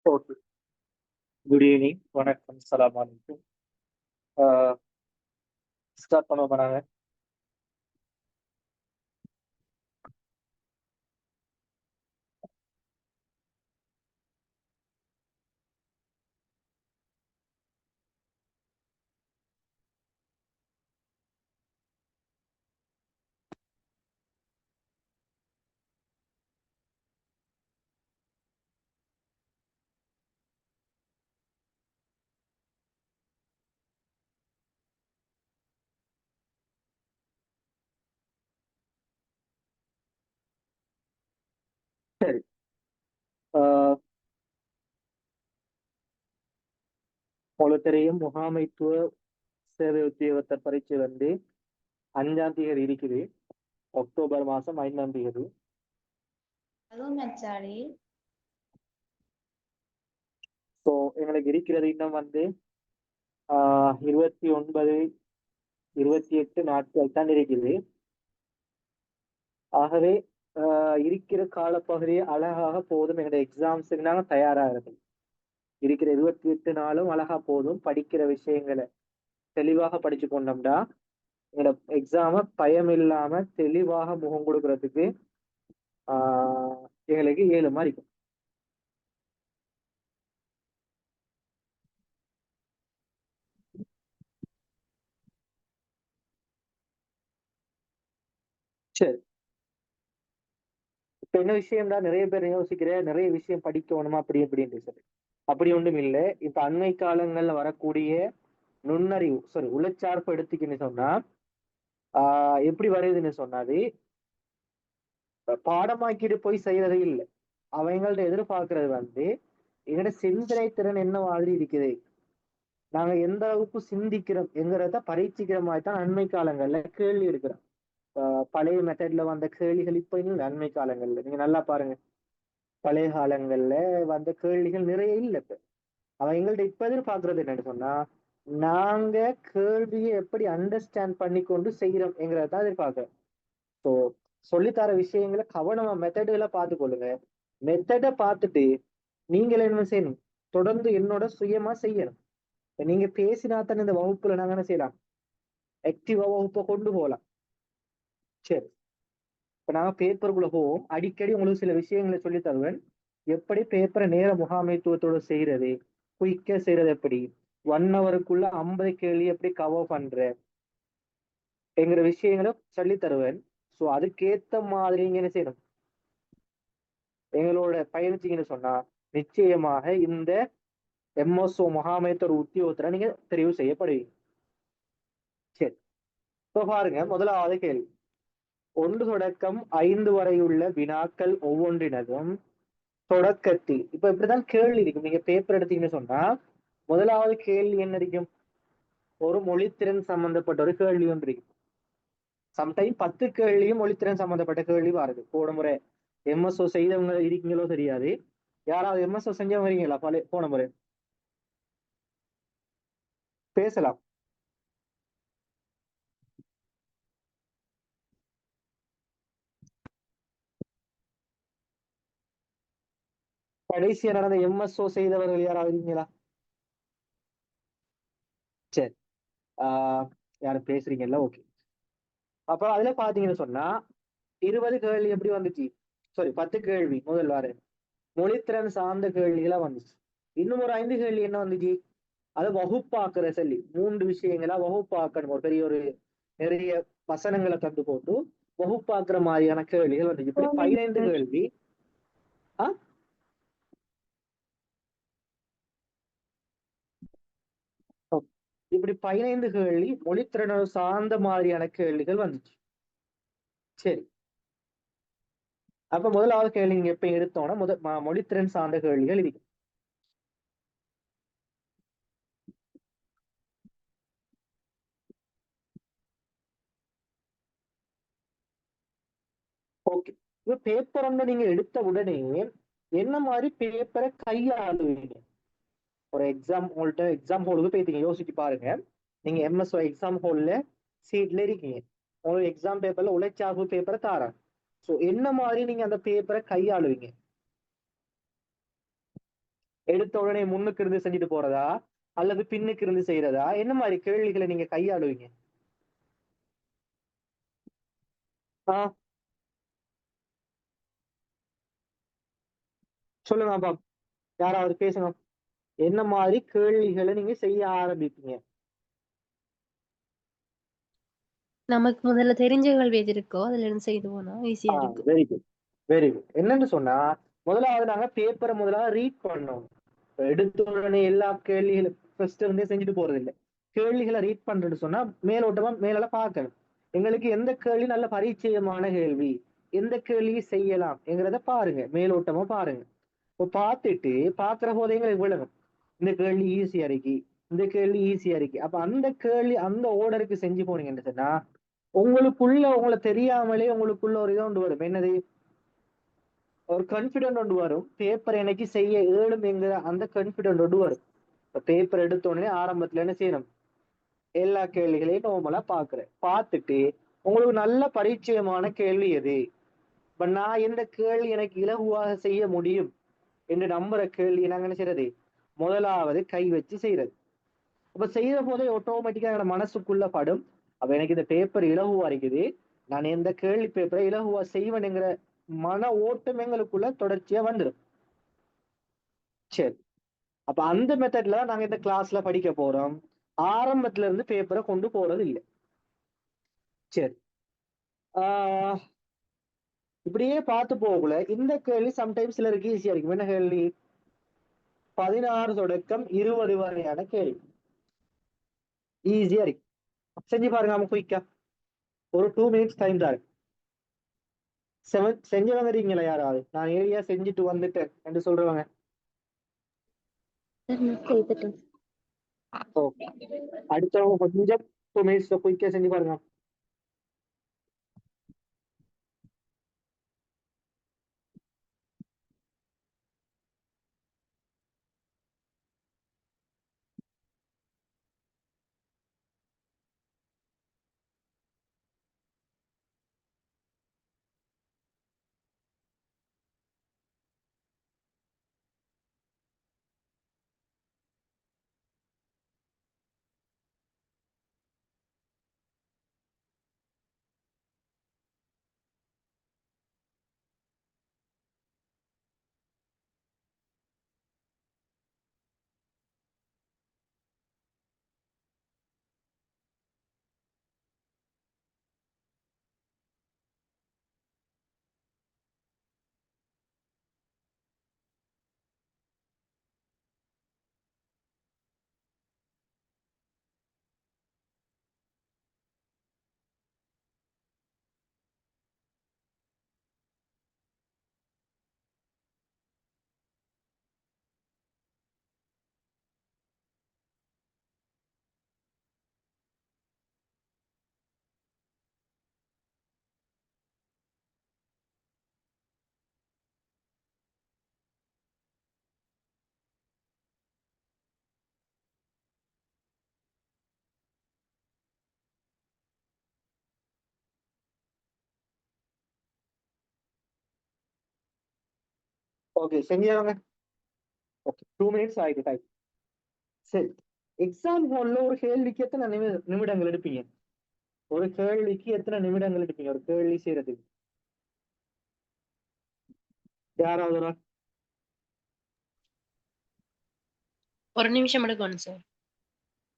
Okay. Good evening. வணக்கம். அஸ்ஸலாமு அலைக்கும். ஆ ஸ்டார்ட் பண்ணுவோமா நாங்க? சரி. ஆ உங்களுக்கு தெரியும் முகாமைத்துவ சேவை உத்தியோகத்தர் பரீட்சை வந்து 5ஆம் தேதி இருக்குது. அக்டோபர் மாசம் 5ஆம் தேதி. ஹலோ மச்சாடி. ஸோ எங்களுக்கு இருக்கிறது இன்னும் வந்து 29, 28 நாட்கள் தான் இருக்குது. ஆகவே இருக்கிற காலப்பகுதியை அழகாக போதும் எங்களுடைய எக்ஸாம்ஸுக்கு நாங்கள் தயாராகிறது. இருக்கிற 28 நாளும் அழகா போதும். படிக்கிற விஷயங்களை தெளிவாக படிச்சு கொண்டோம்டா எங்களோட எக்ஸாம பயம் இல்லாம தெளிவாக முகம் கொடுக்கறதுக்கு எங்களுக்கு 7 மாதிரி இருக்கும். சரி. இப்ப என்ன விஷயம்டா, நிறைய பேர் யோசிக்கிற நிறைய விஷயம் படிக்கணுமா அப்படி அப்படின்னு சொல்லி அப்படி ஒன்றும் இல்லை. இப்ப அண்மை காலங்கள்ல வரக்கூடிய நுண்ணறிவு உளச்சார்பு எடுத்துக்கின்னு சொன்னா எப்படி வருதுன்னு சொன்னாது பாடமாக்கிட்டு போய் செய்யறதே இல்லை. அவங்கள்ட்ட எதிர்பார்க்கறது வந்து எங்களோட சிந்தனை திறன் என்ன மாதிரி இருக்குது, நாங்க எந்த அளவுக்கு சிந்திக்கிறோம் என்கிறத பரீட்சிக்கிற மாதிரி தான் அண்மை காலங்கள்ல கேள்வி எடுக்கிறோம். பழைய மெத்தட்ல வந்த கேள்விகள் இப்ப இல்லை. அண்மை காலங்கள்ல நீங்க நல்லா பாருங்க, பழைய காலங்கள்ல வந்த கேள்விகள் நிறைய இல்லை. இப்ப அவன் எங்கள்ட்ட இப்ப எதிர்பார்க்கறது என்னன்னு சொன்னா, நாங்க கேள்வியை எப்படி அண்டர்ஸ்டாண்ட் பண்ணி கொண்டு செய்யறோம் என்கிறதான் எதிர்பார்க்கிறோம். ஸோ சொல்லித்தர விஷயங்களை கவனமா மெத்தடுகளை பார்த்து கொள்ளுங்க. மெத்தடை பார்த்துட்டு நீங்களே என்ன செய்யணும், தொடர்ந்து என்னோட சுயமா செய்யணும். நீங்க பேசினா தானே இந்த வகுப்புல நாங்க என்ன செய்யலாம், ஆக்டிவா வகுப்பை கொண்டு போகலாம். சரி. இப்ப நாங்க பேப்பருக்குள்ள போவோம். அடிக்கடி உங்களுக்கு சில விஷயங்களை சொல்லி தருவேன். எப்படி பேப்பரை நேர முகாமைத்துவத்தோட செய்யறது, குயிக்கா செய்யறது, எப்படி 1 ஹவருக்குள்ள 50 கேள்வி எப்படி கவர் பண்ற என்கிற விஷயங்களை சொல்லி தருவேன். ஸோ அதுக்கேத்த மாதிரி நீங்க என்ன செய்யணும், எங்களோட பயணிச்சீங்கன்னு சொன்னா நிச்சயமாக இந்த எம்எஸ்ஓ முகாமைத்துவ உத்தியோகத்துல நீங்க தெரிவு செய்யப்படுவீங்க. சரி. இப்ப பாருங்க, முதலாவது கேள்வி. 1 தொடக்கம் 5 வரையுள்ள வினாக்கள் ஒவ்வொன்றினதும் தொடக்கத்தில் இப்ப இப்படிதான் கேள்வி இருக்கும். நீங்க பேப்பர் எடுத்தீங்கன்னு சொன்னா முதலாவது கேள்வி என்ன இருக்கும், ஒரு மொழித்திறன் சம்பந்தப்பட்ட ஒரு கேள்வி ஒன்று இருக்கும். சம்டைம் 10 கேள்வியும் மொழித்திறன் சம்பந்தப்பட்ட கேள்வி வருது. போன முறை எம்எஸ்ஓ செய்தவங்க இருக்கீங்களோ தெரியாது. யாராவது எம்எஸ்ஓ செஞ்சவங்க வரீங்களா போன முறை? பேசலாம். கடைசியா நடந்த எம்எஸ்ஓ செய்தவர்கள் யாராவது இருக்கீங்களா? சரி. ஆஹ் யாரும் பேசுறீங்கல்ல, ஓகே. அப்ப அதுல பாத்தீங்கன்னு சொன்னா 20 கேள்வி எப்படி வந்துச்சு, 10 கேள்வி முதல் வாரம் மொழித்திறன் சார்ந்த கேள்விகளா வந்துச்சு. இன்னும் ஒரு 5 கேள்வி என்ன வந்துச்சு, அதை வகுப்பாக்குற சொல்லி 3 விஷயங்களா வகுப்பாக்கணும். ஒரு பெரிய ஒரு நிறைய வசனங்களை தந்து போட்டு வகுப்பாக்குற மாதிரியான கேள்விகள் வந்துச்சு. இப்படி 15 கேள்வி. ஆஹ் இப்படி 15 கேள்வி மொழித்திறன் சார்ந்த மாதிரியான கேள்விகள் வந்துச்சு. சரி. அப்ப முதலாவது கேள்வி நீங்க எப்ப எடுத்தோம்னா மொழித்திறன் சார்ந்த கேள்விகள் இருக்கு. ஓகே. இப்ப பேப்பர் ஒன்று நீங்க எடுத்த உடனே என்ன மாதிரி பேப்பரை கையாளுவீங்க? ஒரு எக்ஸாம் ஹோல்ட்ட எக்ஸாம் ஹோலுக்கு போயிட்டீங்க, யோசிச்சு பாருங்க. நீங்க எம்எஸ்ஓ எக்ஸாம் ஹோல்ல சீட்ல இருக்கீங்க. உங்களுக்கு எக்ஸாம் பேப்பர்ல உழைச்சார்பு பேப்பரை தாராங்க. ஸோ என்ன மாதிரி நீங்க அந்த பேப்பரை கையாளுவீங்க? எடுத்த உடனே முன்னுக்கு இருந்து செஞ்சுட்டு போறதா அல்லது பின்னுக்கு இருந்து செய்யறதா, என்ன மாதிரி கேள்விகளை நீங்க கையாளுவீங்க? ஆஹ் சொல்லுங்க அப்பா, யாராவது பேசுங்க. என்ன மாதிரி கேள்விகளை நீங்க செய்ய ஆரம்பிப்பீங்க? நமக்கு முதல்ல தெரிஞ்ச கேள்வி எது இருக்கோ அதுல இருந்து செய்து போனா ஈஸியா இருக்கு. Very good, very good. என்னன்னு சொன்னா, முதலாவது நாங்க பேப்பரை முதலாவது ரீட் பண்ணோம். எடுத்த உடனே எல்லா கேள்விகளும் ஃபர்ஸ்ட் இருந்தே செஞ்சுட்டு போறது இல்லை. கேள்விகளை ரீட் பண்றது சொன்னா மேலோட்டமா மேலெல்லாம் பார்க்கணும். எங்களுக்கு எந்த கேள்வி நல்ல பரிச்சயமான கேள்வி, எந்த கேள்வி செய்யலாம் என்கிறத பாருங்க, மேலோட்டமா பாருங்க. இப்போ பார்த்துட்டு பாக்குற போதே எங்களுக்கு விளங்கும், இந்த கேள்வி ஈஸியா இருக்கு, இந்த கேள்வி ஈஸியா இருக்கு. அப்ப அந்த கேள்வி அந்த ஓர்டருக்கு செஞ்சு போனீங்கன்னு சொன்னா உங்களுக்குள்ள உங்களை தெரியாமலே உங்களுக்குள்ள ஒரு இது கொண்டு வரும். என்னது? ஒரு கான்பிடென்ட் ஒன்று வரும். பேப்பர் எனக்கு செய்ய ஏழும் என்கிற அந்த கான்பிடென்ட் ஒன்று வரும். இப்ப பேப்பர் எடுத்த உடனே ஆரம்பத்துல என்ன செய்யணும்? எல்லா கேள்விகளையும் நார்மலா பாக்குறேன். பார்த்துட்டு உங்களுக்கு நல்ல பரிச்சயமான கேள்வி எது, இப்ப நான் எந்த கேள்வி எனக்கு இலகுவாக செய்ய முடியும் என்று நம்புற கேள்வி நாங்க என்ன செய்யறது? முதலாவது கை வச்சு செய்யறது. அப்ப செய்யற போதே ஆட்டோமேட்டிக்கா என்னோட மனசுக்குள்ள படும், அப்ப எனக்கு இந்த பேப்பர் இலகுவா இருக்குது, நான் எந்த கேள்வி பேப்பரை இலகுவா செய்வேன்ங்கிற மன ஓட்டம் எங்களுக்குள்ள தொடர்ச்சியா வந்துடும். சரி, அப்ப அந்த மெத்தட்ல நாங்க இந்த கிளாஸ்ல படிக்க போறோம். ஆரம்பத்துல இருந்து பேப்பரை கொண்டு போறது இல்லை. சரி, ஆஹ் இப்படியே பார்த்து போகல இந்த கேள்வி சம்டைம்ஸ் சிலருக்கு ஈஸியா இருக்கும். என்ன கேள்வி? 16 தொடக்கம் 20 வரையான கேள்வி ஈஸியா இருக்கு. செஞ்சு பாருங்க, நம்ம குயிக்கா ஒரு 2 மினிட்ஸ் டைம் தான். செஞ்சவங்க இருக்கீங்களா யாராவது? நான் ஏரியா செஞ்சுட்டு வந்துட்டேன் என்று சொல்றவங்க. செய்துட்டேன். ஓகே, அடுத்தவங்க கொஞ்சம் 2 மினிட்ஸ் குயிக்கா செஞ்சு பாருங்க. ஓகே, செஞ்சவங்க. ஓகே, 2 மினிட்ஸ் ஆயிட்டு டைம். சரி, எக்ஸாம் ஹால்ல ஒரு கேள்விக்கு எத்தனை நிமிடங்கள் எடுப்பீங்க? ஒரு கேள்விக்கு எத்தனை நிமிடங்கள் எடுப்பீங்க ஒரு கேள்வி செய்யறதுக்கு? யாராவது ஒரு ஆள்? 1 நிமிஷம் எடுக்கணும் சார்.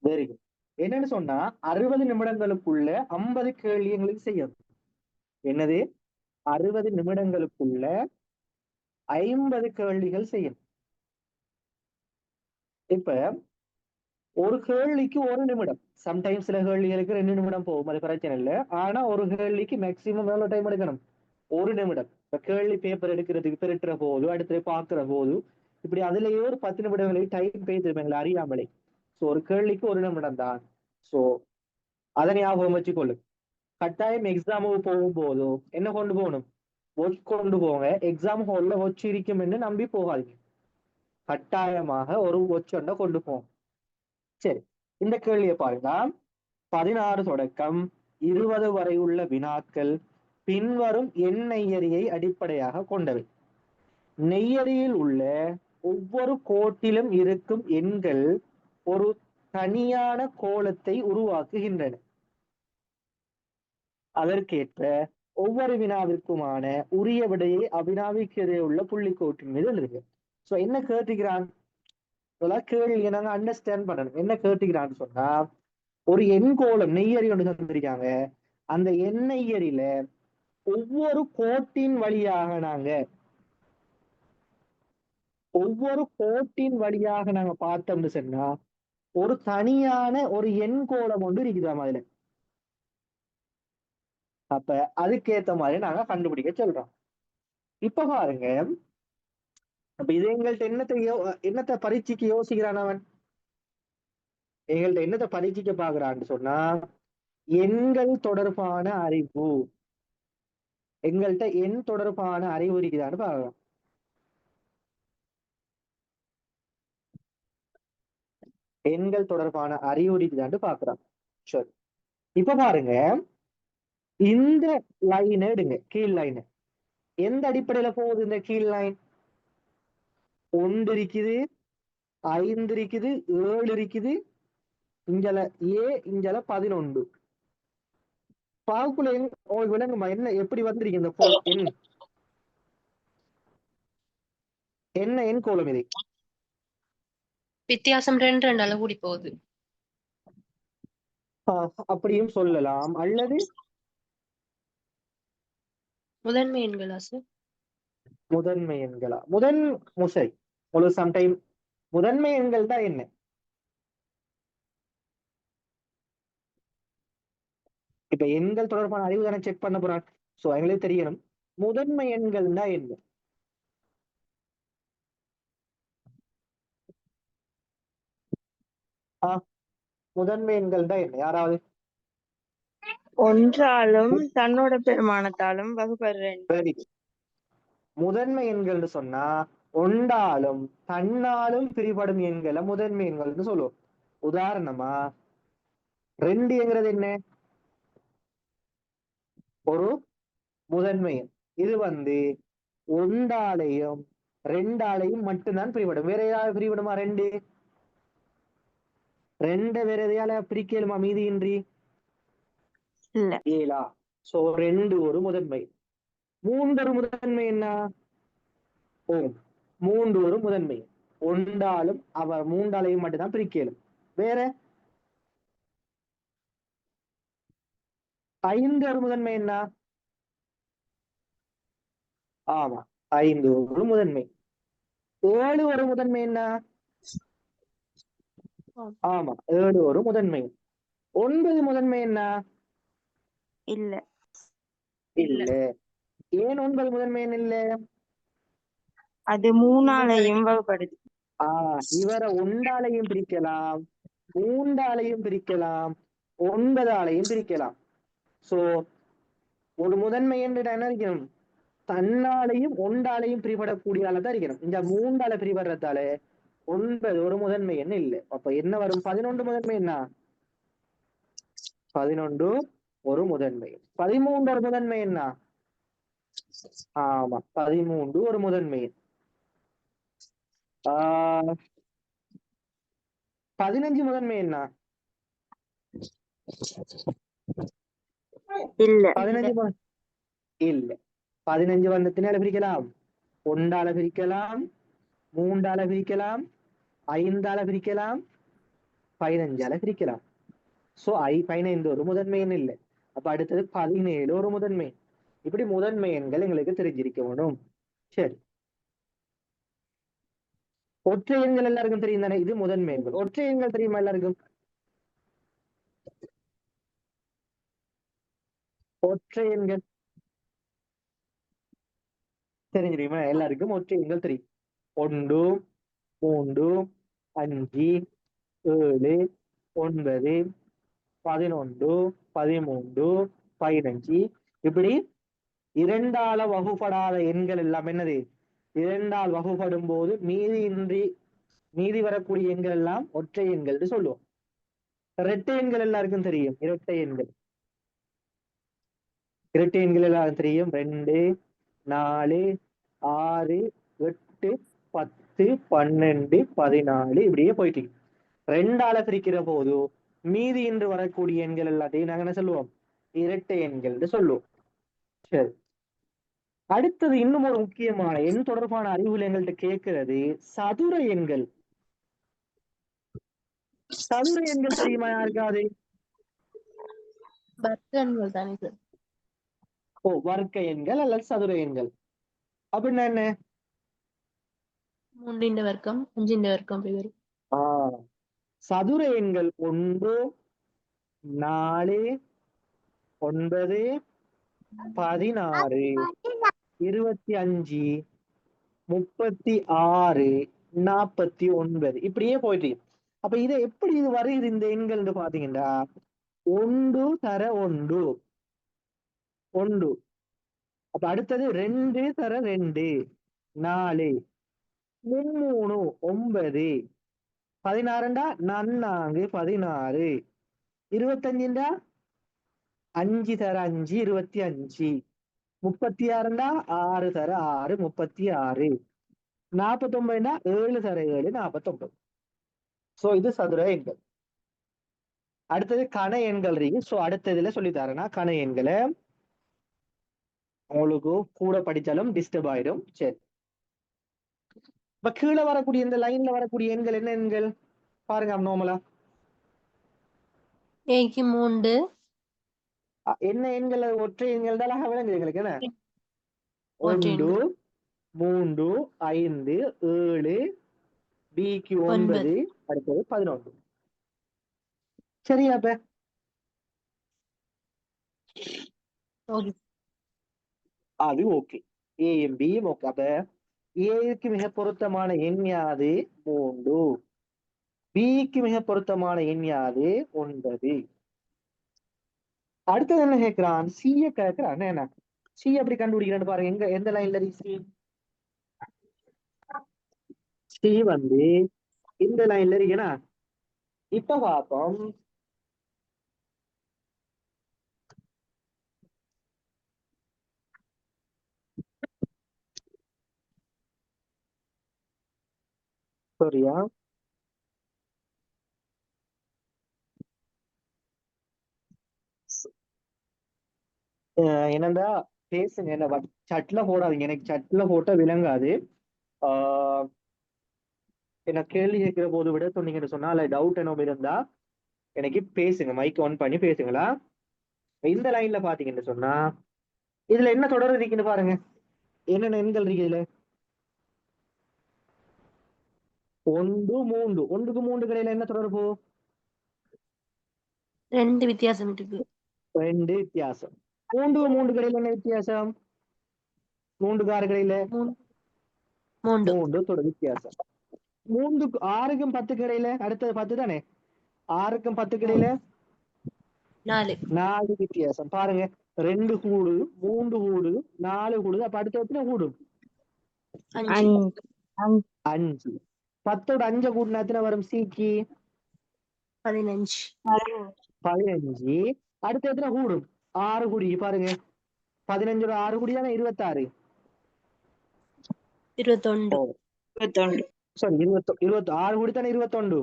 Very good. என்னன்னு சொன்னா 60 நிமிடங்களுக்குள்ள 50 கேள்வி எங்களுக்கு செய்யணும். என்னது? 60 நிமிடங்களுக்குள்ள 50 கேள்விகள் செய்யணும். இப்ப ஒரு கேள்விக்கு 1 நிமிடம், சம்டைம்ஸ் சில கேள்விகளுக்கு 2 நிமிடம் போகும், அது பிரச்சனை இல்லை. ஆனா ஒரு கேள்விக்கு மேக்சிமம் எவ்வளவு டைம் எடுக்கணும்? 1 நிமிடம். இப்ப கேள்வி பேப்பர் எடுக்கிறதுக்கு திருட்டுற போது, அடுத்து பாக்குற போது, இப்படி அதுலயே ஒரு 10 நிமிடங்களுக்கு டைம் போயிட்டு அறியாமலே. சோ ஒரு கேள்விக்கு 1 நிமிடம் தான். சோ அதை ஞாபகம் வச்சுக்கொள்ளு. கட்டாயம் எக்ஸாமுக்கு போகும் போதோ என்ன கொண்டு போகணும்? வாட்ச் கொண்டு போங்க. எக்ஸாம் ஹால்ல வாட்ச் இருக்கும் என்று நம்பி போகாதீங்க. கட்டாயமாக ஒரு வாட்ச் ஒன்றை கொண்டு போங்க. சரி, இந்த கேள்வியை பாருங்க. 16 தொடக்கம் 20 வரை உள்ள வினாக்கள் பின்வரும் எண் நெய்யறியை அடிப்படையாக கொண்டவை. நெய்யறியில் உள்ள ஒவ்வொரு கோட்டிலும் இருக்கும் எண்கள் ஒரு தனியான கோலத்தை உருவாக்குகின்றன. அதற்கேற்ப ஒவ்வொரு வினாவிற்குமான உரிய விடையை அவினாவிற்கு உள்ள புள்ளிக்கோட்டின் மீது எழுதுக. சோ என்ன கேட்டுக்கிறான், கேள்வியை நாங்க அண்டர்ஸ்டாண்ட் பண்ணணும். என்ன கேட்டுக்கிறான்னு சொன்னா, ஒரு எண்கோளம் நெய்யறி ஒன்று தந்திருக்காங்க. அந்த எண்ணெய்யறில ஒவ்வொரு கோட்டின் வழியாக நாங்க பார்த்தோம்னு சொன்னா ஒரு தனியான ஒரு எண்கோளம் ஒன்று இருக்குதாம் அதுல. அப்ப அதுக்கேத்த மாதிரி நாங்க கண்டுபிடிக்க சொல்றோம். இப்ப பாருங்க, அப்ப இது எங்கள்ட்ட என்னத்தை பரீட்சைக்கு யோசிக்கிறான் அவன், எங்கள்ட்ட என்னத்தை பரீட்சைக்க பாக்குறான்னு சொன்னா எண்கள் தொடர்பான அறிவு. எங்கள்ட்ட எண் தொடர்பான அறிவு இருக்குதான்னு பாக்குறோம். எண்கள் தொடர்பான அறிவு இருக்குதான்னு பாக்குறோம். சரி, இப்ப பாருங்க, இந்த லைன் எடுங்க, கீழ் லைன். எந்த அடிப்படையில போகுது இந்த கீழ் லைன்? 1 இருக்குது, 5 இருக்குது, 7 இருக்குது, இங்கல ஏ, இங்கல 11. பாவுக்குள்ள விளங்குமா என்ன எப்படி வந்திருக்கு இந்த எண்? என்ன எண் கோலம் இது? வித்தியாசம் 2 கூடி போகுது. அப்படியும் சொல்லலாம், அல்லது முதன்மை எண்களா சார்? முதன்மை எண்களா? முசை ஒரு சம்டைம் முதன்மை எண்கள் தான் என்ன? இப்ப எண்கள் தொடர்பான அறிவு தானே செக் பண்ண போறான். சோ எங்களுக்கு தெரியணும் முதன்மை எண்கள் தான் என்ன. முதன்மை எண்கள் தான் என்ன? யாராவது ஒன்றாலும் தன்னோட பெருமானத்தாலும் வகுப்பது. முதன்மை எண்கள்னு சொன்னா ஒன்றாலும் தன்னாலும் பிரிபடும் எண்களை முதன்மை எண்கள்னு சொல்லுவோம். உதாரணமா 2ங்கிறது என்ன? ஒரு முதன்மை எண். இது ஒன்றாலையும் 2ஆலையும் மட்டும்தான் பிரிபடும். வேற ஏதாவது பிரிபடுமா? 2 வேற எதையால பிரிக்கலுமா மீதியின்றி? இல்ல. 7. சோ 2 ஒரு முதன்மை. 3 ஒரு முதன்மை என்ன? 3 ஒரு முதன்மை. ஒன்றாலும் அவர் 3ஆலையும் மட்டும்தான் பிரிக்கலும். வேற 5 ஒரு முதன்மை என்ன? ஆமா, 5 ஒரு முதன்மை. 7 ஒரு முதன்மை என்ன? ஆமா, 7 ஒரு முதன்மை. 9 முதன்மை என்ன? இல்ல. இல்ல. ஏன் 9 முதன்மை என்ன இல்ல? அது 3ஆலையும் வகுப்படுது. இவரை 1ஆலையும் பிரிக்கலாம், 3ஆலையும் பிரிக்கலாம், 9ஆலையும் பிரிக்கலாம். சோ ஒரு முதன்மை என்று என்ன இருக்கணும்? தன்னாலையும் 1ஆலையும் பிரிபடக்கூடிய ஆளதான் இருக்கணும். இந்த 3ஆல பிரிபடுறதால 9 ஒரு முதன்மை என்ன இல்லை. அப்ப என்ன வரும்? 11 முதன்மை என்ன? 11 ஒரு முதன்மை. 13 ஒரு முதன்மை என்ன? ஆமா, 13 ஒரு முதன்மை. 15 முதன்மை என்ன? இல்ல. 15 இல்ல. 15 வந்தத்தினால பிரிக்கலாம், 1ஆல பிரிக்கலாம், 3ஆல பிரிக்கலாம், 5ஆல பிரிக்கலாம், 15ஆல பிரிக்கலாம். சோ 15 ஒரு முதன்மை எண் இல்லை. அப்ப அடுத்தது 17 ஒரு முதன்மை. இப்படி முதன்மை எண்கள் எங்களுக்கு தெரிஞ்சிருக்க வேணும். சரி, ஒற்றை எண்கள் எல்லாருக்கும் தெரியும் தானே? இது முதன்மை எண்கள். ஒற்றை எண்கள் தெரியுமா எல்லாருக்கும்? ஒற்றை எண்கள் தெரிஞ்சிருக்குமா எல்லாருக்கும்? ஒற்றை எண்கள் தெரியும். 1, 3, 5, 7, 9, 11, 13, 15. இப்படி 2ஆல வகுப்படாத எண்கள் எல்லாம் என்னது? 2ஆல் வகுப்படும் போது மீதி வரக்கூடிய எண்கள் எல்லாம் ஒற்றை எண்கள் சொல்லுவோம். இரட்டை எண்கள் எல்லாருக்கும் தெரியும். இரட்டை எண்கள் எல்லாருக்கும் தெரியும். 2, 4, 6, 8, 10. 10, 12, 14 இப்படியே போயிட்டு 2ஆல பிரிக்கிற போது மீதி என்று வரக்கூடிய எண்கள் எல்லாத்தையும் நாங்க என்ன சொல்லுவோம், இரட்டை எண்கள் சொல்லுவோம். சரி, அடுத்தது இன்னும் ஒரு முக்கியமான எண் தொடர்பான அறிவுகள் எங்கள்கிட்ட கேட்கிறது சதுர எண்கள். சதுர எண்கள் தெரியுமா யாருக்காவது? வர்க்க எண்கள் தானே சார்? வர்க்க எண்கள் அல்லது சதுர எண்கள் அப்படின்னா என்ன? 3 வர்க்கம் 5 வர்க்கம் அப்படி வரும். சதுர எண்கள் 1, 4, 9, 16, 25, 36, 49 இப்படியே போயிட்டு. அப்ப இதை எப்படி இது வருது இந்த எண்கள் பாத்தீங்கன்னா 1 தர 1 1. அப்ப அடுத்தது 2 தர 2 4, 3 9, 16 4 16, 25 5 தர 5 25, 36 6 தர 6 36, 49 7 தர 7 49. சோ இது சதுர எண்கள். அடுத்தது கண எண்கள் இருக்கு. சோ அடுத்ததுல சொல்லி தரேன்னா கண எண்களை உங்களுக்கு கூட படிச்சாலும் டிஸ்டர்ப் ஆயிடும். சரி, இப்ப கீழே வரக்கூடிய இந்த லைன்ல வரக்கூடிய எண்கள் என்ன எண்கள் பாருங்க நார்மலா. ஏக்கு 3 என்ன எண்கள்? ஒற்றை எண்கள் தான் அழகா விளங்குது எங்களுக்கு. என்ன? ஒற்றை 1 எண்கள். 3 5 7, பிக்கு 9, அடுத்தது 11. சரியா? அப்ப ஓகே. அது ஓகே, ஏயும் பியும் ஓகே. அப்ப ஏக்கு மிக பொருத்தமான எண் யாது? 3. பிக்கு மிக பொருத்தமான எண் யாது? 9. அடுத்தது என்ன கேட்கிறான்? சிய கேட்கிறான். என்ன சி எப்படி கண்டுபிடிக்கிறான்னு பாருங்க. எங்க எந்த லைன்ல சி? சி வந்து இந்த லைன்ல இருக்கேனா? இப்ப பார்ப்போம். சரியா? என்னண்டா பேசுங்க, என்ன சட்ல போடாதீங்க, எனக்கு சட்ல போட்டா விளங்காது. என்ன கேள்வி கேட்கிற போது விட சொன்னீங்கன்னு சொன்னா இல்ல டவுட் என்ன இருந்தா எனக்கு பேசுங்க, மைக் ஆன் பண்ணி பேசுங்களா. இந்த லைன்ல பாத்தீங்கன்னு சொன்னா இதுல என்ன தொடர் இருக்குன்னு பாருங்க. என்னென்ன எண்கள் இருக்கு இதுல? 1 3. 1க்கு 3 கடையில என்ன தொடர்பு? 2 வித்தியாசம் இருக்கு. 2 வித்தியாசம். 3க்கு 3 கடையில என்ன வித்தியாசம்? 3க்கு 6 கடையில 3 தொடர் வித்தியாசம். 3க்கு 6க்கும் 10 கடையில அடுத்தது 10 தானே. 6க்கும் 10 கடையில 4 வித்தியாசம். பாருங்க, 2 கூடு 3 கூடு 4 கூடுது. அப்ப அடுத்த எத்தனை கூடும்? 5. 10ஓட 5 கூட்டினா எத்தனை வரும் சிக்கு? 15. 15. அடுத்த எத்தனை கூடும்? 6 கூடி. பாருங்க, 15ஓட 6 கூடி தானே 26. 21. சாரி 26 கூடி தானே 21.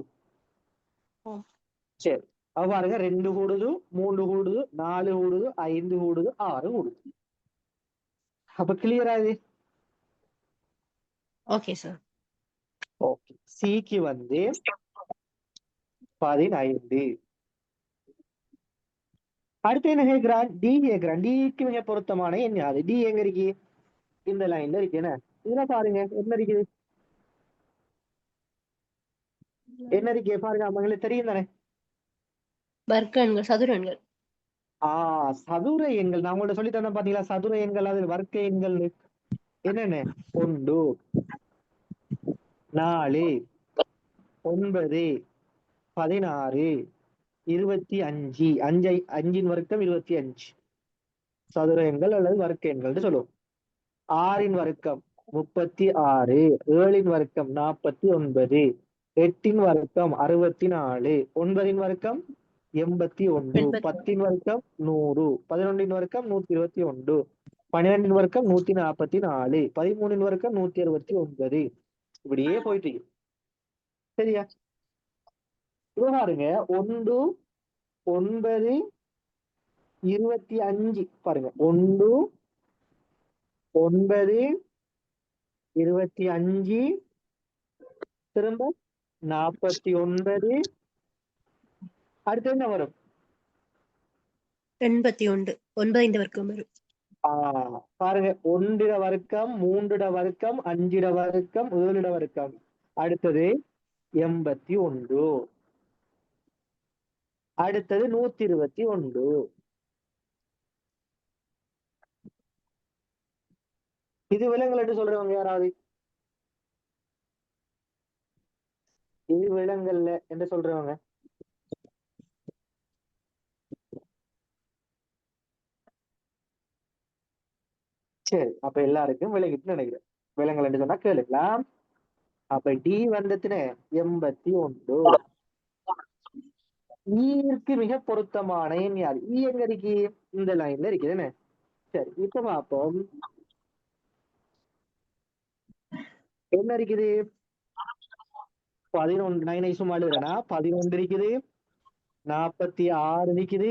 சரி, அப்ப பாருங்க 2 கூடுது 3 கூடுது 4 கூடுது 5 கூடுது 6 கூடுது. அப்ப கிளியரா இது? Okay sir. ஓகே, சிக்கு வந்து 15. அடுத்து என்ன கேட்கிறான்? டி கேட்கிறான். டிக்கு மிக பொருத்தமான எண் யாது? டி எங்க இருக்கு? இந்த லைன்ல இருக்கு. என்ன இதுல பாருங்க என்ன இருக்குது? என்ன இருக்கு பாருங்க, அவங்களுக்கு தெரியும் தானே. வர்க்க எண்கள், சதுர எண்கள். சதுர எண்கள் நான் உங்கள்ட்ட சொல்லி தந்தேன் பாத்தீங்களா? சதுர எண்கள் அது வர்க்க எண்கள் என்னென்ன? 1 4 9 16 25. 5 வர்க்கம் 25 சதுர எண்கள் அல்லது வர்க்க எண்கள் சொல்லுவோம். 6 வர்க்கம் 36, 7 வர்க்கம் 49, 8 வர்க்கம் 64, 9 வர்க்கம் 81, 10 வர்க்கம் 100, 11 வர்க்கம் 121, 12 வர்க்கம் 144, 13 வர்க்கம் 169, இப்படியே போயிட்டு இருக்கு. சரியா? இப்ப பாருங்க 1 9 25 பாருங்க 1 9 25 திரும்ப 49 அடுத்து என்ன வரும்? 81 9 இந்த வர்க்கம் வரும். பாருங்க 1 வர்க்கம் 3 வர்க்கம் 5 வர்க்கம் 7 வர்க்கம் அடுத்தது 81 அடுத்தது 121 இது விலங்கல் என்று சொல்றவங்க யாராவது? இது விலங்கல்ல என்று சொல்றவங்க சரி, அப்ப எல்லாருக்கும் விலங்கிட்டு நினைக்கிறேன். விலங்கல் என்று சொன்னா கேளுக்கலாம். அப்ப டி வந்துட்டுன்னு 81. ஈருக்கு மிக பொருத்தமான எண் யாரு? ஈ எங்க இருக்கு? இந்த லைன்ல இருக்குதுன்னு. சரி, இப்ப பார்ப்போம். என்ன இருக்குது? 11 9 சும்மா எழுதுறேன்னா 11 இருக்குது, 46 இருக்குது,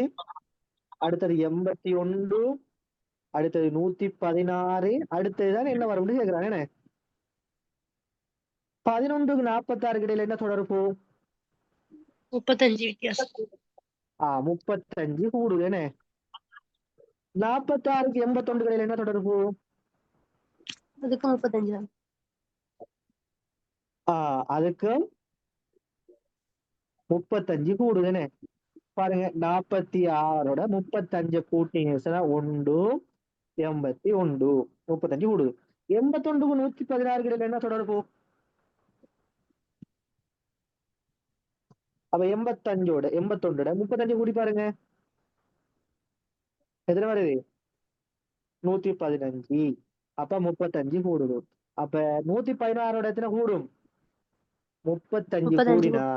அடுத்தது 81, அடுத்தது 116, அடுத்ததுதான் என்ன வரும்னு கேக்குறாங்க. என்ன 11க்கு 46 இடையில என்ன தொடர்பு? 35 வித்தியாசம். 35 கூடுதுன்னு. 46க்கு 81 இடையில என்ன தொடர்பு? அதுக்கு 35 தான். அதுக்கு 35 கூடுதுன்னு. பாருங்க 46ஓட 35 கூட்டிங்கன்னா 1 81 35 கூடுது. 81க்கு 116 இடையில என்ன தொடர்பு? அப்ப 85ஓட 81ஓட 35 கூடி பாருங்க எத்தனை வருது? 115. அப்ப 35 கூடுது. அப்ப 116ஓட எத்தனை கூடும்? 35 கூடினா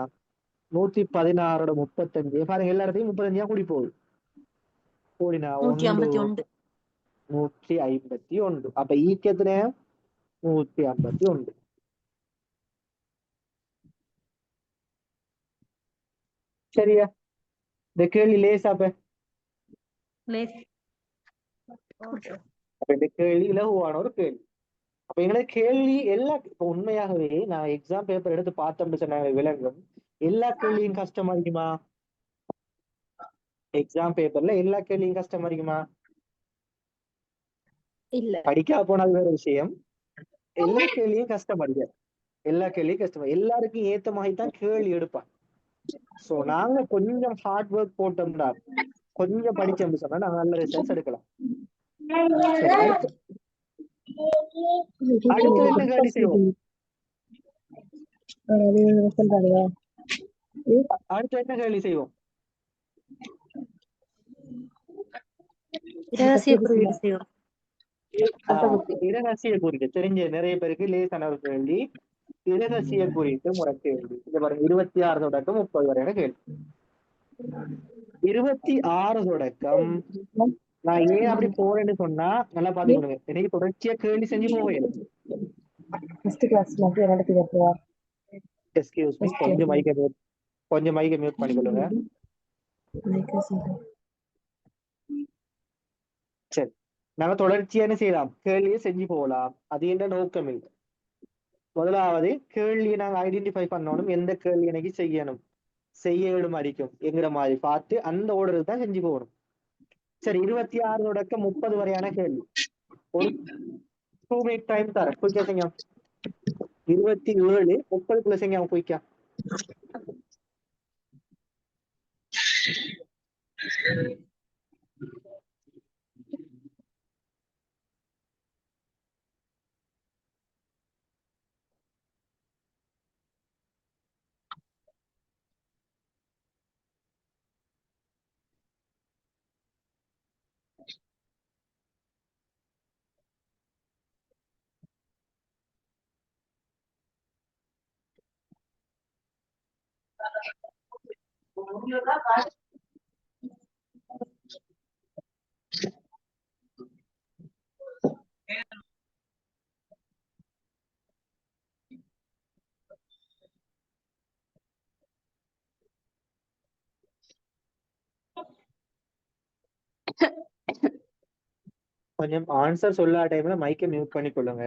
116ஓட 35 பாருங்க எல்லா இடத்தையும் 35 கூடி போகுது. கூடினா 151. 151. அப்ப ஈக்கு எத்தனை? 151. சரியா? இந்த கேள்வி லேசா அப்ப இந்த கேள்வி இலகுவான ஒரு கேள்வி. அப்ப எங்களை கேள்வி எல்லா இப்ப உண்மையாகவே நான் எக்ஸாம் பேப்பர் எடுத்து பார்த்தோம்னு சொன்னாங்க விலங்கும் எல்லா கேள்வியும் கஷ்டமா இருக்குமா? எக்ஸாம் பேப்பர்ல எல்லா கேள்வியும் கஷ்டமா இருக்குமா? இல்ல. படிக்கா போனது வேற விஷயம். எல்லா கேள்வியும் கஷ்டமா இருக்கு. எல்லா கேள்வியும் கஷ்டமா எல்லாருக்கும் ஏத்த மாதிரி தான் கேள்வி எடுப்பான். சோ நாங்க கொஞ்சம் ஹார்ட் ஒர்க் போட்டோம்னா கொஞ்சம் படிச்சோம்னு சொன்னா நாங்க நல்ல ரிசல்ட்ஸ் எடுக்கலாம். சரி, அடுத்து என்ன கேள்வி செய்வோம்? அடுத்து என்ன கேள்வி செய்வோம்? இரகசிய குறியீடு செய்வோம். இரகசிய குறியீடு தெரிஞ்ச நிறைய பேருக்கு லேசான ஒரு கேள்வி. இரகசிய குறியீட்டு முறை கேள்வி. இங்க பாருங்க 26 தொடக்கம் 30 வரையான கேள்வி. 26 தொடக்கம் நான் ஏன் அப்படி போறேன்னு சொன்னா நல்லா பாத்துக்கணுங்க. எனக்கு தொடர்ச்சியா கேள்வி செஞ்சு போவேன். எக்ஸ்கியூஸ் மீ, கொஞ்சம் மைக்க மியூட் பண்ணிக்கொள்ளுங்க. சரி, நாங்க தொடர்ச்சியான செய்யலாம், கேள்வியை செஞ்சு போகலாம். அது என்ற நோக்கம் இல்லை. முதலாவது கேள்வியை நாங்க ஐடென்டிஃபை பண்ணணும். எந்த கேள்வி எனக்கு செய்யணும், செய்ய இடம் அடிக்கும் என்கிற மாதிரி பார்த்து அந்த ஓர்டருக்கு தான் செஞ்சு போகணும். சரி, 26 தொடக்கம் 30 வரையான கேள்வி. ஒரு 2 மினிட் டைம் தரேன், குயிக்கா செய்ய. 27 30க்குள்ள செய்ய குயிக்கா. கொஞ்சம் ஆன்சர் சொல்லாத டைம்ல மைக்கை மியூட் பண்ணி கொள்ளுங்க.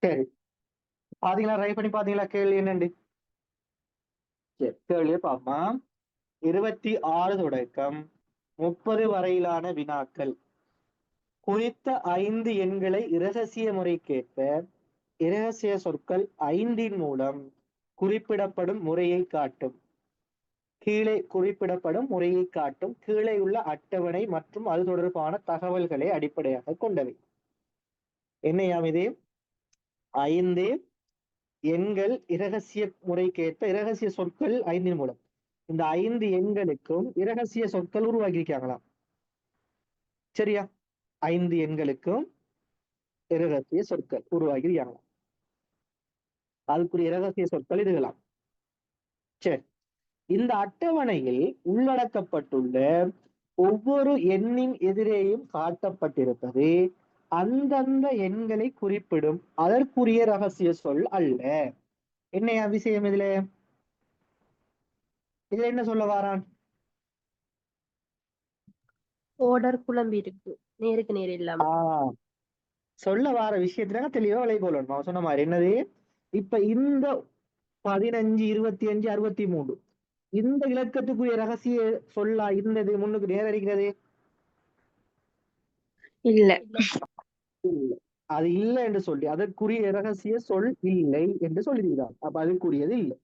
சரி, பாத்தீங்களா? ட்ரை பண்ணி பாத்தீங்களா கேள்வி என்னண்டு? சரி, கேள்வியை பாப்பா. 26 தொடக்கம் 30 வரையிலான வினாக்கள் குறித்த 5 எண்களை இரகசிய முறைக்கேற்ப இரகசிய சொற்கள் 5 மூலம் குறிப்பிடப்படும் முறையை காட்டும். கீழே குறிப்பிடப்படும் முறையை காட்டும் கீழே உள்ள அட்டவணை மற்றும் அது தொடர்பான தகவல்களை அடிப்படையாக கொண்டவை. என்னையாம் இது? 5 எண்கள் இரகசிய முறைக்கேற்ப இரகசிய சொற்கள் 5 மூலம். இந்த 5 எண்களுக்கும் இரகசிய சொற்கள் உருவாக்கியிருக்காங்களாம். சரியா? 5 எண்களுக்கும் இரகசிய சொற்கள் உருவாக்கியிருக்காங்களாம். அதுக்குரிய இரகசிய சொற்கள் இதுகளாம். சரி, இந்த அட்டவணையில் உள்ளடக்கப்பட்டுள்ள ஒவ்வொரு எண்ணின் எதிரேயும் காட்டப்பட்டிருப்பது அந்தந்த எண்களை குறிப்பிடும் அதற்குரிய ரகசிய சொல் அல்ல. என்னையா விஷயம் இதுல? இதுல என்ன சொல்ல வாரான்? ஓர்டர் குழம்பி இருக்கு, நேருக்கு நேர் இல்லாம. சொல்ல வார விஷயத்துல தெளிவா விலை போலணும். அவன் சொன்ன மாதிரி என்னது? இப்ப இந்த 15, 25, 63 இந்த இலக்கத்துக்குரிய ரகசிய சொல்லா இருந்தது முன்னுக்கு நேர இருக்கிறது? இல்ல. இல்லை. அது இல்லை என்று சொல்லி அதற்குரிய ரகசிய சொல் இல்லை என்று சொல்லியிருக்கிறார். அப்ப அதுக்குரியது இல்லை.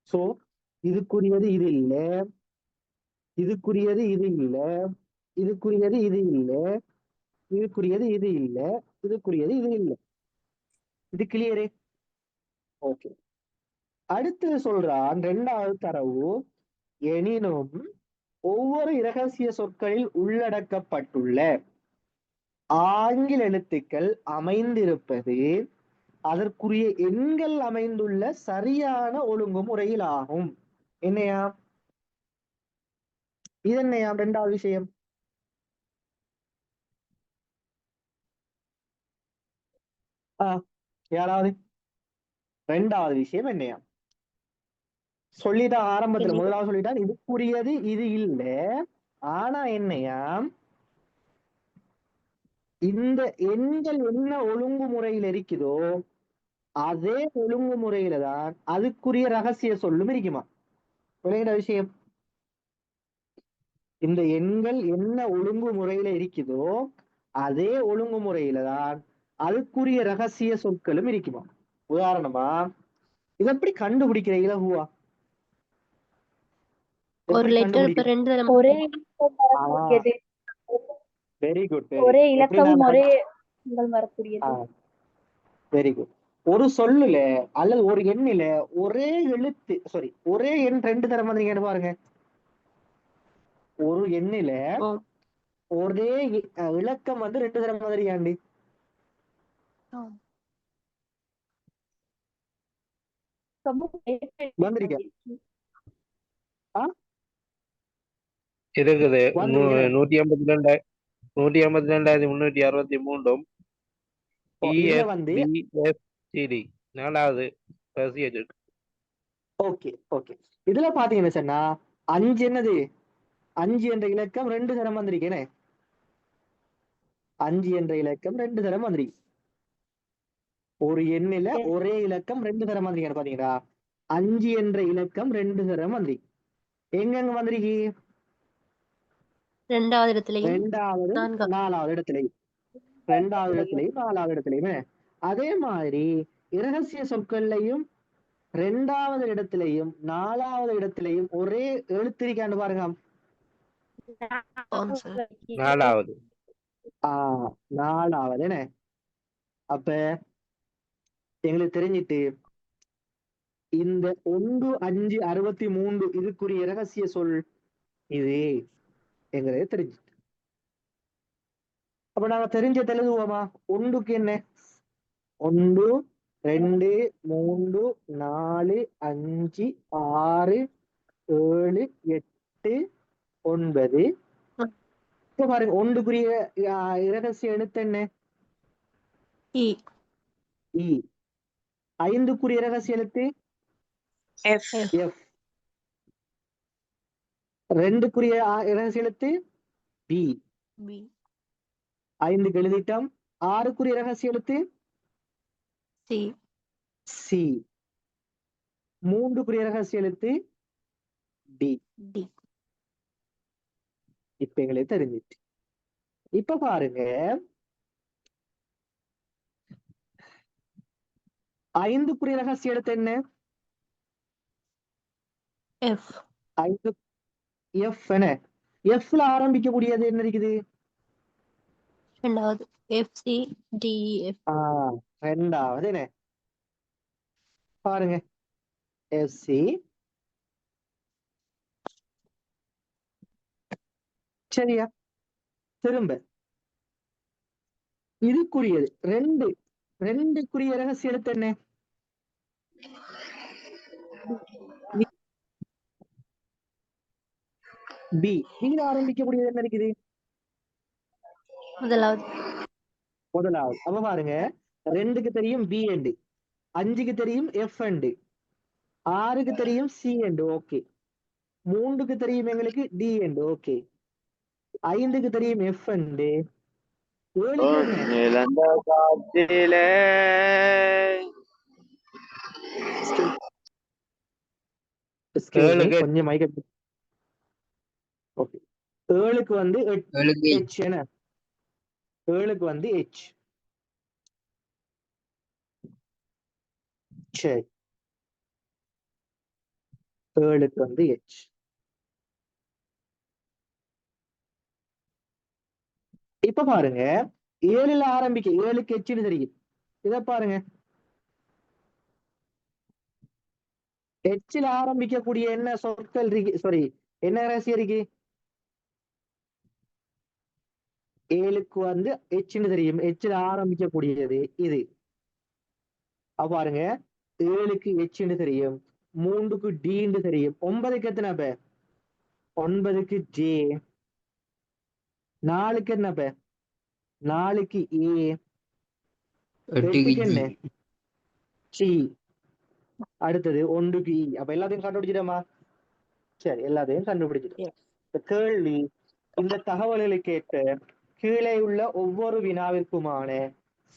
சோ இதுக்குரியது இது இல்லை, இதுக்குரியது இது இல்லை, இதுக்குரியது இது இல்லை, இதுக்குரியது இது இல்லை, இதுக்குரியது இது இல்லை. இது கிளியரே? ஓகே. அடுத்து சொல்றான் 2வது தரவு. எனினும் ஒவ்வொரு இரகசிய சொற்களில் உள்ளடக்கப்பட்டுள்ள ஆங்கில எழுத்துக்கள் அமைந்திருப்பது அதற்குரிய எண்கள் அமைந்துள்ள சரியான ஒழுங்குமுறையில் ஆகும். என்னையா இது? என்னையா 2வது விஷயம்? யாராவது 2வது விஷயம் என்னையா சொல்லிட்டான்? ஆரம்பத்துல முதலாவது சொல்லிட்டான் இதுக்குரியது இது இல்ல. ஆனா என்னையா இந்த எண்கள் என்ன ஒழுங்குமுறையில் இருக்குதோ அதே ஒழுங்குமுறையில தான் அதுக்குரிய ரகசிய சொல்லும் இருக்குமா? விளையாட விஷயம். இந்த எண்கள் என்ன ஒழுங்குமுறையில இருக்குதோ அதே ஒழுங்குமுறையில தான் அதுக்குரிய ரகசிய சொற்களும் இருக்குமா? உதாரணமா இதை எப்படி கண்டுபிடிக்கிற இலகுவா? ஒரு லெட்டர் இப்ப 2 தடவை ஒரே வெரி குட். ஒரே இலக்கமும் ஒரே எண்கள் வரக்கூடியது. Very good. ஒரு சொல்லுல அல்லது ஒரு எண்ணில ஒரே எழுத்து ஒரே எண் 2 தடவை வந்தீங்கன்னு பாருங்க. ஒரு எண்ணில ஒரே இலக்கம் 2 தடவை மாதிரியாண்டி வந்திருக்க. இருக்குது. வந்துருக்கேன். 152,363 இதுல வந்து EFBFCD 4வது ரகசிய சொல். Okay okay. இதுல பாத்தீங்கன்னா சொன்னா 5 என்னது 5 என்ற இலக்கம் 2 தரம் வந்திருக்கேனே. 5 என்ற இலக்கம் 2 தரம் வந்திருக்கு. ஒரு எண்ணில ஒரே இலக்கம் 2 தரம் வந்திருக்கேன் பாத்தீங்களா. 5 என்ற இலக்கம் 2 தரம் வந்திருக்கு. எங்கெங்க வந்திருக்கு? ரெண்டாவது இடத்துலயும் ரெண்டாவது நான்காவது 4வது இடத்துலயும். 2வது இடத்துலயும் 4வது இடத்துலயுமே. அதே மாதிரி இரகசிய சொற்கள்லையும் 2வது இடத்திலையும் 4வது இடத்திலையும் ஒரே எழுத்திருக்கான்னு பாருங்க. ஆன்சர் 4வது 4வது என்ன? அப்ப எங்களுக்கு தெரிஞ்சிட்டு இந்த 1 5 63 இதுக்குரிய இரகசிய சொல் இது எங்களுக்கு தெரிஞ்சிட்டு. அப்ப நாங்க தெரிஞ்ச எழுதுவோமா? 1க்கு என்ன? 1 2 3 4 5 6 7 8 9. இப்ப பாருங்க 1க்குரிய இரகசிய எழுத்து என்ன? இ. இ. 5க்குரிய இரகசிய எழுத்து எஃப். எஃப். 2க்குரிய இரகசிய எழுத்து பி. பி. 5க்கு எழுதிட்டோம். 6க்குரிய இரகசிய எழுத்து சி. சி. 3க்குரிய இரகசிய எழுத்து டி. டி. இப்ப எங்களுக்கு தெரிஞ்சிட்டு. இப்ப பாருங்க 5க்குரிய ரகசிய எழுத்து என்ன? எஃப். 5 எஃப் என்ன? எஃப்ல ஆரம்பிக்கக்கூடியது என்ன இருக்குது? ரெண்டாவது எஃப்சி டிஎஃப். ரெண்டாவது என்ன? பாருங்க எஃப்சி. சரியா? திரும்ப இதுக்குரியது 2க்குரிய ரகசிய எழுத்து என்ன? பி. பில ஆரம்பிக்கக்கூடியது என்ன இருக்குது? முதலாவது. அப்ப பாருங்க 2க்கு தெரியும் பி எண்டு, 5க்கு தெரியும் எஃப் எண்டு, 6க்கு தெரியும் சி எண்டு. ஓகே. 3க்கு தெரியும் எங்களுக்கு டி எண்டு. ஓகே. 5க்கு தெரியும் எஃப் எண்டு. 7க்கு கொஞ்சம் மைக்க. ஓகே. 7க்கு வந்து H என்ன? 7க்கு வந்து H. சரி. 7க்கு வந்து H. இப்ப பாருங்க 7ல ஆரம்பிக்க 7க்கு Hன்னு தெரியும். இத பாருங்க Hல ஆரம்பிக்கக்கூடிய என்ன சொற்கள் இருக்கு? சாரி, என்ன ரகசியம் இருக்கு? 7க்கு வந்து Hன்னு தெரியும். Hல ஆரம்பிக்கக்கூடியது இது. அப்ப பாருங்க 7க்கு Hன்னு தெரியும், 3க்கு Dன்னு தெரியும், 9க்கு எத்தனை பே? 9க்கு J, 4க்கு என்ன பே? 4க்கு A, 8க்கு என்ன? G. அடுத்தது 1க்கு E. அப்ப எல்லாத்தையும் கண்டுபிடிச்சிட்டோமா? சரி, எல்லாத்தையும் கண்டுபிடிச்சிட்டோம். இந்த கேள்வி இந்த தகவல்களுக்கு ஏற்ற கீழே உள்ள ஒவ்வொரு வினாவிற்குமான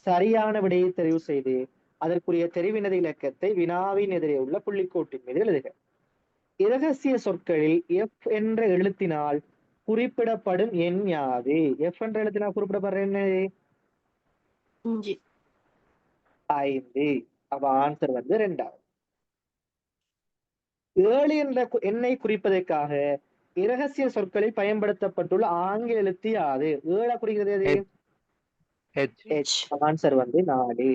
சரியான விடையை தெரிவு செய்து அதற்குரிய தெரிவினது இலக்கத்தை வினாவின் எதிரே உள்ள புள்ளிக்கோட்டின் மீது எழுதுக. இரகசிய சொற்களில் எஃப் என்ற எழுத்தினால் குறிப்பிடப்படும் எண் யாது? எஃப் என்ற எழுத்தினால் குறிப்பிடப்படுற என்ன? 5. அப்ப ஆன்சர் வந்து 2வது. 7 என்ற எண்ணை குறிப்பதற்காக இரகசிய சொற்களில் பயன்படுத்தப்பட்டுள்ள ஆங்கில எழுத்து யாது? 7 குறிக்கிறது எது? H. ஆன்சர் வந்து 4.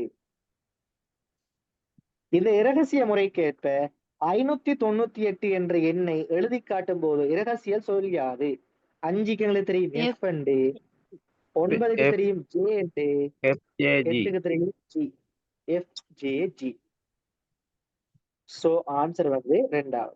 இந்த இரகசிய முறைக்கேற்ப 598 என்ற எண்ணை எழுதி காட்டும் போது இரகசிய சொல் யாது? 5க்கு எங்களுக்கு தெரியும் எஃப் அண்டு, 9க்கு தெரியும் ஜே அண்டு, 8க்கு தெரியும் ஜி. FJG. சோ ஆன்சர் வந்து 2வது.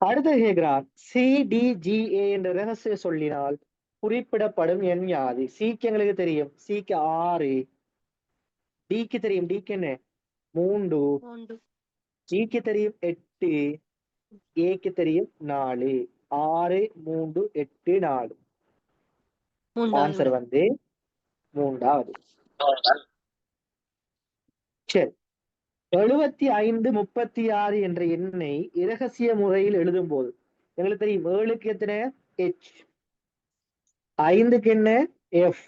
அடுத்து கேட்கிறான், CDGA என்ற ரகசிய சொல்லினால் குறிப்பிடப்படும் எண் யாது? சிக்கு எங்களுக்கு தெரியும், சிக்கு 6, டிக்கு தெரியும், டிக்கு என்ன 3, மூன்று ஜிக்கு தெரியும் 8, ஏக்கு தெரியும் 4. 6, 3, 8, 4. மூன்றாவது ஆன்சர் விடை. வந்து 3வது. சரி, 7536 என்ற எண்ணை இரகசிய முறையில் எழுதும் போது எங்களுக்கு தெரியும் 7க்கு எத்தனை H, 5க்கு என்ன F,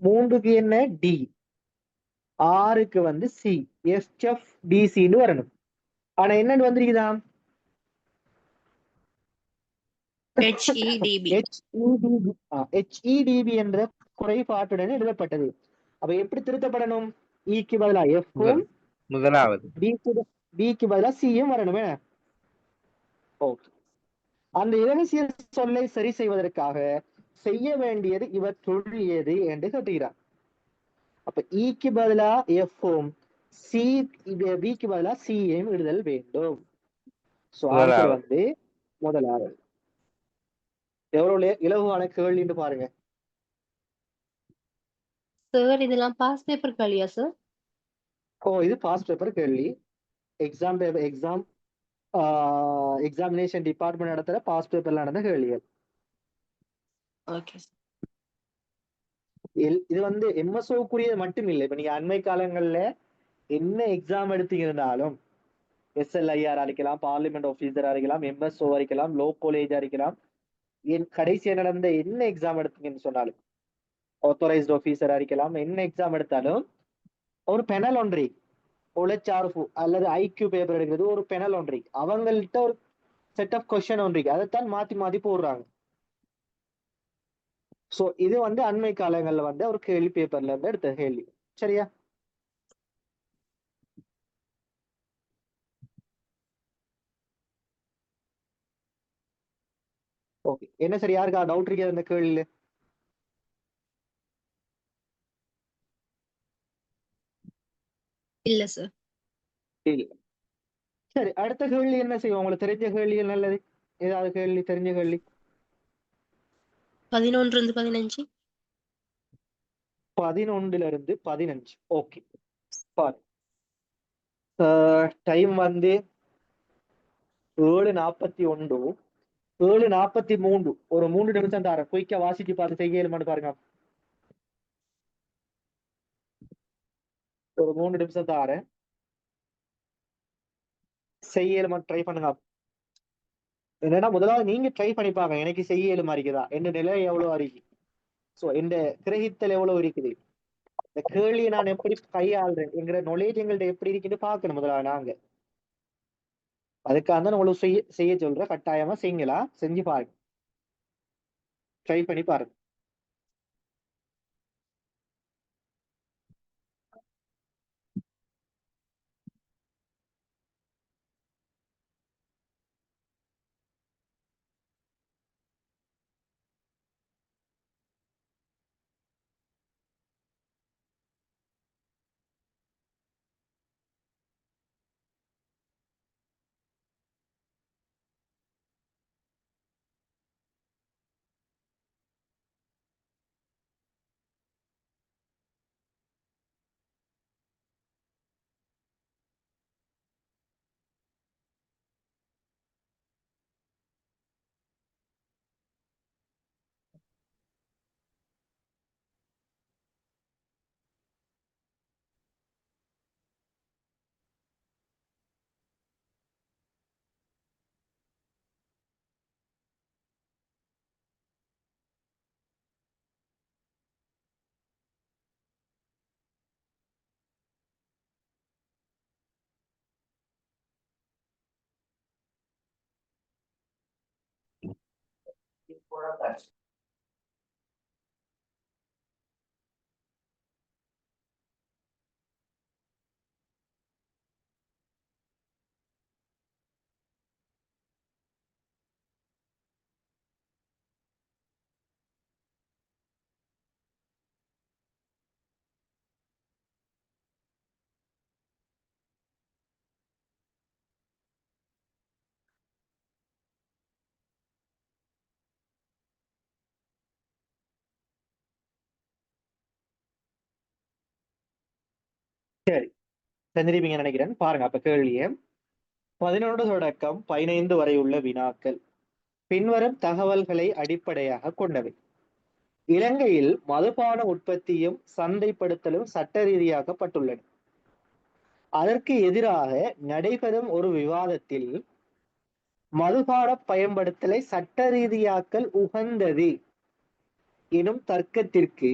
3க்கு என்ன D, 6க்கு வந்து C, SFDCன்னு வரணும். ஆனா என்னன்னு வந்திருக்குதா? HEDB. HEDB என்ற குறைபாட்டுடன் எழுதப்பட்டது. அப்ப எப்படி திருத்தப்படணும்? க்கு பதிலா Fம், முதலாவது Bக்கு பதிலா Cயும் வரணுமே. ஓகே, அந்த இரகசிய சொல்லை சரி செய்வதற்காக செய்ய வேண்டியது இவற்றுள் எது என்று கேட்டுகிறார். அப்ப க்கு பதிலா Fம், Bக்கு பதிலா Cயையும் எழுதல் வேண்டும். சோ ஆன்சர் முதலாவது வந்து முதலாவது. எவ்வளவு இலகுவான கேள்வின்னு பாருங்க. சார் இதெல்லாம் பாஸ் பேப்பர் கழியா சார்? இது பாஸ்ட் பேப்பர் கேள்வி. எக்ஸாம் எக்ஸாமினேஷன் டிபார்ட்மெண்ட் நடத்துற பாஸ்ட் பேப்பர்ல நடந்த கேள்விகள். ஓகே. இது வந்து எம்எஸ்ஓக்குரியது மட்டும் இல்லை. இப்ப நீங்க அண்மை காலங்கள்ல என்ன எக்ஸாம் எடுத்தீங்கன்னாலும் SLIR அடிக்கலாம், பார்லிமெண்ட் ஆபீசர் அடிக்கலாம், MSO அடிக்கலாம், லோ காலேஜ் அடிக்கலாம், கடைசியா நடந்த என்ன எக்ஸாம் எடுத்தீங்கன்னு சொன்னாலும் ஆத்தரைஸ்ட் ஆபீசர் அடிக்கலாம், என்ன எக்ஸாம் எடுத்தாலும் ஒரு பெனல் ஒன்றி உழைச்சார்பு அல்லது IQ பேப்பர் எடுக்கிறது ஒரு பெனல் ஒன்றி, அவங்கள்ட்ட ஒரு செட் ஆஃப் கொஸ்டின் ஒன்றி, அதைத்தான் மாத்தி மாத்தி போடுறாங்க. சோ இது வந்து அண்மை காலங்கள்ல வந்து ஒரு கேள்வி பேப்பர்ல இருந்து எடுத்த கேள்வி. சரியா? ஓகே, என்ன சரி, யாருக்கா டவுட் இருக்கிறது இந்த கேள்வியில? இல்ல சார். இல்ல. சரி, அடுத்த கேள்வி என்ன செய்வோம்? உங்களுக்கு தெரிஞ்ச கேள்விகள் நல்லது, ஏதாவது கேள்வி தெரிஞ்ச கேள்வி. 11 இருந்து 15. 11ல இருந்து 15. ஓகே, பாரு, டைம் வந்து 7:41, 7:43. ஒரு 3 நிமிஷம் தாரேன், குயிக்கா வாசிச்சு பார்த்து செய்யலுமான்னு பாருங்க. ஒரு 3 நிமிஷம் தாரேன், செய்யலுமா ட்ரை பண்ணுங்க. என்னன்னா முதலாவது நீங்க ட்ரை பண்ணி பாருங்க, எனக்கு செய்ய இயலுமா இருக்குதா, எந்த நிலை எவ்வளவு இருக்கு, சோ இந்த கிரகித்தல் எவ்வளவு இருக்குது, இந்த கேள்வியை நான் எப்படி கையாளுறேன் என்கிற நாலேஜ் எங்கள்ட்ட எப்படி இருக்குன்னு பார்க்கணும் முதலாவது நாங்க. அதுக்காக தான் உங்களுக்கு செய்ய செய்ய சொல்றேன். கட்டாயமா செய்யுங்களா, செஞ்சு பாருங்க, ட்ரை பண்ணி பாருங்க. சரி, செஞ்சிருப்பீங்க நினைக்கிறேன். பாருங்க அப்ப கேள்வியே. 11 தொடக்கம் 15 வரை உள்ள வினாக்கள் பின்வரும் தகவல்களை அடிப்படையாக கொண்டவை. இலங்கையில் மதுபான உற்பத்தியும் சந்தைப்படுத்தலும் சட்ட ரீதியாக்கப்பட்டுள்ளன. அதற்கு எதிராக நடைபெறும் ஒரு விவாதத்தில் மதுபான பயன்படுத்தலை சட்ட ரீதியாக்கல் உகந்தது எனும் தர்க்கத்திற்கு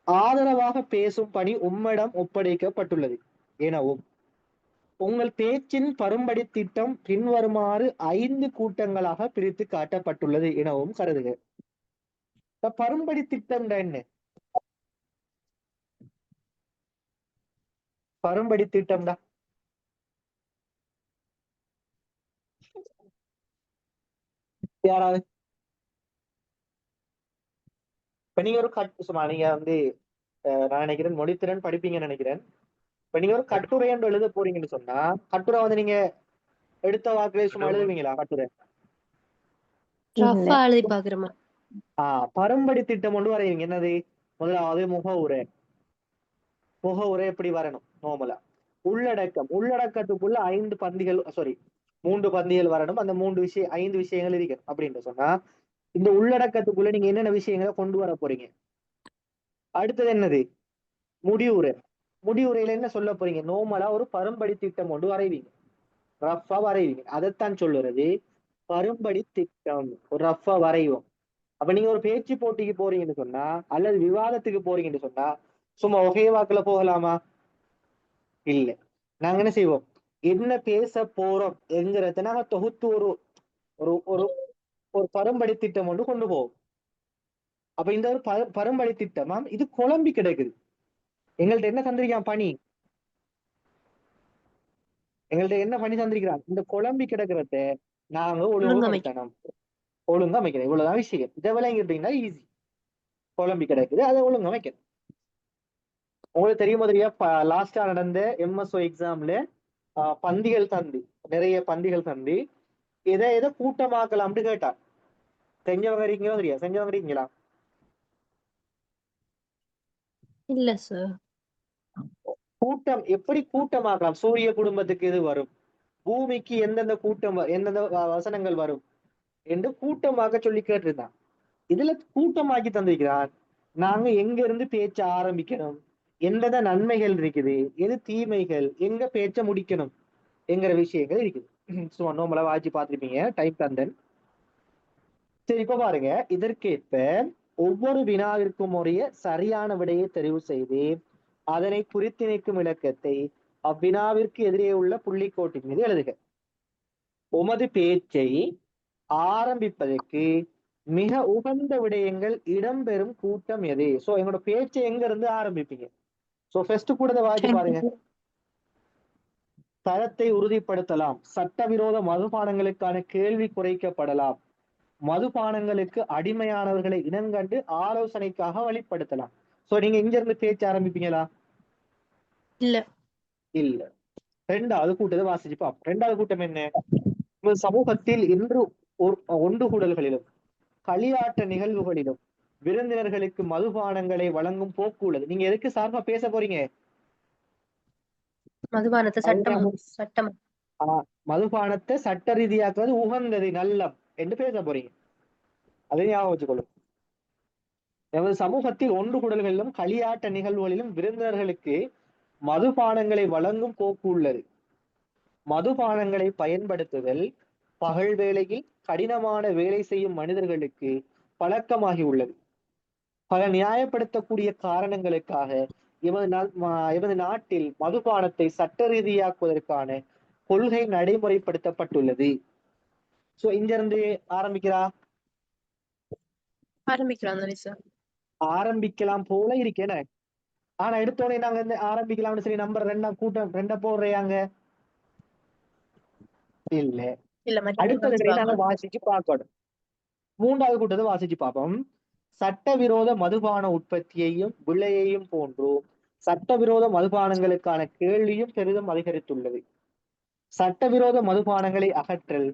ஆதரவாக பேசும் பணி உம்மிடம் ஒப்படைக்கப்பட்டுள்ளது எனவும் உங்கள் பேச்சின் பரும்படி திட்டம் பின்வருமாறு 5 கூட்டங்களாக பிரித்து காட்டப்பட்டுள்ளது எனவும் கருதுக. இந்த பரும்படி திட்டம் என்ன? பரும்படி திட்டம் தான் யாராவது இப்ப நீங்க ஒரு சும்மா நீங்க வந்து நான் நினைக்கிறேன் மொழித்திறன் படிப்பீங்கன்னு நினைக்கிறேன். இப்ப நீங்க ஒரு கட்டுரை என்று எழுத போறீங்கன்னு சொன்னா கட்டுரை வந்து நீங்க எடுத்த வாக்குல சும்மா எழுதுவீங்களா கட்டுரை? ரஃபா எழுதி பாக்குறோமா? பரும்படி திட்டம் கொண்டு வரைவீங்க. என்னது? முதலாவது முகவுரை. முகவுரை எப்படி வரணும்? நார்மலா உள்ளடக்கம், உள்ளடக்கத்துக்குள்ள 5 பந்திகள், சாரி 3 பந்திகள் வரணும். அந்த 5 விஷயங்கள் இருக்கு அப்படின்னு சொன்னா இந்த உள்ளடக்கத்துக்குள்ள நீங்க என்னென்ன விஷயங்களை கொண்டு வர போறீங்க. அடுத்தது என்னது? முடிவுரை. முடிவுரையில என்ன சொல்ல போறீங்க? நார்மலா ஒரு பரும்படி திட்டம் கொண்டு வரைவீங்க, ரஃபா வரைவீங்க. அதைத்தான் சொல்லுறது பரும்படி திட்டம். ஒரு ரஃபா வரைவோம். அப்ப நீங்க ஒரு பேச்சு போட்டிக்கு போறீங்கன்னு சொன்னா அல்லது விவாதத்துக்கு போறீங்கன்னு சொன்னா சும்மா ஒகே வாக்குல போகலாமா? இல்ல. நாங்க என்ன செய்வோம்? என்ன பேச போறோம் என்கிறத நாங்க தொகுத்து ஒரு ஒரு ஒரு ஒரு பரும்படி திட்டம் ஒன்று கொண்டு போவோம். அப்ப இந்த ஒரு பரும்படி திட்டமா இது குழம்பி கிடக்குது. எங்கள்ட்ட என்ன தந்திருக்கான் பணி? எங்கள்ட்ட என்ன பணி தந்திருக்கிறான்? இந்த குழம்பி கிடக்கிறத நாங்க ஒழுங்குபடுத்தணும், ஒழுங்கா அமைக்கிறோம். இவ்வளவுதான் விஷயம். இதை விளங்கிட்டீங்கன்னா ஈஸி. குழம்பி கிடக்குது, அதை ஒழுங்கா வைக்கணும். உங்களுக்கு தெரியுமா லாஸ்டா நடந்த எம்எஸ்ஓ எக்ஸாம்ல பந்திகள் தந்தி, நிறைய பந்திகள் தந்தி எதை எதை கூட்டமாக்கலாம்னு கேட்டா செஞ்சவங்க இருக்கீங்களோ தெரியா? செஞ்சவங்க இருக்கீங்களா? இல்ல சார். கூட்டம் எப்படி கூட்டமாக்கலாம்? சூரிய குடும்பத்துக்கு இது வரும், பூமிக்கு எந்தெந்த கூட்டம், எந்தெந்த வசனங்கள் வரும் என்று கூட்டமாக சொல்லி கேட்டிருந்தான். இதுல கூட்டமாக்கி தந்திருக்கிறான். நாங்க எங்க இருந்து பேச்ச ஆரம்பிக்கணும், எந்தெந்த நன்மைகள் இருக்குது, எது தீமைகள், எங்க பேச்ச முடிக்கணும் என்கிற விஷயங்கள் இருக்குது. சும்மா நோம்பலா வாட்சி பார்த்திருப்பீங்க டைப் தந்தன். சரி, இப்ப பாருங்க. இதற்கேற்ப ஒவ்வொரு வினாவிற்கும் உரிய சரியான விடையை தெரிவு செய்து அதனை குறித்திணைக்கும் இலக்கத்தை அவ்வினாவிற்கு எதிரே உள்ள புள்ளிக்கோட்டின் மீது எழுதுக. உமது பேச்சை ஆரம்பிப்பதற்கு மிக உகந்த விடயங்கள் இடம்பெறும் கூட்டம் எது? சோ எங்களோட பேச்சை எங்க இருந்து ஆரம்பிப்பீங்க? சோ ஃபர்ஸ்ட் கூட வாசி பாருங்க. தரத்தை உறுதிப்படுத்தலாம், சட்டவிரோத மதுபானங்களுக்கான கேள்வி குறைக்கப்படலாம், மதுபானங்களுக்கு அடிமையானவர்களை இனங்கண்டு ஆலோசனைக்காக வழிப்படுத்தலாம். சோ நீங்க இங்க இருந்து பேச்ச ஆரம்பிப்பீங்களா? இல்ல. இல்ல. 2வது கூட்டத்தை வாசிச்சு பார்ப்போம். 2வது கூட்டம் என்ன? சமூகத்தில் இன்று ஒன்று கூடல்களிலும் களியாட்ட நிகழ்வுகளிலும் விருந்தினர்களுக்கு மதுபானங்களை வழங்கும் போக்கு உள்ளது. நீங்க எதுக்கு சார்பா பேச போறீங்க? மதுபானத்தை சட்டம் மதுபானத்தை சட்ட ரீதியாக்குவது உகந்தது, நல்லம் என்று பேச போறீங்க. அதை ஞாபகம் வச்சுக்கொள்ளும். எமது சமூகத்தில் ஒன்று கூடல்களிலும் களியாட்ட நிகழ்வுகளிலும் விருந்தினர்களுக்கு மதுபானங்களை வழங்கும் போக்கு உள்ளது. மதுபானங்களை பயன்படுத்துதல் பகல் வேளையில் கடினமான வேலை செய்யும் மனிதர்களுக்கு பழக்கமாகி உள்ளது. பல நியாயப்படுத்தக்கூடிய காரணங்களுக்காக எமது நாட்டில் மதுபானத்தை சட்ட ரீதியாக்குவதற்கான கொள்கை நடைமுறைப்படுத்தப்பட்டுள்ளது. சோ இங்க இருந்து ஆரம்பிக்கலாம் போல இருக்கேன். ஆனா எடுத்தோடனே நாங்க இந்த ஆரம்பிக்கலாம்னு சொல்லி நம்பர் 2 கூட்டம் 2 போடுறையாங்க இல்ல. அடுத்தது நாங்க வாசிச்சு பார்க்கணும். 3வது கூட்டத்தை வாசிச்சு பார்ப்போம். சட்டவிரோத மதுபான உற்பத்தியையும் விலையையும் போன்று சட்டவிரோத மதுபானங்களுக்கான கேள்வியும் பெரிதும் அதிகரித்துள்ளது. சட்டவிரோத மதுபானங்களை அகற்றல்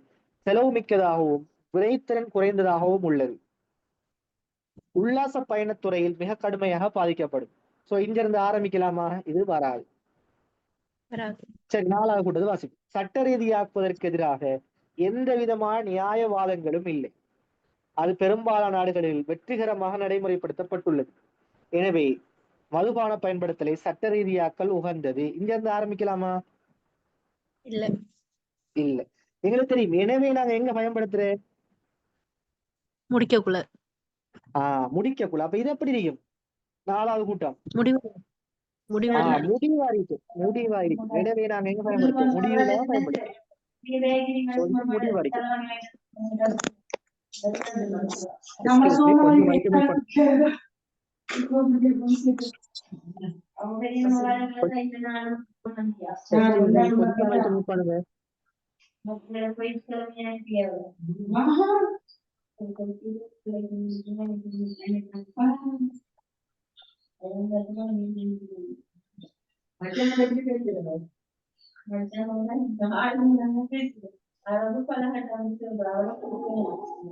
செலவு மிக்கதாகவும் விளைத்திறன் குறைந்ததாகவும் உள்ளது. உல்லாச பயணத்துறையில் மிக கடுமையாக பாதிக்கப்படும். சோ இங்க இருந்து ஆரம்பிக்கலாமா? இது வராது. வராது. சரி, 4வது கூட்டத்தை வாசிப்போம். சட்ட ரீதியாக்குவதற்கு எதிராக எந்த விதமான நியாயவாதங்களும் இல்லை. அது பெரும்பாலான நாடுகளில் வெற்றிகரமாக நடைமுறைப்படுத்தப்பட்டுள்ளது. எனவே மதுபான பயன்படுத்தலை சட்ட ரீதியாக்கல் உகந்தது. இங்க இருந்து ஆரம்பிக்கலாமா? இல்ல. இல்ல. எங்களுக்கு தெரியும். எனவே நாங்க எங்க பயன்படுத்துறேன்? முடிக்கக்குள்ள. முடிக்கக்குள்ள. அப்ப இது எப்படி இருக்கும்? 4வது கூட்டம் முடிவு முடிவுல முடிவாயிருக்கு. எனவே நாங்க எங்க பயன்படுத்துவோம்? முடிவுல தான் பயன்படுத்துவோம். முடிவறிக்கும். கொஞ்சம் மைக்கு மியூட் பண்ணுங்க. கொஞ்சம் மைக்கு மியூட் பண்ணுங்க.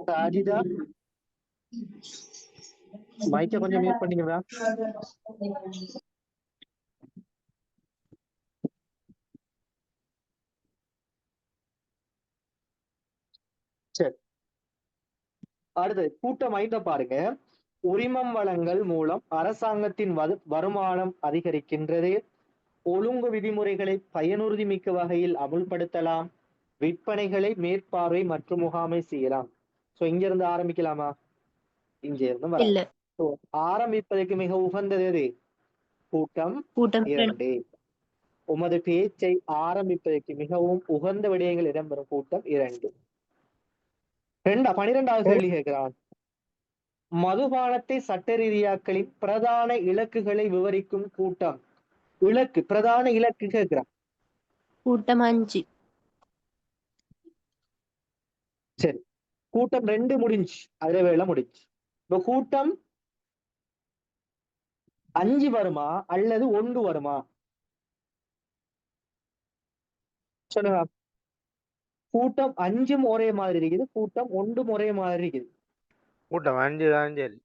ராஜிதா, மைக்க கொஞ்சம் மியூட் பண்ணீங்களா? சரி, அடுத்தது கூட்டம் 5 பாருங்க. உரிமம் வழங்கல் மூலம் அரசாங்கத்தின் வருமானம் அதிகரிக்கின்றது. ஒழுங்கு விதிமுறைகளை பயனுறுதி மிக்க வகையில் அமுல்படுத்தலாம். விற்பனைகளை மேற்பார்வை மற்றும் முகாமை செய்யலாம். சோ இங்க இருந்து ஆரம்பிக்கலாமா? இங்க இருந்து வர இல்ல. ஆரம்பிப்பதற்கு மிக உகந்தது எது? கூட்டம் கூட்டம் 2. உமது பேச்சை ஆரம்பிப்பதற்கு மிகவும் உகந்த விடயங்கள் இடம்பெறும் கூட்டம் 2. 12வது கேள்வி கேட்கிறான். மதுபானத்தை சட்ட ரீதியாக்களின் பிரதான இலக்குகளை விவரிக்கும் கூட்டம். பிரதான இலக்கு கேட்கிறான். கூட்டம் 5. சரி, கூட்டம் 2 முடிஞ்சு, அதுல வேலை முடிஞ்சு. இப்ப கூட்டம் 5 வருமா அல்லது 1 வருமா? சொல்லுங்க. கூட்டம் 5 ஒரே மாதிரி இருக்குது, கூட்டம் 1 ஒரே மாதிரி இருக்குது. கூட்டம் 5 தான். சரி,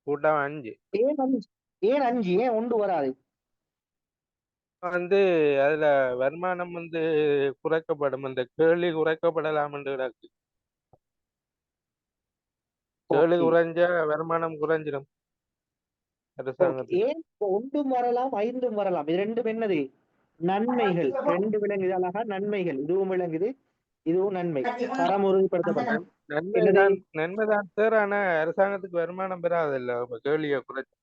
கூட்டம் 5. ஏன் 5? ஏன் 5? ஏன் 1 வராது? அதுல வருமானம் குறைக்கப்படும். அந்த கேள்வி குறைக்கப்படலாம் என்று கிடக்கு. கேள்வி குறைஞ்சா வருமானம் குறைஞ்சிடும் அரசாங்கத்துக்கு. ஏன் 1 வரலாம் 5 வரலாம்? இது ரெண்டும் என்னது? நன்மைகள். 2 விலங்குது அழகா. நன்மைகள். இதுவும் விளங்குது, இதுவும் நன்மை. தரம் உறுதிப்படுத்தப்படும். நன்மைதான் சார். ஆனா அரசாங்கத்துக்கு வருமானம் பெறாதில்ல கேள்வியை குறைச்சு.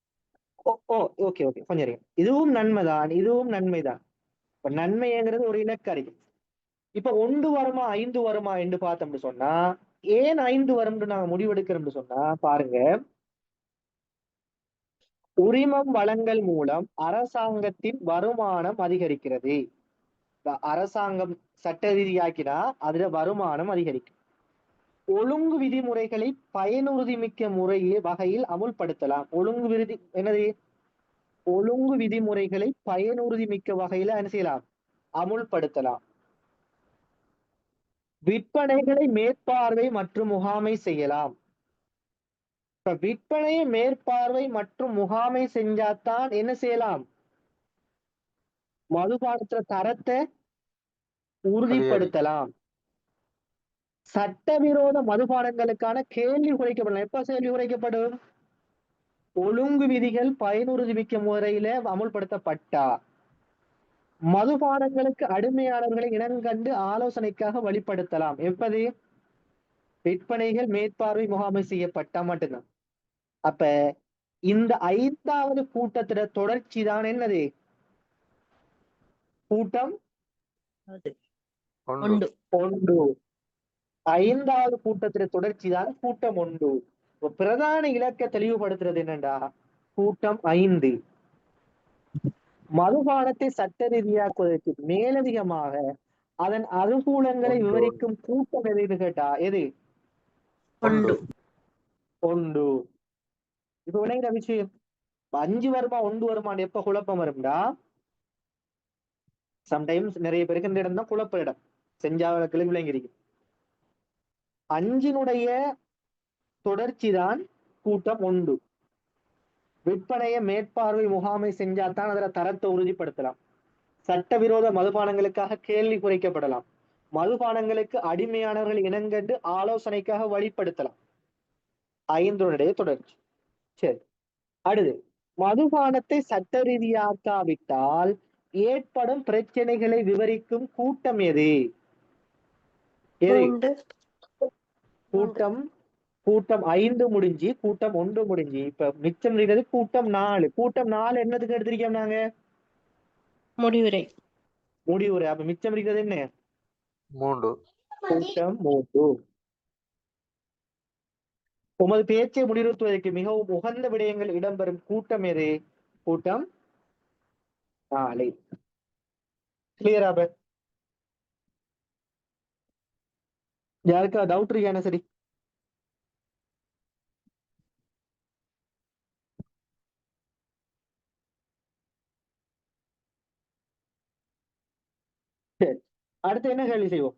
ஓகே, கொஞ்சம் இருங்க. இதுவும் நன்மைதான், இதுவும் நன்மைதான். இப்ப நன்மைங்கிறது ஒரு இலக்கு அறிக்கை. இப்ப 1 வருமா 5 வருமா என்று பார்த்தோம்னு சொன்னா, ஏன் 5 வரும்னு நாங்க முடிவெடுக்கிறோம்னு சொன்னா பாருங்க. உரிமம் வழங்கல் மூலம் அரசாங்கத்தின் வருமானம் அதிகரிக்கிறது. அரசாங்கம் சட்ட ரீதியாக்கினா அதுல வருமானம் அதிகரிக்கும். ஒழுங்கு விதிமுறைகளை பயனுறுதி மிக்க முறையே வகையில் அமுல்படுத்தலாம். ஒழுங்கு விதிமுறைகளை பயனுறுதி மிக்க வகையில என்ன செய்யலாம்? அமுல்படுத்தலாம். விற்பனைகளை மேற்பார்வை மற்றும் முகாமை செய்யலாம். இப்ப விற்பனையை மேற்பார்வை மற்றும் முகாமை செஞ்சாதான் என்ன செய்யலாம்? மதுபானத்துல தரத்தை உறுதிப்படுத்தலாம். சட்டவிரோத மதுபானங்களுக்கான கேள்வி குறைக்கப்படலாம். எப்ப கேள்வி குறைக்கப்படும்? ஒழுங்கு விதிகள் பயனுறுதி மிக்க முறையில அமுல்படுத்தப்பட்டா. மதுபானங்களுக்கு அடிமையாளர்களை இனங்கண்டு ஆலோசனைக்காக வழிபடுத்தலாம். எப்படி? விற்பனைகள் மேற்பார்வை முகாமை செய்யப்பட்டா மட்டும்தான். அப்ப இந்த 5வது கூட்டத்திட தொடர்ச்சி தான் என்னது? கூட்டம் 1. 5வது கூட்டத்திட தொடர்ச்சி தான் கூட்டம் 1. பிரதான இலக்க தெளிவுபடுத்துறது என்னண்டா கூட்டம் 5 மதுபானத்தை சட்ட ரீதியாக்குவதற்கு மேலதிகமாக அதன் அனுகூலங்களை விவரிக்கும் கூட்டம் எதுன்னு கேட்டா எது? 1. இப்ப விளைகிற விஷயம் 5 வருமா 1 வருமானு எப்ப குழப்பம் வரும்டா? சம்டைம்ஸ் நிறைய பேருக்கு இந்த இடம் தான் குழப்ப இடம். செஞ்சாவளக்கிழமை விளங்கிருக்கு. 5னுடைய தொடர்ச்சி தான் கூட்டம் 1. விற்பனையை மேற்பார்வை முகாமை செஞ்சாதான் அதுல தரத்தை உறுதிப்படுத்தலாம். சட்டவிரோத மதுபானங்களுக்காக கேள்வி குறைக்கப்படலாம். மதுபானங்களுக்கு அடிமையானவர்கள் இனங்கண்டு ஆலோசனைக்காக வழிப்படுத்தலாம். 5 தொடர்ச்சி. சரி, அடுத்து மதுபானத்தை சட்ட ரீதியாக்காவிட்டால் ஏற்படும் பிரச்சனைகளை விவரிக்கும் கூட்டம் எது? எது? மூன்று. கூட்டம் கூட்டம் 5 முடிஞ்சு கூட்டம் 1 முடிஞ்சு இப்ப மிச்சம் இருக்கிறது கூட்டம் 4. கூட்டம் 4 என்னதுக்கு எடுத்திருக்கோம் நாங்க? முடிவுரை. முடிவுரை. அப்ப மிச்சம் இருக்கிறது என்ன? 3. கூட்டம் 3. உமது பேச்சை முடிவுறுத்துவதற்கு மிகவும் உகந்த விடயங்கள் இடம்பெறும் கூட்டம் எது? கூட்டம் 4. கிளியரா? யாருக்கா டவுட் இருக்கானே? சரி, சரி, அடுத்து என்ன கேள்வி செய்வோம்?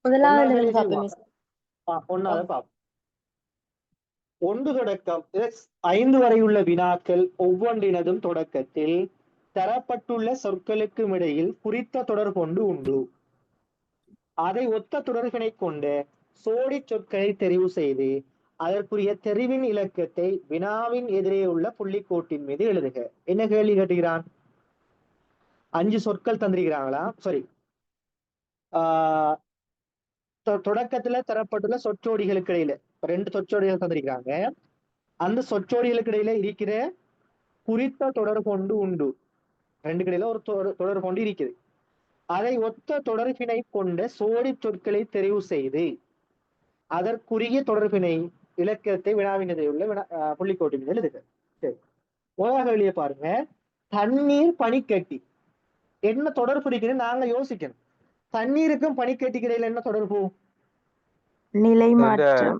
முதலாவது ஒண்ணாவது எழுதுங்க கேள்வி பாப்போம் செய்வோமா? மிஸ். ஒண்ணாவது பாப்போம். 1 தொடக்கம் 5 வரை உள்ள வினாக்கள் ஒவ்வொன்றினதும் தொடக்கத்தில் தரப்பட்டுள்ள சொற்களுக்கும் இடையில் குறித்த தொடர் கொண்டு உண்டு. அதை ஒத்த தொடர்பினை கொண்ட சோடி சொற்களை தெரிவு செய்து அதற்குரிய தெரிவின் இலக்கத்தை வினாவின் எதிரே உள்ள புள்ளிக்கோட்டின் மீது எழுதுக. என்ன கேள்வி கேட்டுகிறான்? 5 சொற்கள் தந்திருக்கிறாங்களா? சரி, தொடக்கத்துல தரப்பட்டுள்ள சொற்றோடிகளுக்கு இடையில 2 சொற்றோடிகள் தந்திருக்கிறாங்க. அந்த சொற்றோடிகளுக்கு இடையில இருக்கிற குறித்த தொடர் கொண்டு உண்டு. 2 இடையில ஒரு தொடர் கொண்டு இருக்குது. அதை ஒத்த தொடர்பினை கொண்ட சோடி சொற்களை தெரிவு செய்து அதற்குரிய தொடர்பினை இலக்கத்தை வினாவின் எதிரே உள்ள புள்ளிக்கோட்டின் மீது எழுதுக. சரி, முதலாக வெளியே பாருங்க. தண்ணீர் பனிக்கட்டி என்ன தொடர்பு இருக்குன்னு நாங்க யோசிக்கணும். தண்ணீருக்கும் பனிக்கட்டிக்கு இடையில என்ன தொடர்பு? நிலை மாற்றம்.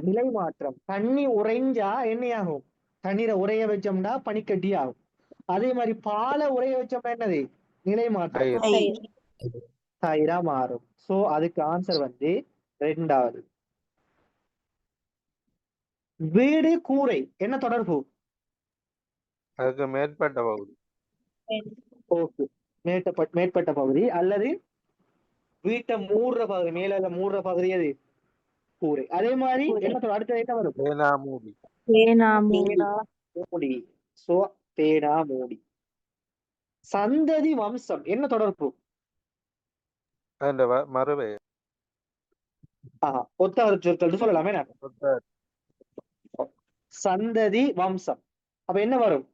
நிலை மாற்றம். தண்ணி உறைஞ்சா என்னையாகும்? தண்ணீரை உறைய வச்சோம்னா பனிக்கட்டி ஆகும். அதே மாதிரி பாலை உறைய வச்சோம்னா என்னது? நிலை மாற்றம். தயிரா மாறும். சோ அதுக்கு ஆன்சர் வந்து 2வது. வீடு கூரை என்ன தொடர்பு? அதுக்கு மேற்பட்ட பகுதி. ஓகே, மேற்பட்ட பகுதி அல்லது வீட்டை மூடுற பகுதி, மேல மூடுற பகுதி எது? கூரை. அதே மாதிரி என்ன அடுத்த என்ன வரும்? பேனா மூடி. மூடி. சோ பேனா மூடி. சந்ததி வம்சம் என்ன தொடர்பு? அந்த மறுவை. ஒத்த சொற்கள் சொல்லலாமே. சந்ததி வம்சம். அப்ப என்ன வரும்?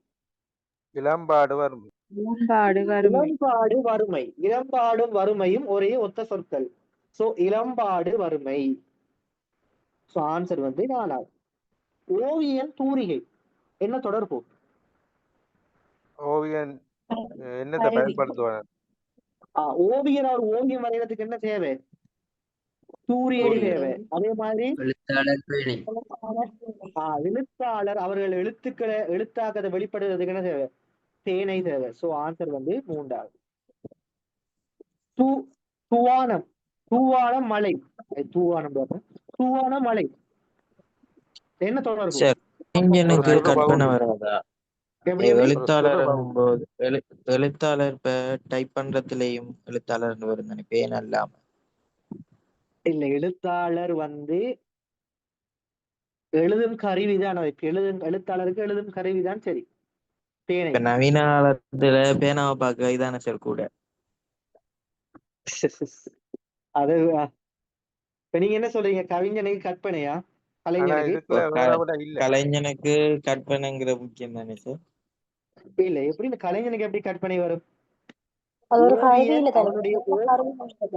இளம்பாடு வறுமை. இளம்பாடு வறுமை. இளம்பாடும் வறுமையும் ஒரே ஒத்த சொற்கள். சோ இளம்பாடு வறுமை. சோ ஆன்சர் வந்து 4வது. ஓவியன் தூரிகை என்ன தொடர்பு? ஓவியன் என்னத்தை பயன்படுத்துவார்? ஓவியன் அவர் ஓவியம் வரைகிறதுக்கு என்ன தேவை? தூரியடி தேவை. அதே மாதிரி எழுத்தாளர் அவர்கள் எழுத்தாக்கத்தை வெளிப்படுத்துறதுக்கு என்ன தேவை? தேனை தேவை. சோ ஆன்சர் வந்து 3வது. தூவானம். தூவானம் மலை. தூவானம் மலை என்ன தொடர்பு? கற்பனை வராதா? எழுத்தாளர் இப்ப டைப் பண்றதுலயும் எழுத்தாளர் வரும் நினைப்பேன். அல்லாம இல்ல, எழுத்தாளர் வந்து எழுதும் கருவிதான். எழுத்தாளருக்கு எழுதும் கருவிதான். சரி, பேனை. நவீன காலத்துல பேனாவை பார்க்க இதான சார் கூட. அது இப்ப நீங்க என்ன சொல்றீங்க? கவிஞனுக்கு கற்பனையா? கலைஞனுக்கு கற்பனைங்கிற முக்கியம் தானே சார்? இல்ல, எப்படி இந்த கலைஞனுக்கு எப்படி கற்பனை வரும்?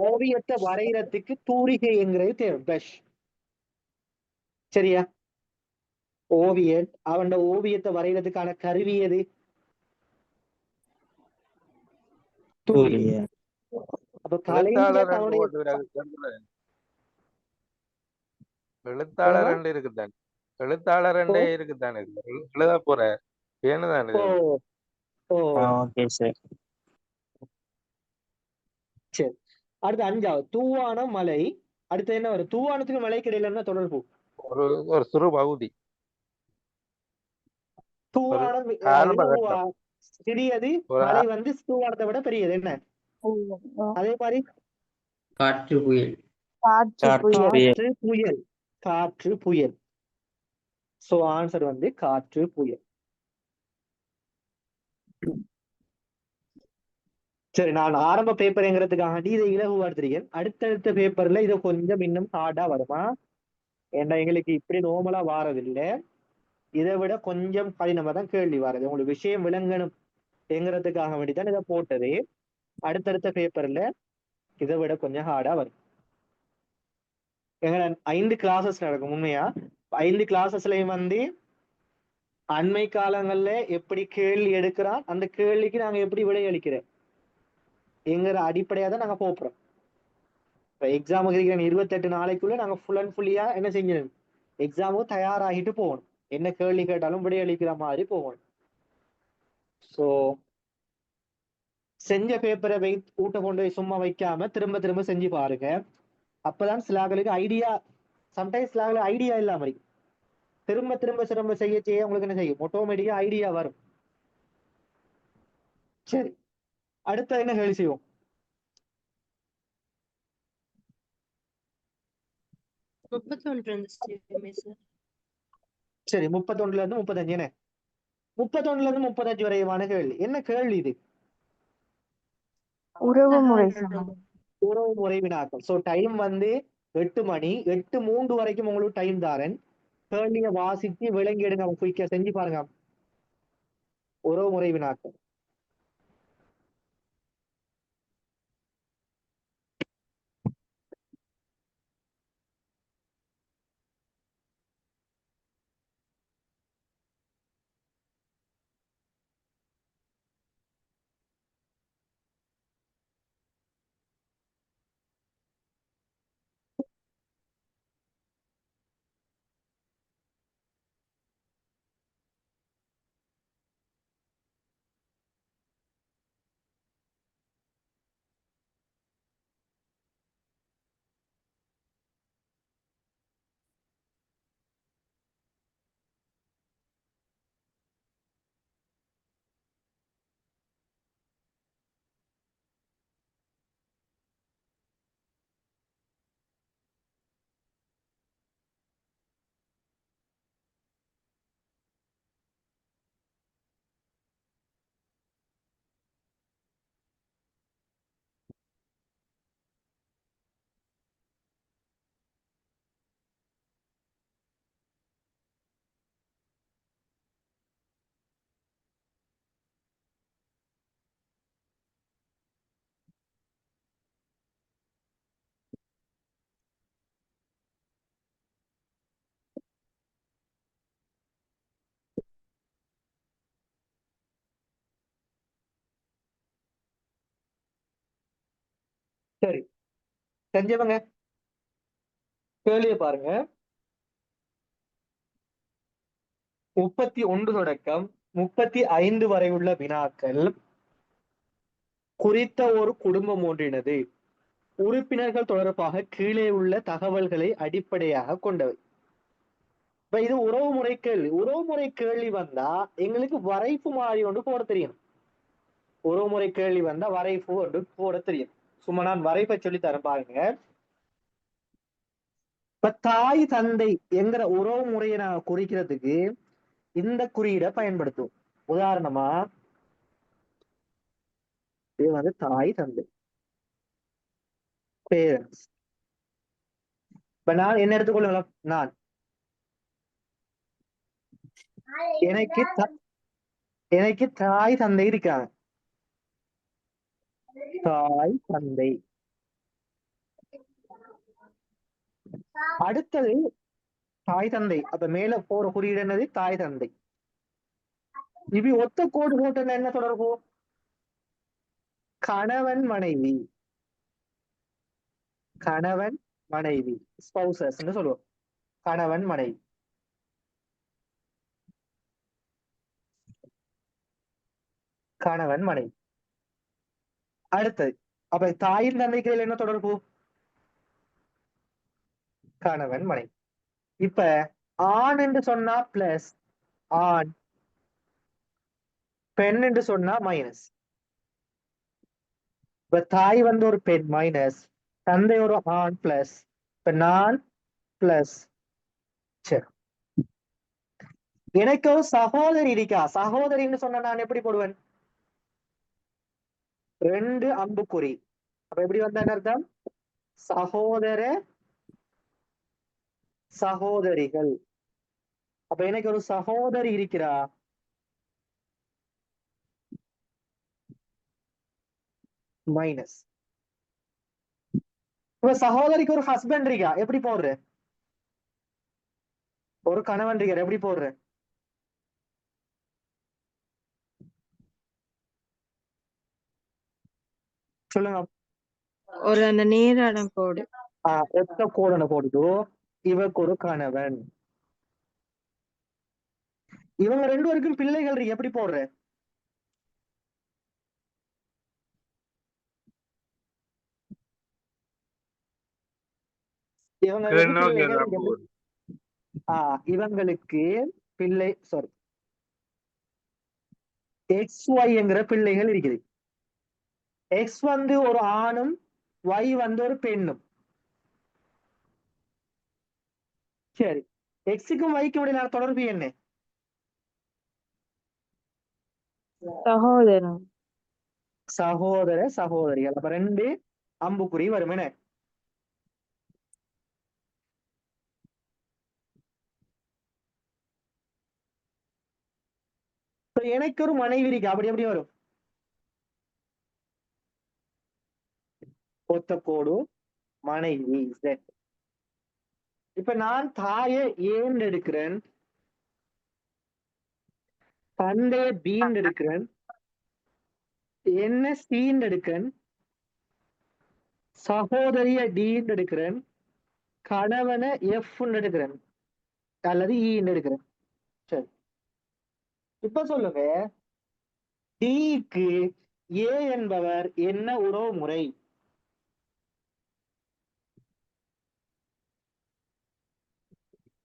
ஓவியத்தை வரைகிறதுக்கு தூரிகை என்கிறது தேவை, பிரஷ். சரியா? ஓவியன் அவன் ஓவியத்தை வரைகிறதுக்கான கருவி எது? தூரிகை. அப்ப கலைஞர் எழுத்தாளர் இருக்குதானே? எழுத்தாளர் இருக்குதானே? எழுத போற பேனுதானே? சரி, அடுத்து 5வது தூவான மலை. அடுத்து என்ன வரும்? தூவானத்துக்கு மலைக்கு இடையில என்ன தொடர்பு? ஒரு ஒரு சிறு பகுதி, ஒரு தூவானம் ஆரம்ப இது கட்டம், சிறியது, ஒரு மலை வந்து தூவானத்தை விட பெரியது என்ன? அதே மாதிரி காற்று புயல். காற்று காற்று புயல். புயல். காற்று புயல். காற்று புயல். சோ ஆன்சர் வந்து காற்று புயல். சரி, நான் ஆரம்ப பேப்பர்ங்கிறதுக்காக இதை இலகுவா எடுத்திருக்கேன். அடுத்தடுத்த பேப்பர்ல இதை கொஞ்சம் இன்னும் ஹார்டா வருமா? ஏன்னா எங்களுக்கு இப்படி நோமலா வாரதில்லை. இதை விட கொஞ்சம் கடினமா தான் கேள்வி வாரது. உங்களுக்கு விஷயம் விளங்கணும் என்கிறதுக்காக வேண்டிதான் இதை போட்டது. அடுத்தடுத்த பேப்பர்ல இதை விட கொஞ்சம் ஹார்டா வரும். எங்க 5 கிளாஸஸ் நடக்கும் உண்மையா. 5 கிளாஸஸ்லயும் வந்து அண்மை காலங்கள்ல எப்படி கேள்வி எடுக்கிறான், அந்த கேள்விக்கு நாங்க எப்படி விடையளிக்கிறோம் என்கிற அடிப்படையா தான் நாங்க போறோம். இப்ப எக்ஸாமுக்கு இருக்கிற 28 நாளைக்குள்ள நாங்க ஃபுல் அண்ட் ஃபுல்லியா என்ன செஞ்சோம், எக்ஸாமுக்கு தயாராகிட்டு போகணும். என்ன கேள்வி கேட்டாலும் விடையளிக்கிற மாதிரி போகணும். சோ செஞ்ச பேப்பரை ஊட்ட கொண்டு போய் சும்மா வைக்காம திரும்ப திரும்ப செஞ்சு பாருங்க. அப்பதான் சிலாக்களுக்கு ஐடியா, சம்டைம்ஸ் சிலாக்களுக்கு ஐடியா இல்லாம இருக்கு. திரும்ப திரும்ப திரும்ப செய்ய செய்ய உங்களுக்கு என்ன செய்யும், ஆட்டோமேட்டிக்கா ஐடியா வரும். சரி, அடுத்த என்ன கேள்வி செய்வோம்? சரி, 31 இருந்து 35 என்ன? 31 இருந்து 35 வரைவான கேள்வி. என்ன கேள்வி இது? உறவு முறை சமம். உறவு முறை வினாக்கள். சோ டைம் வந்து 8 மணி, 8:03 வரைக்கும் உங்களுக்கு டைம் தாரேன். கேள்வியை வாசிச்சு விளங்கி எடுங்க. குயிக்கா செஞ்சு பாருங்க. உறவு முறை வினாக்கள். சரி, செஞ்சவங்க கேள்வியை பாருங்க. 31 தொடக்கம் 35 வரை உள்ள வினாக்கள் குறித்த ஒரு குடும்பம் ஒன்றினது உறுப்பினர்கள் தொடர்பாக கீழே உள்ள தகவல்களை அடிப்படையாக கொண்டவை. இப்ப இது உறவுமுறை கேள்வி. உறவுமுறை கேள்வி வந்தா எங்களுக்கு வரைப்பு மாதிரி ஒன்று போட தெரியும். உறவுமுறை கேள்வி வந்தா வரைப்பு ஒன்று போட தெரியும். சும்மா நான் வரைப்பை சொல்லி தரேன் பாருங்க. இப்ப தாய் தந்தை என்கிற உறவு முறையை நான் குறிக்கிறதுக்கு இந்த குறியீடை பயன்படுத்தும். உதாரணமா இது வந்து தாய் தந்தை, பேரண்ட்ஸ். இப்ப நான் என்ன எடுத்துக்கொள்ளலாம், நான் எனக்கு எனக்கு தாய் தந்தை இருக்காங்க. தாய் தந்தை. அடுத்தது தாய் தந்தை. அப்ப மேல போற குறியீடு என்னது? தாய் தந்தை. இது ஒத்த கோடு போட்டு என்ன தொடர்பு? கணவன் மனைவி. கணவன் மனைவி, ஸ்பௌசஸ் சொல்லுவோம். கணவன் மனைவி. கணவன் மனைவி. அடுத்தது அப்ப தாயின் தந்தைக்கு இடையில என்ன தொடர்பு? கணவன் மனைவி. இப்ப ஆண் என்று சொன்னா பிளஸ், ஆண், பெண் என்று சொன்னா மைனஸ். இப்ப தாய் வந்து ஒரு பெண் மைனஸ், தந்தை ஒரு ஆண் பிளஸ், இப்ப நான் பிளஸ். சரி, எனக்கு ஒரு சகோதரி இருக்கா. சகோதரின்னு சொன்னா நான் எப்படி போடுவேன்? 2 அம்புக்குறி. அப்ப எப்படி வந்தா என்ன அர்த்தம்? சகோதர சகோதரிகள். அப்ப எனக்கு ஒரு சகோதரி இருக்கிறா, மைனஸ். இப்ப சகோதரிக்கு ஒரு ஹஸ்பண்ட் இருக்கா, எப்படி போடுற? ஒரு கணவன் இருக்கார், எப்படி போடுற? சொல்லுங்க. ஒரு அந்த நேரான கோடு. ஒத்த கோடனை போடுது. இவருக்கு ஒரு கணவன். இவங்க 2 பேருக்கும் பிள்ளைகள் இருக்கு, எப்படி போடுற? இவங்களுக்கு கீழ்நோக்கி பிள்ளைகள் தான் இருக்கு, எப்படி? போகுது. இவங்களுக்கு பிள்ளை, சாரி, XY என்கிற பிள்ளைகள் இருக்குது. எக்ஸ் வந்து ஒரு ஆணும், Y வந்து ஒரு பெண்ணும். சரி, எக்ஸுக்கும் வைக்கும் இடையிலான தொடர்பு என்ன? சகோதரன். சகோதர சகோதரிகள். அப்ப 2 அம்புக்குறி வரும் என்ன? இப்ப எனக்கு ஒரு மனைவி இருக்கு, அப்படி எப்படி வரும்? ஒத்த கோடு, மனைவி Z. இப்ப நான் தாயை ஏன்னு எடுக்கிறேன், தந்தைய பீன்னு எடுக்கிறேன், என்ன சீன்னு எடுக்கிறேன், சகோதரிய டீன்னு எடுக்கிறேன், கணவனை எஃப்ன்னு எடுக்கிறேன், அல்லது ஈன்னு எடுக்கிறேன். சரி, இப்ப சொல்லுங்க, டிக்கு ஏ என்பவர் என்ன உறவு முறை?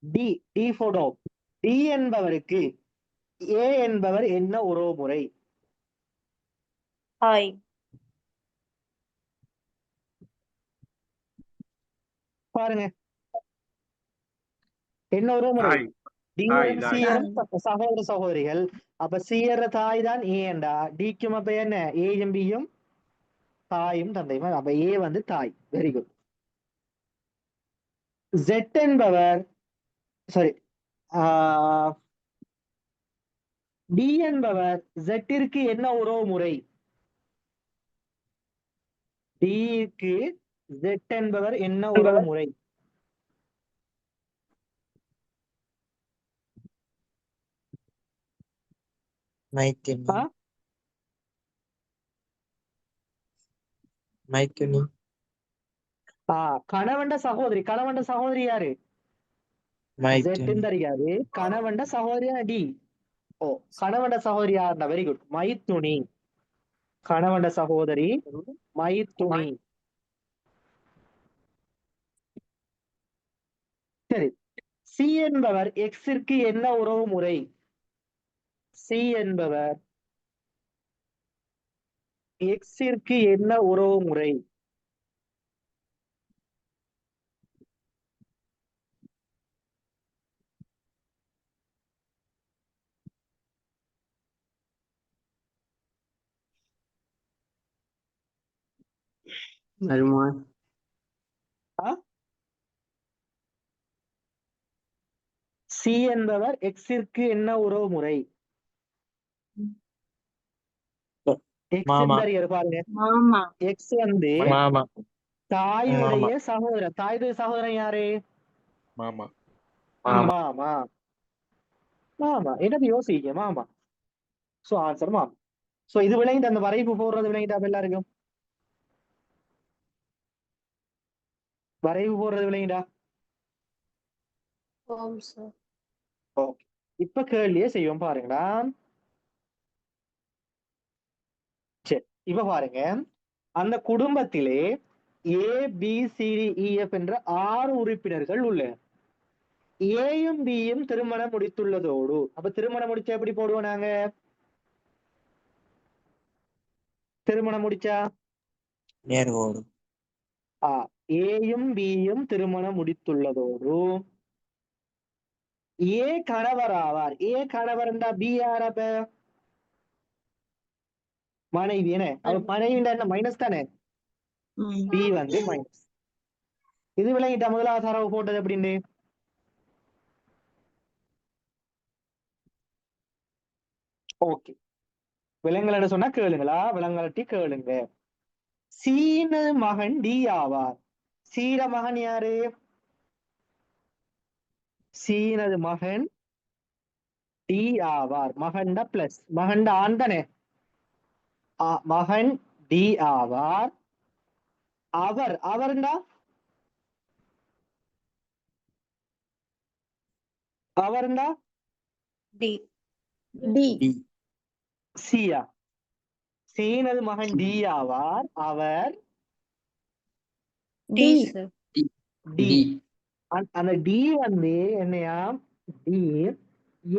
D, D for dog. D என்பவருக்கு ஏ என்பவர் என்ன உறவு முறை? ஹாய். பாருங்க, என்ன உறவு முறை? தாய் தாய் தாய் சகோதர சகோதரிகள். அப்ப சீயற தாய் தான் ஏ என்றா, டிக்கும் அப்ப என்ன ஏயும் பியும் தாயும் தந்தையும். அப்ப ஏ வந்து தாய். Very good. Z என்பவர், சாரி, டி என்பவர் ஜெட்டிற்கு என்ன உறவு முறை? டிக்கு Z என்பவர் என்ன உறவு முறை? மைத்தினி. ஆ? மைத்தினி. கணவன்ட சகோதரி. கணவன்ட சகோதரி யாரு? மைத்தினி. Z தெரியாது. கணவன்ட சகோதரியா டி. ஓ, கணவன்ட சகோதரி யாருடா? Very good, மைத்துனி. கணவன்ட சகோதரி மைத்துனி. சரி, சி என்பவர் எக்ஸிற்கு என்ன உறவு முறை? சி என்பவர் எக்ஸிற்கு என்ன உறவு முறை? மருமகன். சி என்பவர் எக்ஸிற்கு என்ன உறவு முறை? மாமா. எக்ஸ் பாருங்க, மாமா. எக்ஸ் வந்து மாமா. தாயுடைய சகோதரன். தாயுடைய சகோதரன் யாரு? மாமா மாமா. மாமா. மாமா என்னது யோசிக்க? மாமா. சோ ஆன்சர் மாமா. சோ இது விளங்கிட்டு, அந்த வரைவு போடுறது விளங்கிட்டா அப்ப எல்லாருக்கும்? வரைவு போடுறது விளங்கிட்டா? ஓம் சார். ஓகே, இப்ப கேள்வியே செய்வோம் பாருங்களா. சரி, இப்ப பாருங்க, அந்த குடும்பத்திலே ABCDEF என்ற 6 உறுப்பினர்கள் உள்ளனர். ஏயும் பியும் திருமணம் முடித்துள்ளதோடு, அப்ப திருமணம் முடிச்சா எப்படி போடுவோம் நாங்க? திருமணம் முடிச்சா நேர்கோடு. ஏயும் பியும் திருமணம் முடித்துள்ளதோடு ஏ கணவர் ஆவார். ஏ கணவர் என்றா பி யார்? அப்ப மனைவி. என்ன அவ மனைவிண்டா என்ன மைனஸ் தானே? பி வந்து மைனஸ். இது விளங்கிட்டா முதலாவது தரவு போட்டது எப்படின்னு? ஓகே, விலங்கலட சொன்னா கேளுங்களா? விலங்கலட்டி கேளுங்க. சீன மகன் டி ஆவார். சீன மகன் யாரு? சீனது மகன் டி ஆவார். மகன்டா பிளஸ், மகன்டா ஆண் தானே? மகன் டி ஆவார். அவர்ண்டா அவர்ண்டா டி. டி. சியா. சீனது மகன் டி ஆவார். அவர் டி சார். டி. அந்த டி வந்து என்னையா? டி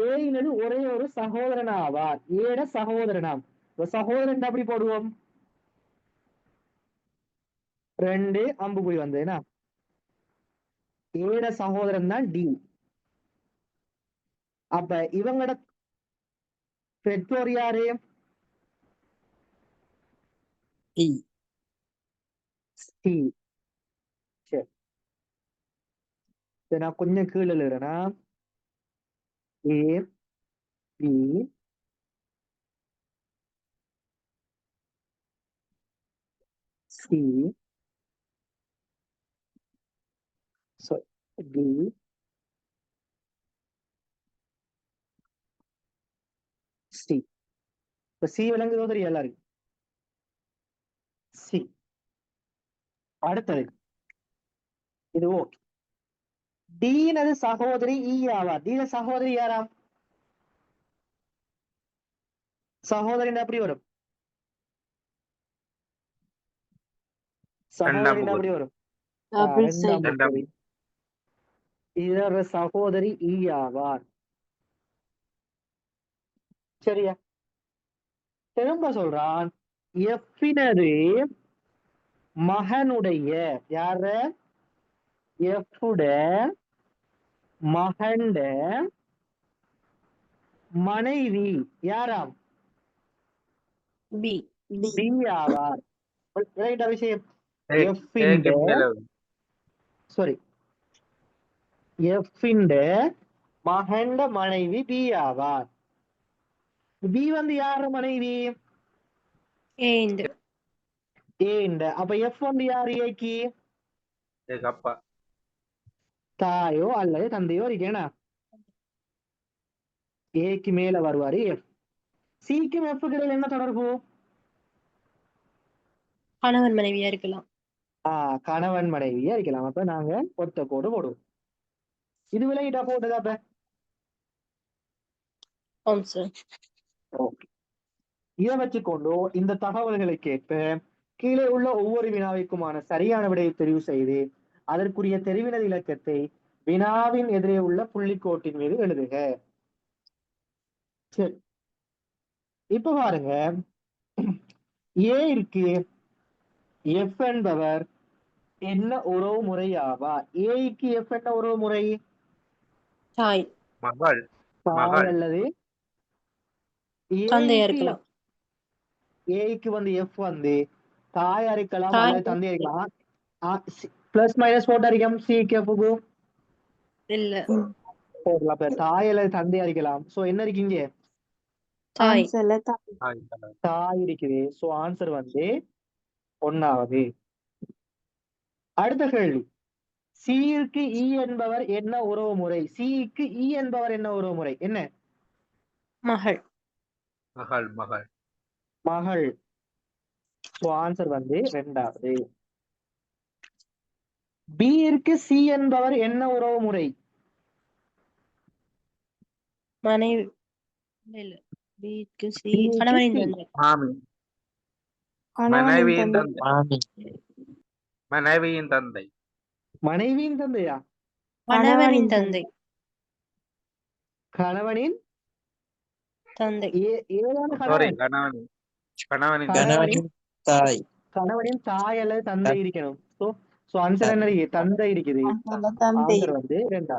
ஏனது ஒரே ஒரு சகோதரன் ஆவார். ஏட சகோதரனாம். சகோதரன் அப்படி போடுவோம். 2 அம்புக்குறி வந்ததுன்னா ஏட சகோதரன் தான் டி. அப்ப இவங்களோட பெற்றோர் யாரு? டி. சி. சரி, நான் கொஞ்சம் கீழே எழுதுறேன்னா ஏ பி சி டி சி. இப்ப சி விளங்குதோ தெரியும் எல்லாருக்கும்? சி. அடுத்தது இது ஓகே. டீனது சகோதரி ஈ ஆவார். டீன சகோதரி யாராம்? சகோதரி எப்படி வரும்? சகோதரி எப்படி வரும்? இரண்டாம் இதர சகோதரி ஈ ஆவார். சரியா? திரும்ப சொல்றான், எஃபினது மகனுடைய யார? எஃபுட மகண்ட மனைவி யாராம்? பி. டி ஆவார். ரைட்டா விஷயம்? சாரி, எஃபிண்ட மகண்ட மனைவி பி ஆவார். பி வந்து யார மனைவி? ஏண்டு. ஏண்ட. அப்ப எஃப் வந்து யாரு? ஏக்கு அப்பா, தாயோ அல்லது தந்தையோ இருக்கேனா? ஏக்கு மேல வருவாரு எஃப். சிக்கும் எஃப்க்கு இடையில என்ன தொடர்பு? கணவன் மனைவியா இருக்கலாம். கணவன் மனைவியா இருக்கலாம். அப்ப நாங்க ஒத்த கோடு போடுவோம். இது விலகிட்டா போட்டதா? அப்ப ஆம் சார். ஓகே, இதை வச்சுக்கொண்டு இந்த தகவல்களை கேட்ப கீழே உள்ள ஒவ்வொரு வினாவிற்குமான சரியான விடையை தெரிவு செய்து அதற்குரிய தெரிவினது இலக்கத்தை வினாவின் எதிரே உள்ள புள்ளிக்கோட்டின் மீது எழுதுக. சரி, இப்ப பாருங்க, ஏ இருக்கு. எஃப் என்பவர் என்ன உறவு முறை ஆவார்? ஏக்கு எஃப் என்ன உறவு முறை? தாய். மகள். தாய் அல்லது தந்தையா இருக்கலாம். ஏக்கு வந்து எஃப் வந்து தாயா இருக்கலாம் தாய். அல்லது தந்தையா இருக்கலாம். பிளஸ் மைனஸ் போட்டு அடிக்கும். சிக்கு எஃப்க்கு இல்ல, போடலாம். அப்ப தாய் அல்லது தந்தையா இருக்கலாம். சோ என்ன இருக்கீங்க? தாய். தாய் இருக்குது. சோ ஆன்சர் வந்து 1வது. அடுத்த கேள்வி, சிக்கு இ என்பவர் என்ன உறவு முறை? சிக்கு இ என்பவர் என்ன உறவு முறை? என்ன? மகள். மகள். மகள். மகள். சோ ஆன்சர் வந்து 2வது. பி இருக்கு. சி என்பவர் என்ன உறவு முறை? மனைவி. இல்ல, பிக்கு சி கணவனின் தந்தை. மாமி. மனைவியின் கணவனின் தந்தை. தந்தை. மாமி மனைவியின் தந்தை. மனைவியின் தந்தையா? கணவனின் தந்தை. கணவனின் தந்தை. ஏதான சாரி, கணவன்? கணவனின் கணவனின் தந்தை. கணவனின் தாய் கணவனின் தாய் அல்லது தந்தை இருக்கணும். சோ ஆன்சர் என்ன இருக்கு? தந்தை இருக்குது. தந்தை. ஆன்சர் வந்து 2.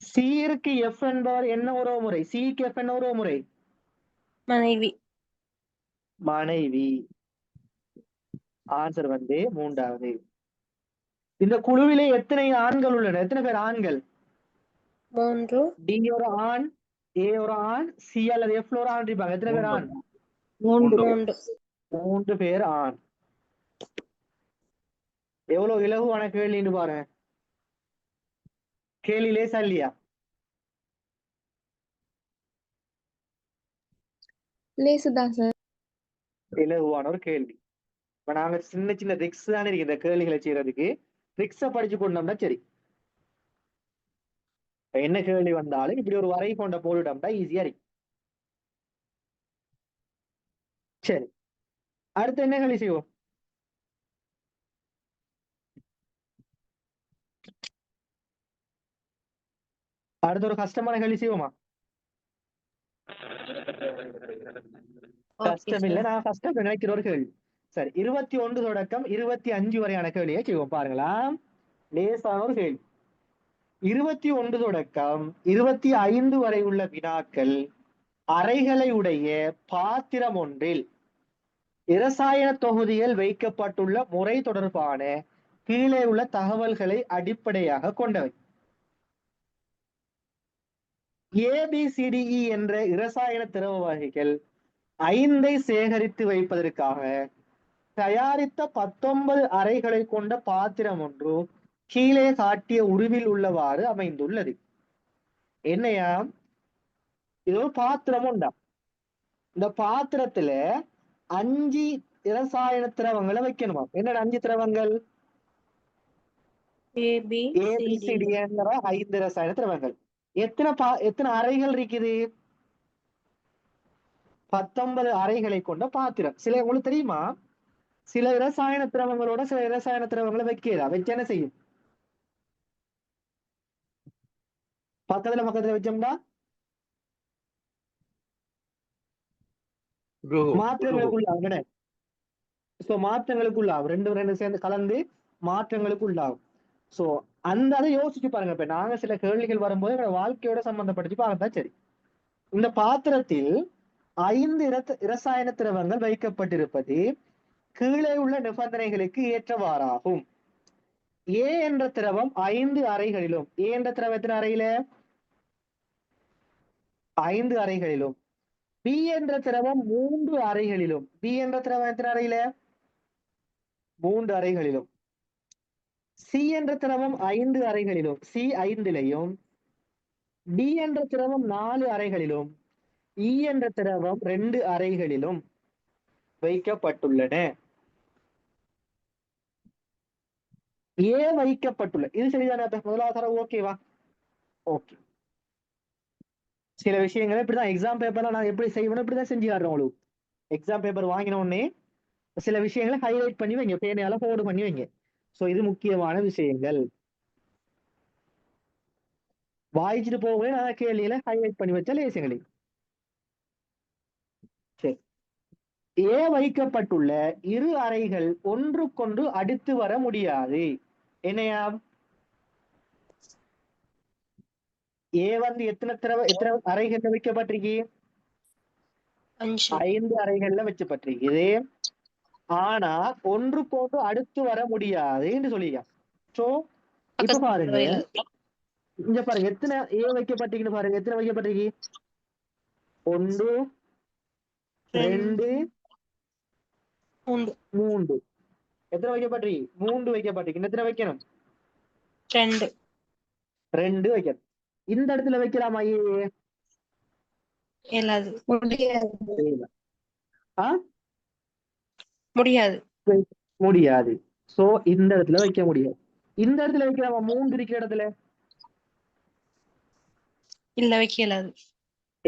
சீருக்கு எஃப் என்பவர் என்ன உறவு முறை? சிக்கு எஃப் என்ன உறவு முறை? மனைவி. மனைவி. ஆன்சர் வந்து 3வது. இந்த குழுவிலே எத்தனை ஆண்கள் உள்ளனர்? எத்தனை பேர் ஆண்கள்? 3. டி ஒரு ஆண், ஏ ஒரு ஆண், சி அல்லது எஃப் ஒரு ஆண் இருப்பாங்க. எத்தனை பேர் ஆண்? 3. 3 பேர் ஆண். எவ்வளவு இலகுவான கேள்வின்னு பாருங்க. கேள்வி லேசா இல்லையா? லேசுதான் சார். இலகுவான ஒரு கேள்வி. இப்ப நாங்க சின்ன சின்ன ட்ரிக்ஸ் தானே இருக்கு இந்த கேள்விகளை செய்யறதுக்கு. ட்ரிக்ஸ படிச்சு கொண்டோம்னா சரி. என்ன கேள்வி வந்தாலும் இப்படி ஒரு வரை கொண்ட போட்டுட்டோம்னா ஈஸியா இருக்கு. சரி, அடுத்து என்ன கேள்வி செய்வோம்? அடுத்த ஒரு கஷ்டமான கேள்வி செய்வோமா? கஷ்டம் இல்ல, நான் கஷ்டம் நினைக்கிற ஒரு கேள்வி. சரி, 21 தொடக்கம் 25 வரையான கேள்வியை செய்வோம். பாருங்களா, லேசான ஒரு கேள்வி. 21 தொடக்கம் 25 வரை உள்ள வினாக்கள் அறைகளை உடைய பாத்திரம் ஒன்றில் இரசாயன தொகுதிகள் வைக்கப்பட்டுள்ள முறை தொடர்பான கீழே உள்ள தகவல்களை அடிப்படையாக கொண்டவை. ABCDE என்ற இரசாயன திரவ வகைகள் 5 சேகரித்து வைப்பதற்காக தயாரித்த 19 அறைகளை கொண்ட பாத்திரம் ஒன்று கீழே காட்டிய உருவில் உள்ளவாறு அமைந்துள்ளது. என்னையா? இது ஒரு பாத்திரம் உண்டா. இந்த பாத்திரத்துல 5 இரசாயன திரவங்களை வைக்கணுமா? என்னடா 5 திரவங்கள்? ABCD என்ற 5 இரசாயன திரவங்கள். எத்தனை அறைகள் இருக்குது? 19 அறைகளை கொண்ட பாத்திரம். சில உங்களுக்கு தெரியுமா, சில இரசாயன திரவங்களோட சில இரசாயன திரவங்களை வைக்கிறா. வச்சு என்ன செய்யும்? பக்கத்துல வச்சோம்னா மாற்றங்களுக்குள்ளாகும். சோ மாற்றங்களுக்குள்ளாகும். ரெண்டு சேர்ந்து கலந்து மாற்றங்களுக்குள்ளாகும். சோ அந்த அதை யோசிச்சு பாருங்க. இப்ப நாங்க சில கேள்விகள் வரும்போது எங்க வாழ்க்கையோட சம்பந்தப்படுத்தி பார்த்தா சரி. இந்த பாத்திரத்தில் 5 இரசாயன திரவங்கள் வைக்கப்பட்டிருப்பது கீழே உள்ள நிபந்தனைகளுக்கு ஏற்றவாறாகும். ஏ என்ற திரவம் 5 அறைகளிலும், ஏ என்ற திரவம் எத்தனை அறையில? 5 அறைகளிலும். பி என்ற திரவம் 3 அறைகளிலும். பி என்ற திரவம் எத்தனை அறையில? 3 அறைகளிலும். சி என்ற திரவம் 5 அறைகளிலும், சி 5லையும். டி என்ற திரவம் 4 அறைகளிலும், இ என்ற திரவம் 2 அறைகளிலும் வைக்கப்பட்டுள்ளன. ஏ வைக்கப்பட்டுள்ள இது சரிதானே? முதலாவது தர ஓகேவா? ஓகே. சில விஷயங்களை இப்படிதான் எக்ஸாம் பேப்பர்ல நான் எப்படி செய்வேன்னு இப்படிதான் செஞ்சு காட்டுறேன் உங்களுக்கு. எக்ஸாம் பேப்பர் வாங்கின உடனே சில விஷயங்களை ஹைலைட் பண்ணி வைங்க, பேனையால போர்டு பண்ணி வைங்க. சோ இது முக்கியமான விஷயங்கள். வாய்ச்சிட்டு போகவே நான் கேள்வியில ஹைலைட் பண்ணி வச்சா லேசுங்களே. சரி, ஏ வைக்கப்பட்டுள்ள 2 அறைகள் ஒன்றுக்கொன்று அடுத்து வர முடியாது. என்னையா? ஏ வந்து எத்தனை அறைகள்ல வைக்கப்பட்டிருக்கு? 5 அறைகள்ல வச்சப்பட்டிருக்குது. ஆனா ஒன்றுக்கொன்று அடுத்து வர முடியாது என்று சொல்லியா. சோ இப்ப பாருங்க, இங்க பாருங்க எத்தனை ஏ வைக்கப்பட்டிருக்குன்னு பாருங்க. எத்தனை வைக்கப்பட்டிருக்கு? 1 2 3. எத்தனை வைக்கப்பட்டிருக்கு? 3 வைக்கப்பட்டிருக்கு. எத்தனை வைக்கணும்? 2 வைக்கணும். இந்த இடத்துல வைக்கலாமா? முடியாது. சோ இந்த இடத்துல வைக்க முடியாது. இந்த இடத்துல வைக்கலாமா? 3 இருக்கிற இடத்துல இல்ல வைக்கலாது.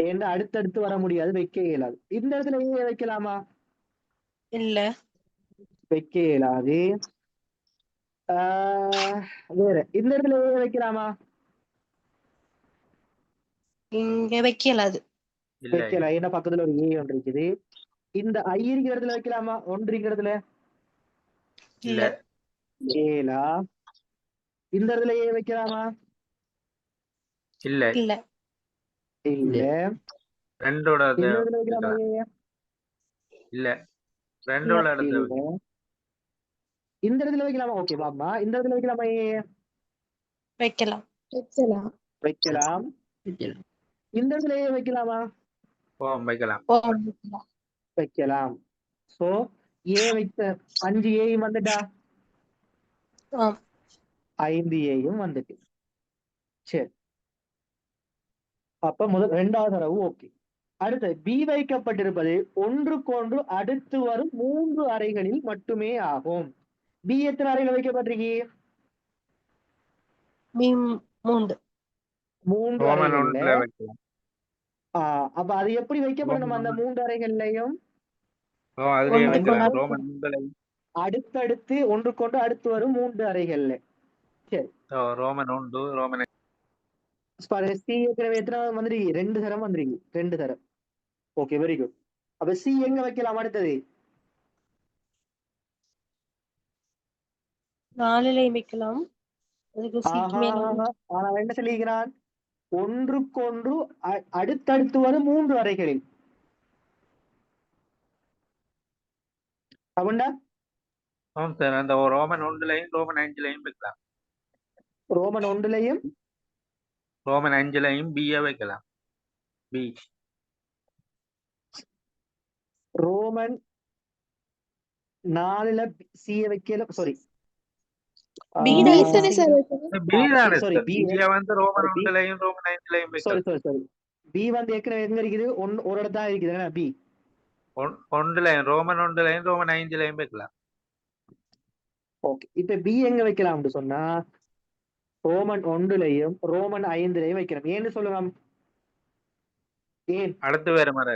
ஏன்னா அடுத்தடுத்து வர முடியாது, வைக்க இயலாது. இந்த இடத்துல ஏ வைக்கலாமா? இல்ல. வைக்க இயலாது. வேற இந்த இடத்துல ஏ வைக்கலாமா? இங்க வைக்கலாது. இல்ல வைக்கலாம். ஏன்னா பக்கத்துல ஒரு ஏ ஒன்று இருக்குது. இந்த ஐ இருக்கிற இடத்துல வைக்கலாமா? ஒன்று இருக்கிற இடத்துல இல்ல ஏலா. இந்த இடத்துல ஏ வைக்கலாமா? இல்ல இல்ல. இல்ல. ரெண்டோட இந்த இடத்துல வைக்கலாமா ஏ? இல்ல ரெண்டோட இடத்துல இல்ல. இந்த இடத்துல வைக்கலாமா? ஓகே பாப்பா, இந்த இடத்துல வைக்கலாமா ஏ? வைக்கலாம். வைக்கலாம். வைக்கலாம். இந்த இடத்துல ஏ வைக்கலாமா? வைக்கலாம். வைக்கலாம். வைக்கலாம். சோ ஏ வைத்த 5 ஏயும் வந்துட்டா, ஆம். 5 ஏயும் வந்துட்டு. சரி, அப்ப முதல் 2வது தரவு ஓகே. அடுத்து பி வைக்கப்பட்டிருப்பது ஒன்றுக்கொன்று அடுத்து வரும் 3 அறைகளில் மட்டுமே ஆகும். பி எத்தனை அறைகள் வைக்கப்பட்டிருக்கு? 3. 3 ரோமன் அறைகள்ல. ஒன்றுல வைக்கலாம். அப்ப அது எப்படி வைக்கப்படணும்? அந்த 3 அறைகள்லையும் அதுலயே ஒன்றுக்கு வைக்கலாம். ஒன்று. ரோமன் ஒன்றுல அடுத்தடுத்து ஒன்றுக்கொன்று அடுத்து வரும் 3 அறைகள்ல. சரி, ரோமன் 1 ரோமன் பாருங்க, சி ஏற்கனவே எத்தனை வந்துருக்கு? 2 தரம் வந்துருக்கு. 2 தரம். Okay, very good. அப்ப சி எங்க வைக்கலாம் அடுத்தது? 4 வைக்கலாம். அதுக்கு சிக்கு மேல ஆனா என்ன சொல்லிக்கிறான்? ஒன்றுக்கொன்று அடுத்தடுத்து வரும் 3 அறைகளில். அப்படின்னா சார் அந்த ரோமன் 1லயும் ரோமன் 5லயும் வைக்கலாம். ரோமன் 1லயும் ரோமன் 5லயும் பிஏ வைக்கலாம். பி ரோமன் 4ல சிஏ வைக்கல. சாரி, பி B தானே தானே சார்? சார் வைக்கணும். பி தானே சாரி, சார். பி. பிஏ வந்து ரோமன் பி. 1லயும் ரோமன் 5லயும் சாரி வைக்கலாம். சாரி சாரி பி வந்து ஏற்கனவே எங்க இருக்குது? ஒரு இடத்தா இருக்குது. பி ஒன்றுலயும் ரோமன் 1லயும் ரோமன் 5லயும் வைக்கலாம். ஓகே. இப்ப பி எங்க வைக்கலாம்னு சொன்னா ரோமன் 1லயும் ரோமன் 5லயும் வைக்கணும். ஏன்னு சொல்லலாம்? ஏன்? அடுத்து வேற மாதிரி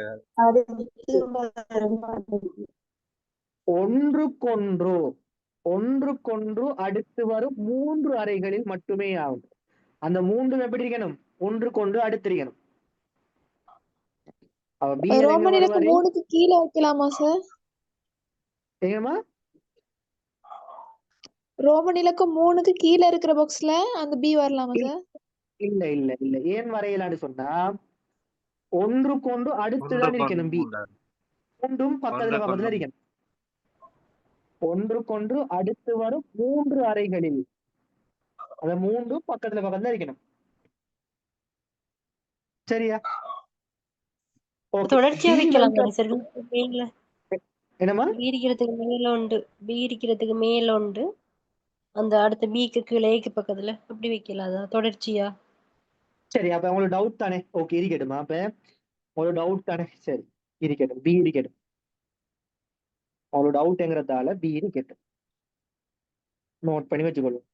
ஒன்றுக்கொன்று அடுத்து வரும் 3 அறைகளில் மட்டுமே ஆகும். அந்த 3 எப்படி இருக்கணும்? ஒன்றுக்கொன்று அடுத்திருக்கணும். ரோமன் இலக்கு 3க்கு கீழே வைக்கலாமா சார்? ஏமா? ரோமன் இலக்கு 3க்கு கீழே இருக்கிற பாக்ஸ்ல அந்த பி வரலாமா சார்? இல்ல இல்ல இல்ல. ஏன் வரையலான்னு சொன்னா ஒன்றுக்கொன்று அடுத்துதான் இருக்கணும். பி மூன்றும் பக்கத்துல இருக்கணும். ஒன்றுக்கொன்று அடுத்து வரும் 3 அறைகளில் அந்த 3ம் பக்கத்துல இருக்கணும். சரியா? தொடர்ச்சியா வைக்கலாம் சார். மேல என்னமா? பி இருக்கிறதுக்கு மேல உண்டு, பி இருக்கிறதுக்கு மேல உண்டு, அந்த அடுத்த பிக்கு கீழே ஏக்கு பக்கத்துல அப்படி வைக்கலாதா தொடர்ச்சியா? சரி, அப்ப உங்களுக்கு டவுட் தானே? ஓகே, இருக்கட்டுமா? அப்ப உங்களுக்கு டவுட் தானே? சரி, இருக்கட்டும். பி இருக்கட்டும். உங்களுக்கு டவுட்ங்கிறதால பி இருக்கட்டும். நோட் பண்ணி வச்சுக்கொள்ளும்.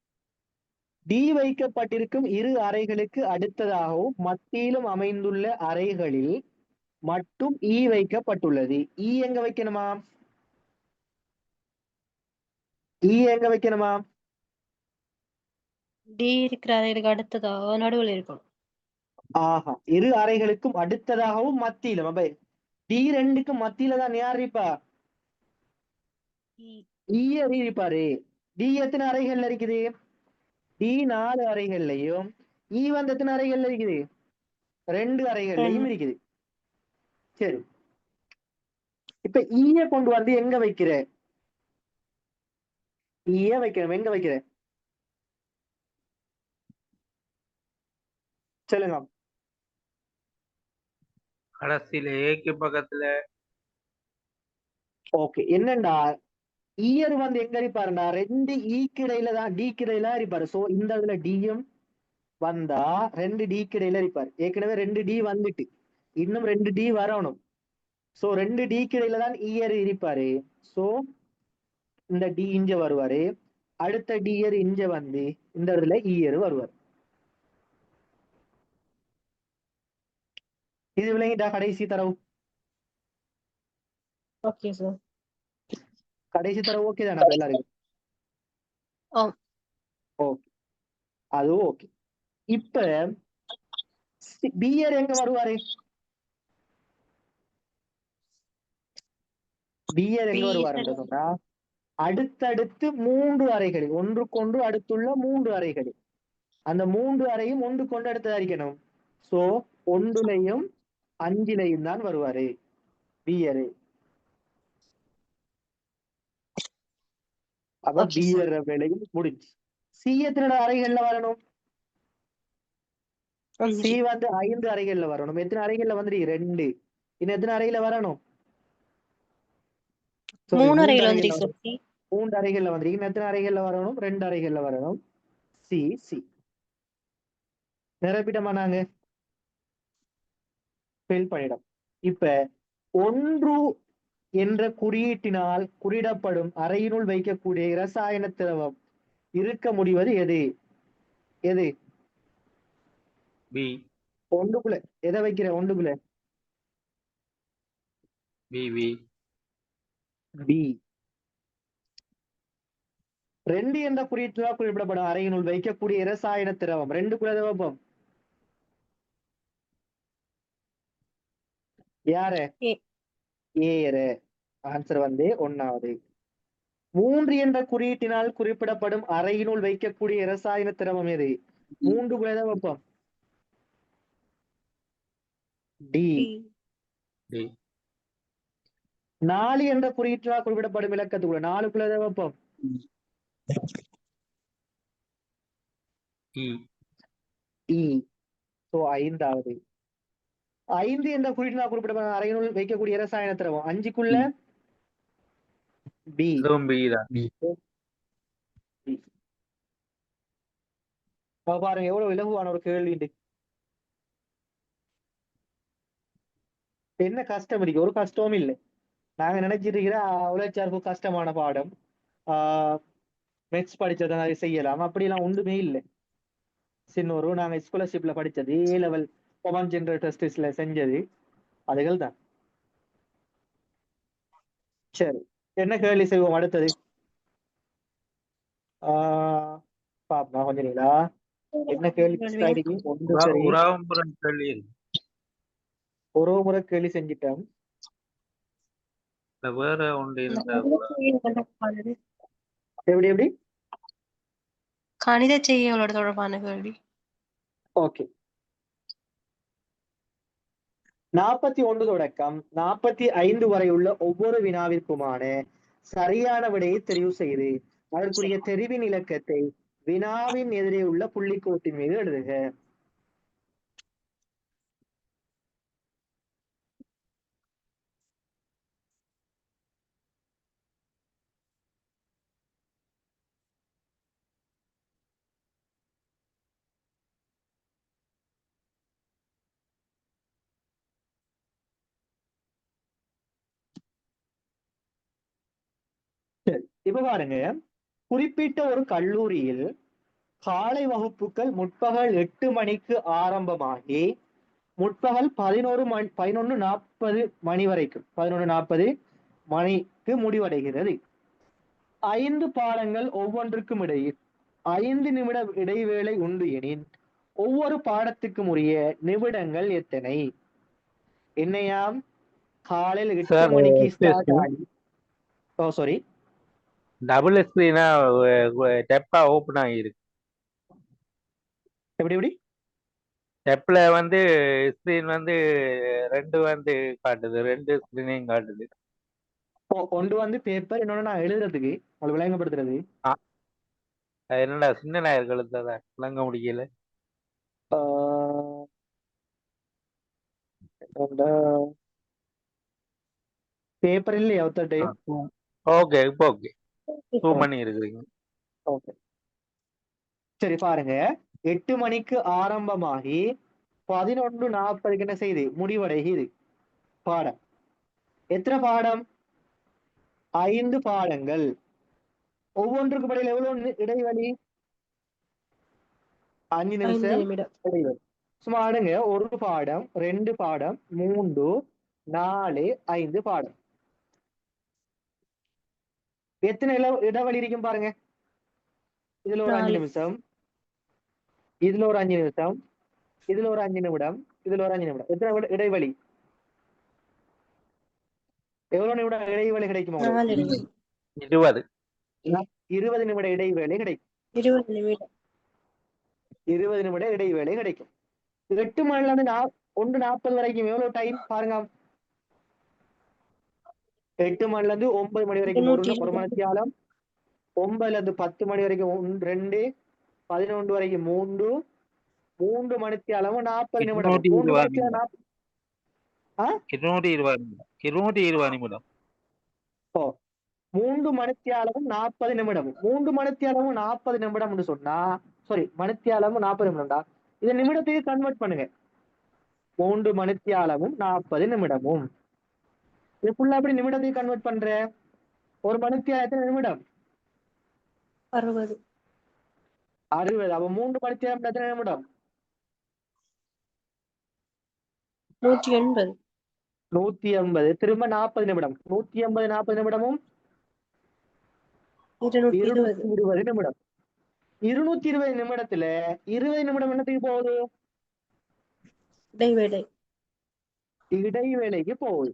டி வைக்கப்பட்டிருக்கும் 2 அறைகளுக்கு அடுத்ததாகவும் மத்தியிலும் அமைந்துள்ள அறைகளில் மட்டும் இ வைக்கப்பட்டுள்ளது. இ எங்க வைக்கணுமா? இ எங்க வைக்கணுமா? டி இருக்கிற அறைகளுக்கு அடுத்ததா நடுவில் இருக்கும். 2 அறைகளுக்கும் அடுத்ததாகவும் மத்தியிலும். அப்ப டி 2க்கு மத்தியில தான் யார் இருப்பா? இ இருப்பாரு. டி எத்தனை அறைகள்ல இருக்குது? டி 4 அறைகள்லயும் இ வந்து எத்தனை அறைகள்ல இருக்குது? 2 அறைகள்லயும் இருக்குது. சரி, இப்ப ஈய கொண்டு வந்து எங்க வைக்கிற? ஈய வைக்கணும். எங்க வைக்கிற சொல்லுங்க. கடைசியில ஏக்கு பக்கத்துல. ஓகே, என்னண்டா ஈயர் வந்து எங்க இருப்பாருண்டா? 2 ஈக்கு இடையில தான், டிக்கு இடையில இருப்பாரு. சோ இந்த இதுல டியும் வந்தா 2 டிக்கு இடையில இருப்பாரு. ஏற்கனவே 2 டி வந்துட்டு இன்னும் 2 டி வரணும். சோ 2 டிக்கு இடையில தான் ஈயர் இருப்பாரு. சோ இந்த டி இங்க வருவாரு. அடுத்த டியர் இங்க வந்து இந்த இடத்துல ஈயர் வருவார். இது விளங்கிட்டா கடைசி தரவு? Okay sir. கடைசி தரவு ஓகே தானே அப்ப எல்லாருக்கும்? ஆ. ஓகே, அது ஓகே. இப்ப பியர் எங்க வருவாரு? பியர் எங்க வருவாருன்னு சொன்னா அடுத்தடுத்து 3 அறைகளில், ஒன்றுக்கொன்று அடுத்துள்ள 3 அறைகளில், அந்த 3 அறையும் ஒன்று கொண்டு அடுத்து அறிக்கணும். சோ 1லையும் 5லையும் தான் வருவாரு பியரு. அப்ப ஓகே சார். பியர் வேலையும் முடிஞ்சு. சி எத்தனை அறைகள்ல வரணும்? சி 5. வந்து 5 அறைகள்ல வரணும். எத்தனை அறைகள்ல வந்துருக்கு? 2. இன்னும் எத்தனை அறையில வரணும்? 3 அறைகள் அறைகள்ல வந்துருக்கு வரணும். சார். சி. 3 அறைகள்ல வந்துருக்கு. இன்னும் எத்தனை அறைகள்ல வரணும்? 2 அறைகள்ல வரணும். சி சி நிரப்பிட்டோமா நாங்க? ஃபில் பண்ணிடும். இப்ப 1 என்ற குறியீட்டினால் குறியிடப்படும் அறையினுள் வைக்கக்கூடிய இரசாயன திரவம் இருக்க முடிவது எது? எது? பி. ஒன்றுக்குள்ள எதை வைக்கிற? ஒன்றுக்குள்ள பி பி பி. 2 என்ற குறியீட்டினால் குறிப்பிடப்படும் அறையினுள் வைக்கக்கூடிய இரசாயன திரவம் 2க்குள்ள எதை வைப்போம்? யாரு? ஏ. ஏறு. ஆன்சர் வந்து 1வது. 3 என்ற குறியீட்டினால் குறிப்பிடப்படும் அறையினுள் வைக்கக்கூடிய இரசாயன திரவம் எது? 3க்குள்ள எதை வைப்போம்? டி. டி. டி 4 என்ற குறியீட்டினால் குறிப்பிடப்படும் இலக்கத்துக்குள்ள 4க்குள்ள எதை வைப்போம்? இ. இ. சோ 5வது. 5 என்ற குறியீட்டினால் குறிப்பிடப்படும் அறையினுள் வைக்கக்கூடிய இரசாயன திரவம் 5க்குள்ள பி. இதுவும் பி தான். பாருங்க எவ்வளவு இலகுவான ஒரு கேள்வி. என்ன கஷ்டம் இருக்கு? ஒரு கஷ்டமும் இல்லை. நாங்க நினைச்சிட்டு இருக்கிற உழைச்சார்பு கஷ்டமான பாடம், மெட்ஸ் படிச்சதை அதை செய்யலாம், அப்படிலாம் ஒன்றுமே இல்லை. சின்னொரு நாங்க ஸ்காலர்ஷிப்ல படிச்சது, ஏ லெவல் கொமன் ஜெனரல் டெஸ்ட்ல செஞ்சது அதுகள் தான். சரி, என்ன கேள்வி செய்வோம் அடுத்தது? பாப்பா கொஞ்சம் நீங்களா என்ன கேள்வி ஒன்று சரி உறவுமுறை கேள்வி இருக்கு. ஒரு முறை கேள்வி செஞ்சிட்டோம். இல்ல வேற ஒன்று இந்த எப்படி எப்படி கணித செய்திகளோட தொடர்பான கேள்வி. ஓகே. 41 தொடக்கம் 45 வரை உள்ள ஒவ்வொரு வினாவிற்குமான சரியான விடையை தெரிவு செய்து அதற்குரிய தெரிவின் இலக்கத்தை வினாவின் எதிரே உள்ள புள்ளிக்கோட்டின் மீது எழுதுக. இப்ப பாருங்க, குறிப்பிட்ட ஒரு கல்லூரியில் காலை வகுப்புகள் முற்பகல் 8 மணிக்கு ஆரம்பமாகி முற்பகல் 11:40 மணி வரைக்கும் 11:40 மணிக்கு முடிவடைகிறது. 5 பாடங்கள் ஒவ்வொன்றுக்கும் இடையில் 5 நிமிட இடைவேளை உண்டு எனின் ஒவ்வொரு பாடத்துக்கும் உரிய நிமிடங்கள் எத்தனை? என்னையாம் காலையில் 8 மணிக்கு ஸ்டார்ட் ஆகி சாரி டபுள் ஸ்கிரீனா டெப்பா ஓப்பன் ஆகிருக்கு. எப்படி எப்படி டெப்ல வந்து ஸ்கிரீன் வந்து 2 வந்து காட்டுது, 2 ஸ்கிரீனையும் காட்டுது. ஒன்று வந்து பேப்பர், இன்னொன்னு நான் எழுதுறதுக்கு உங்களுக்கு விளங்கப்படுத்துறது. என்னடா சின்ன நாயர் கழுத்ததா விளங்க முடியல. பேப்பர் இல்லையா ஒத்தட்டை? ஓகே இப்போ ஓகே ஜூம் பண்ணி இருக்கிறீங்க. ஓகே சரி பாருங்க, 8 மணிக்கு ஆரம்பமாகி 11:40 என்ன செய்து முடிவடைகிறது பாடம். எத்தனை பாடம்? 5 பாடங்கள். ஒவ்வொன்றுக்கு பதில் எவ்வளவு இடைவெளி? 5 நிமிஷம் நிமிடம். இடைவெளி. சும்மா அடுங்க, ஒரு பாடம், 2 பாடம், 3, 4, 5 பாடம். எத்தனை இடைவெளி இருக்கும் பாருங்க. இதுல ஒரு 5 4 நிமிஷம், இதுல ஒரு 5 நிமிஷம், இதுல ஒரு 5 நிமிடம், இதுல ஒரு 5 நிமிடம். எத்தனை இடைவெளி? எவ்வளவு நிமிடம் இடைவெளி கிடைக்கும் உங்களுக்கு? 4 இடைவெளி 20. 20 நிமிட இடைவேளை கிடைக்கும். 20 நிமிடம் 20 நிமிட இடைவேளை கிடைக்கும். 8 மணில இருந்து 1:40 வரைக்கும் எவ்வளவு டைம் பாருங்க. 8 மணில இருந்து 9 மணி வரைக்கும் ஒரு 220 மணித்தியாலம், 9ல இருந்து 10 மணி வரைக்கும் 2, 11 வரைக்கும் 3 மணித்தியாலமும் 40 நிமிடம். 3 மணித்தியாலம் 220 நிமிடம். 3 மணித்தியாலமும் 40 நிமிடம். 3 மணித்தியாலமும் 40 நிமிடம்னு சொன்னா, சாரி, மணித்தியாலமும் 40 நிமிடம்டா. இதை நிமிடத்துக்கு கன்வெர்ட் பண்ணுங்க. 3 மணித்தியாலமும் 40 நிமிடமும். இது ஃபுல்லா அப்படி நிமிடத்துக்கு கன்வெர்ட் பண்ற. ஒரு மணித்தியாலம் எத்தனை நிமிடம்? 60 60. அப்ப 3 மணித்தியாலம் எத்தனை நிமிடம்? 180 180. திரும்ப 40 நிமிடம். 180 40 நிமிடமும் 220 220 நிமிடம். 220 நிமிடத்துல 20 நிமிடம் என்னத்துக்கு போகுது? இடைவேளை இடைவேளைக்கு போகுது.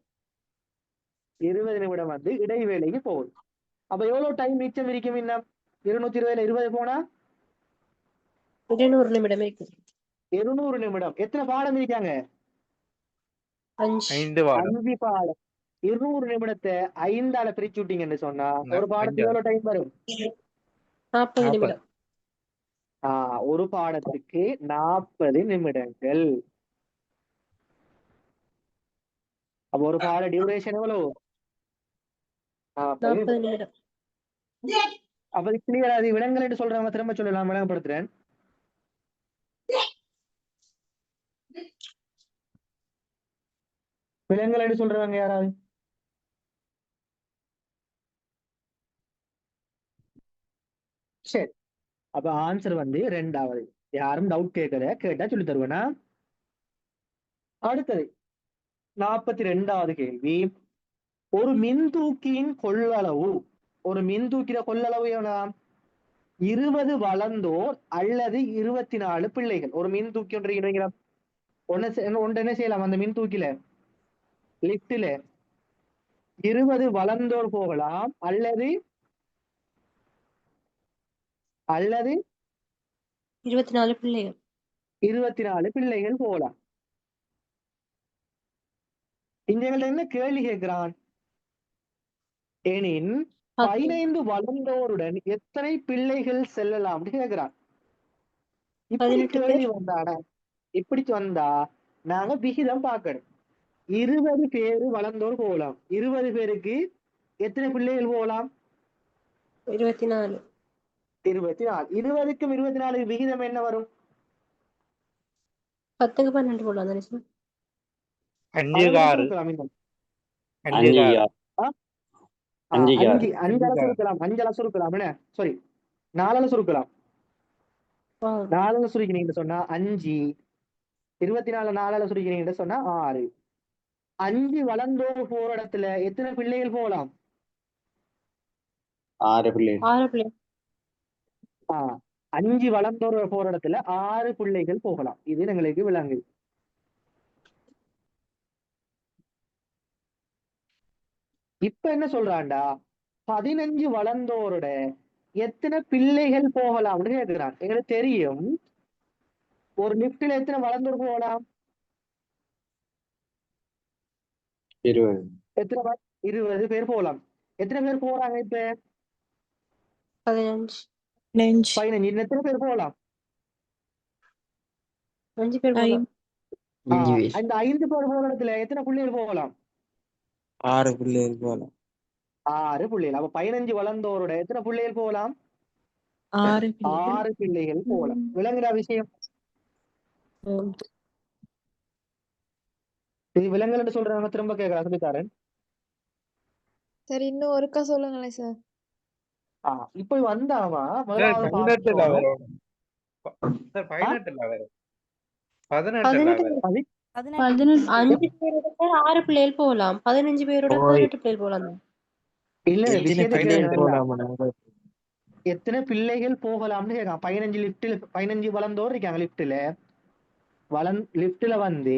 20 நிமிடம் வந்து இடைவேளைக்கு போகுது. அப்ப எவ்வளவு டைம் மிச்சம் இருக்கும்? இன்னும் 220 20 போனா 200 நிமிடம் இருக்கு. 200 நிமிடம். எத்தனை பாடம் இருக்காங்க? 5 5 பாடம். 5 பாடம். 200 நிமிடத்தை 5ஆல பிரிச்சு விட்டீங்கன்னு சொன்னா ஒரு பாடத்துக்கு எவ்வளவு டைம் வரும்? 40 நிமிடம். ஒரு பாடத்துக்கு 40 நிமிடங்கள். அப்ப ஒரு பாட டியூரேஷன் எவ்வளவு? 40 நிமிடம். அப்ப கிளியர். அது விலங்கல் என்று சொல்றவங்க திரும்ப சொல்லலாம், விளங்கப்படுத்துறேன். விலங்கல் என்று சொல்றவங்க யாராவது? சரி, அப்ப ஆன்சர் வந்து 2வது. யாரும் டவுட் கேட்டா சொல்லி தருவேனா? அடுத்தது 42வது கேள்வி. ஒரு மின்தூக்கியின் கொள்ளளவு, ஒரு மின்தூக்கிற கொள்ளளவு எவ்வளவு? 20 வளர்ந்தோர் அல்லது 24 பிள்ளைகள். ஒரு மின்தூக்கி ஒன்று என்ன செய்யலாம்? அந்த மின்தூக்கில லிப்டில 20 வளர்ந்தோர் போகலாம், அல்லது 24 பிள்ளைகள். 24 பிள்ளைகள் போகலாம். இவங்கள்ட்ட என்ன கேள்வி கேட்கிறான் எனின் 15 வளர்ந்தோருடன் எத்தனை பிள்ளைகள் செல்லலாம் கேட்கிறான். இப்படி 18 கேள்வி வந்தாடா, இப்படி வந்தா நாங்க விகிதம் பார்க்கணும். 20 பேரு வளர்ந்தோர் போகலாம். 20 பேருக்கு எத்தனை பிள்ளைகள் போகலாம்? 24. 24. 20க்கும் 24 விகிதம் என்ன வரும்? 10க்கு 12 போடலாம் தானே சார்? 5 சுருக்கலாம். இன்னும் 5 5 சுருக்கலாம். 5 சுருக்கலாம். என்ன சாரி, 4 சுருக்கலாம். 4 சுருக்கினீங்கன்னு சொன்னா 5. 24 4 சுருக்கினீங்கன்னு சொன்னா 6. 5 வளர்ந்தோர் போற இடத்துல எத்தனை பிள்ளைகள் போகலாம்? 6 பிள்ளைகள். 6 பிள்ளைகள். 5 வளர்ந்தோர் போற இடத்துல 6 பிள்ளைகள் போகலாம். இது எங்களுக்கு விளங்குது. இப்ப என்ன சொல்றான்டா, 15 வளர்ந்தோரோட எத்தனை பிள்ளைகள் போகலாம் அப்படின்னு கேட்கிறான். எங்களுக்கு தெரியும் ஒரு லிப்ட்ல எத்தனை வளர்ந்தோர் போகலாம்? 20. எத்தனை 20 பேர் போகலாம். எத்தனை பேர் போறாங்க இப்ப? 15. 15. எத்தனை பேர் போகலாம்? 5 பேர் போகலாம். அந்த 5 பேர் போற இடத்துல எத்தனை பிள்ளைகள் போகலாம்? 6 பிள்ளைகள் போகலாம். 6 பிள்ளைகள். அப்ப 15 வளர்ந்தோரோட எத்தனை பிள்ளைகள் போகலாம்? 6 பிள்ளைகள் போகலாம். விளங்குற விஷயம் இது விலங்குகள் என்று சொல்றாங்க. திரும்ப கேட்கலாம், சொல்லித்தாரன். சரி, இன்னும் ஒருக்கா சொல்லுங்களேன் சார். இப்ப வந்தாவா 18 வரும். பதினெட்டு பதினெட்டு இல்ல அது 5 பேர் எடுத்தா 6 பிள்ளைகள் போகலாம். 15 பேரோட ஓய் 18 பிள்ளைகள் போகலாம் தான். இல்ல எத்தனை விஷயத்தை கேளுங்க பிள்ளைகள் நல்லா. போகலாம் நாங்க? எத்தனை பிள்ளைகள் போகலாம்னு கேட்கான். 15 லிப்ட்ல 15 வளர்ந்தோர் இருக்காங்க லிப்ட்ல. லிப்ட்ல வந்து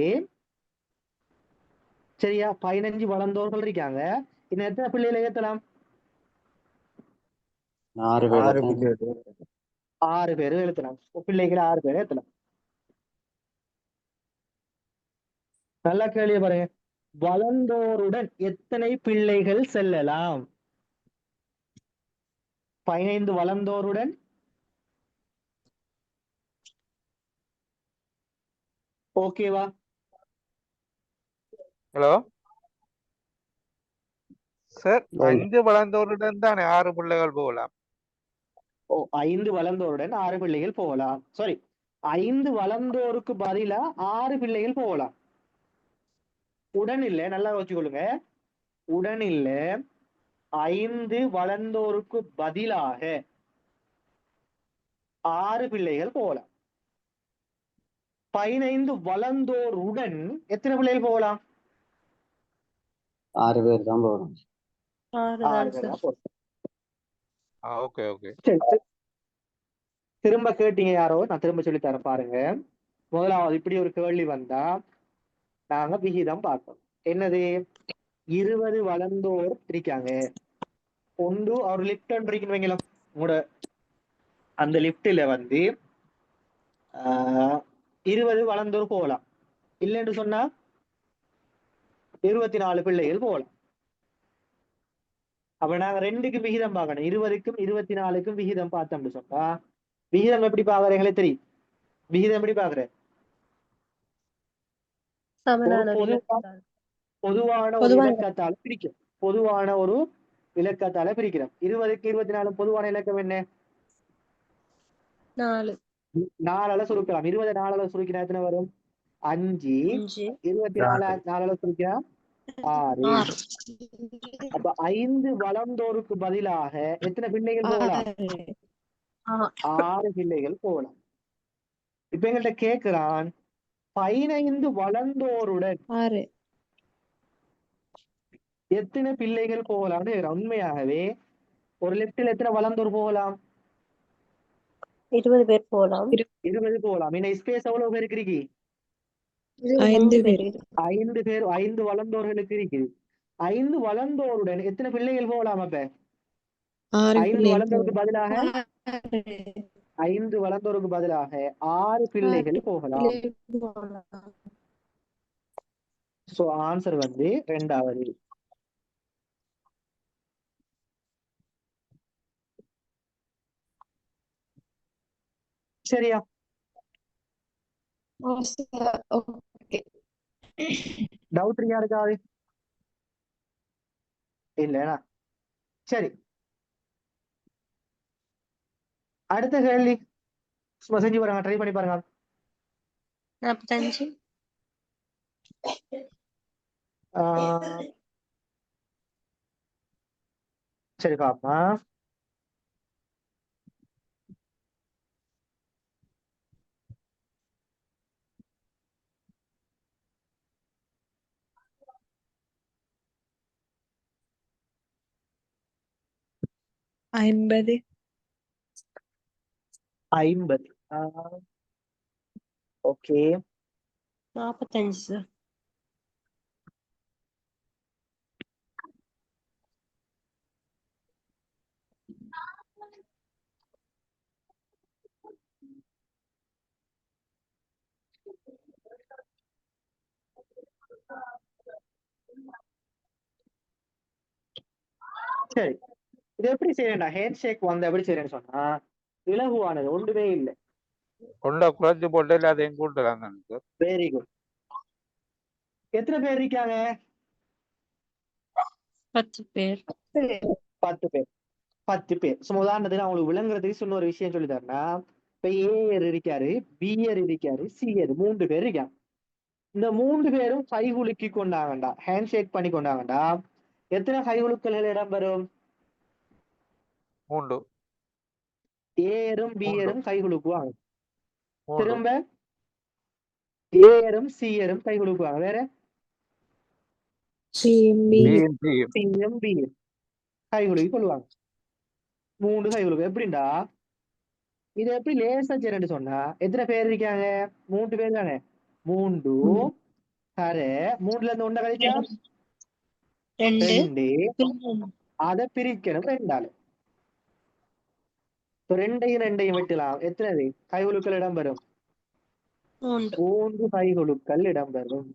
சரியா 15 வளர்ந்தோர்கள் இருக்காங்க. இன்னும் எத்தனை பிள்ளைகளை ஏத்தலாம்? 6 பேரை 6 தான். பிள்ளைகள். 6 பேரும் ஏத்தலாம். பிள்ளைகளை 6 பேரை ஏத்தலாம். நல்லா கேள்வி பாருங்க. வளர்ந்தோருடன் எத்தனை பிள்ளைகள் செல்லலாம்? 15 வளர்ந்தோருடன் ஓகேவா? ஹலோ சார், ஓய். 5 வளர்ந்தோருடன் தானே 6 பிள்ளைகள் போகலாம். 5 வளர்ந்தோருடன் 6 பிள்ளைகள் போகலாம். சாரி, 5 வளர்ந்தோருக்கு பதிலா 6 பிள்ளைகள் போகலாம். உடன் இல்ல, நல்லா வச்சுக்கொள்ளுங்க. உடன் இல்ல, 5 வளர்ந்தோருக்கு பதிலாக 6 பிள்ளைகள் போகலாம். 15 வளர்ந்தோருடன் எத்தனை பிள்ளைகள் போகலாம்? 6 பேர் தான் போகணும். 6 6 தான் பேர் சார். தான் போகலாம். Okay okay. சரி, திரும்ப கேட்டீங்க யாரோ, நான் திரும்ப சொல்லி தரேன் பாருங்க. முதலாவது இப்படி ஒரு கேள்வி வந்தா நாங்க விகிதம் பார்ப்போம். என்னது? 20 வளர்ந்தோர் இருக்காங்க. ஒன்று ஒரு லிப்ட் இருக்குன்னு வைங்களேன். உங்களோட அந்த லிப்ட்ல வந்து 20 வளர்ந்தோர் போகலாம். இல்லைன்னு சொன்னா 24 பிள்ளைகள் போகலாம். அப்ப நாங்க 2க்கும் விகிதம் பார்க்கணும். 20க்கும் 24க்கும் விகிதம் பார்த்தோம்னு சொன்னா விகிதம் எப்படி பாக்குறீங்களே தெரியும். விகிதம் எப்படி பாக்குறேன்? சமனான ஒரு ஒரு இலக்கத்தால். பொதுவான ஒரு பொதுவான இலக்கத்தால பிரிக்கும். பொதுவான ஒரு இலக்கத்தால பிரிக்கிறோம். 20க்கு 24 பொதுவான இலக்கம் என்ன? 4 4ஆல சுருக்கலாம். 20 4ஆல சுருக்கினா எத்தனை வரும்? 5. 5 24 4ஆல சுருக்கினா 6. 6 அப்ப 5 வளர்ந்தோருக்கு பதிலாக எத்தனை பிள்ளைகள் போகலாம்? 6 பிள்ளைகள் போகலாம். இப்ப எங்கள்கிட்ட கேட்கிறான் 15 வளர்ந்தோருடன் 6 எத்தனை பிள்ளைகள் போகலாம்னு கேட்கிறான். உண்மையாகவே ஒரு லெப்டில் எத்தனை வளர்ந்தோர் போகலாம்? 20 பேர் போகலாம். 20 போகலாம். இந்த ஸ்பேஸ் எவ்வளவு பேருக்கு இருக்கு? 5 பேர். 5 பேர். 5 வளர்ந்தோர்களுக்கு இருக்குது. 5 வளர்ந்தோருடன் எத்தனை பிள்ளைகள் போகலாம்? அப்ப 5 வளர்ந்தோருக்கு பதிலாக 5 வளர்ந்தோருக்கு பதிலாக 6 பிள்ளைகள் போகலாம். சோ ஆன்சர் வந்து 2வது. சரியா? ஓகே. டவுட் யாருக்காவது இல்லையா? சரி, அடுத்த கேள்வி சும்மா செஞ்சு பாருங்க, ட்ரை பண்ணி பாருங்க. 45 ஆஹ் சரி பாப்பா. ஐம்பது 50. Okay, 45 sir. சரி. இது எப்படி செய்யறேன்டா? ஹேண்ட் ஷேக் வந்து எப்படி செய்யறேன்னு சொன்னா இலகுவானது, ஒன்றுமே இல்லை. கொண்ட குறைச்சு போட்டு எல்லாத்தையும் கூட்டுறாங்க சார். Very good. எத்தனை பேர் இருக்காங்க? 10 பேர். 10 பேர். 10 பேர். சும்மா உதாரணத்துக்கு நான் உங்களுக்கு விளங்குறதுக்கு சொன்ன ஒரு விஷயம் சொல்லி தரேன்னா, இப்ப ஏயர் இருக்காரு, பியர் இருக்காரு, சியர் 3 பேர் இருக்காங்க. இந்த 3 பேரும் கை குலுக்கி கொண்டாங்கண்டா, ஹேண்ட் ஷேக் பண்ணி கொண்டாங்கண்டா, எத்தனை கை குலுக்கல்கள் இடம்பெறும்? 3 ஏயரும் பியரும் கை குலுக்குவாங்க. 3 திரும்ப ஏரும் சியரும் கை கொடுப்பாங்க. வேற சிஎம்பி பியும் சியும் சிஎம் பி கை கொடுக்கி கொள்வாங்க. 3 கை கொடுக்கும். எப்படின்னா இது எப்படி லேசா செய்யறேன்னு சொன்னா எத்தனை பேர் இருக்காங்க? 3 பேர் தானே. 3 கரை 3ல இருந்து 1 கழிச்சா 2 2. அதை பிரிக்கணும் 2ஆல. 2ஐயும் வெட்டலாம். எத்தனை கை குலுக்கள் இடம்பெறும்? 3 கை குலுக்கள் இடம்பெறும்.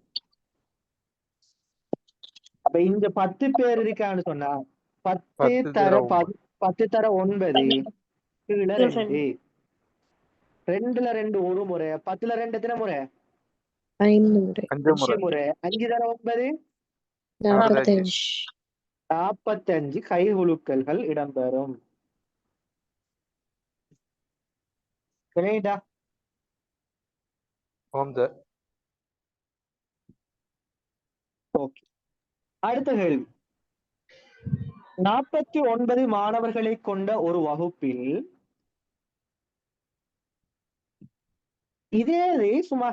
அப்ப இங்க 10 பேர் இருக்கான்னு சொன்னா 10 தர 10 தர 9 கீழே 2. 2ல 2 ஒரு முறை. 10ல 2 எத்தனை முறை? 5 முறை 5 முறை. 5 தர 9 45 45 கை குலுக்கல்கள் இடம்பெறும். சரிடா. ஓகே, அடுத்த கேள்வி. 49 மாணவர்களை கொண்ட ஒரு வகுப்பில் இதே சும்மா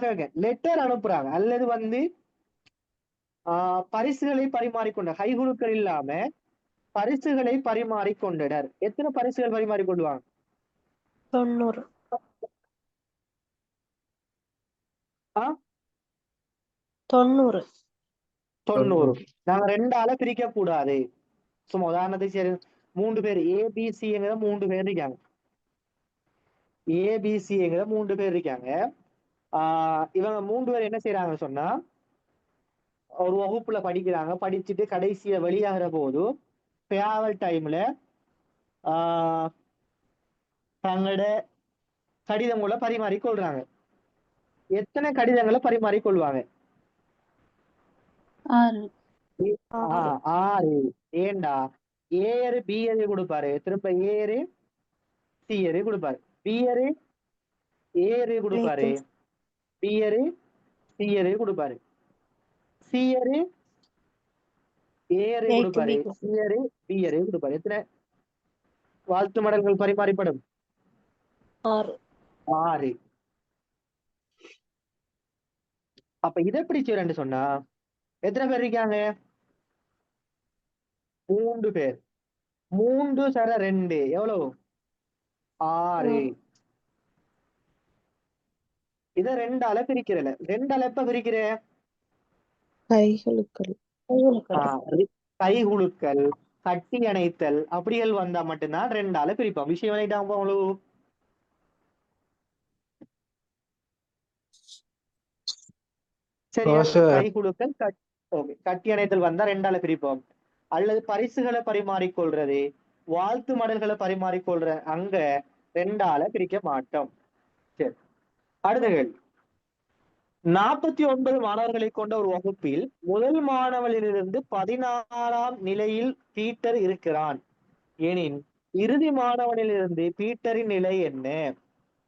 லெட்டர் அனுப்புறாங்க அல்லது பரிசுகளை பரிமாறிக்கொண்ட கைகுலுக்கள் இல்லாம பரிசுகளை பரிமாறிக்கொண்டனர். எத்தனை பரிசுகள் பரிமாறிக்கொள்வாங்க? 90. 90. 90. நாங்க 2ஆல பிரிக்க கூடாது. சும்மா உதாரணத்துக்கு சரி 3 பேர் ஏபிசிங்கிற 3 பேர் இருக்காங்க. ஏபிசிங்கிற 3 பேர் இருக்காங்க. இவங்க 3 பேர் என்ன செய்யறாங்கன்னு சொன்னா ஒரு வகுப்புல படிக்கிறாங்க. படிச்சுட்டு கடைசியில வெளியாகிற போது ஃபேர்வெல் டைம்ல தங்களோட கடிதங்களை பரிமாறிக்கொள்றாங்க. எத்தனை கடிதங்களை பரிமாறிக்கொள்வாங்க? 6. 6. ஏண்டா ஏரு பிஏரு கொடுப்பாரு, திரும்ப ஏரு சிஏரு கொடுப்பாரு, பிஏரு ஏரு கொடுப்பாரு, பிஏரு சிஏரு கொடுப்பாரு, சிஏரு ஏரு கொடுப்பாரு, சிஏரு பிஏரு கொடுப்பாரு. எத்தனை வாழ்த்து மடல்கள் பரிமாறிப்படும்? 6. அப்ப இதை எப்படி செய்யறேன்னு சொன்னா எத்தனை பேர் இருக்காங்க? 3 பேர். 3 சர 2 எவ்வளவு? 6. இத 2ஆல பிரிக்கிறல. 2ஆல எப்ப பிரிக்கிற? கைகுலுக்கல் கைகுலுக்கல் கட்டி அணைத்தல் அப்படிகள் வந்தா மட்டும்தான் 2ஆல பிரிப்போம். விஷயம் பண்ணிட்டாங்க உங்களுக்கு. சரியா? கைகுலுக்கல் கட்டி அணைத்தல் வந்தா 2ஆல பிரிப்போம். அல்லது பரிசுகளை பரிமாறிக்கொள்றது, வாழ்த்து மடல்களை பரிமாறிக்கொள்ற அங்க 2ஆல பிரிக்க மாட்டோம். சரி, அடுத்த கேள்வி. 49 மாணவர்களை கொண்ட ஒரு வகுப்பில் முதல் மாணவனிலிருந்து 16ஆம் நிலையில் பீட்டர் இருக்கிறான் எனின் இறுதி மாணவனிலிருந்து பீட்டரின் நிலை என்ன?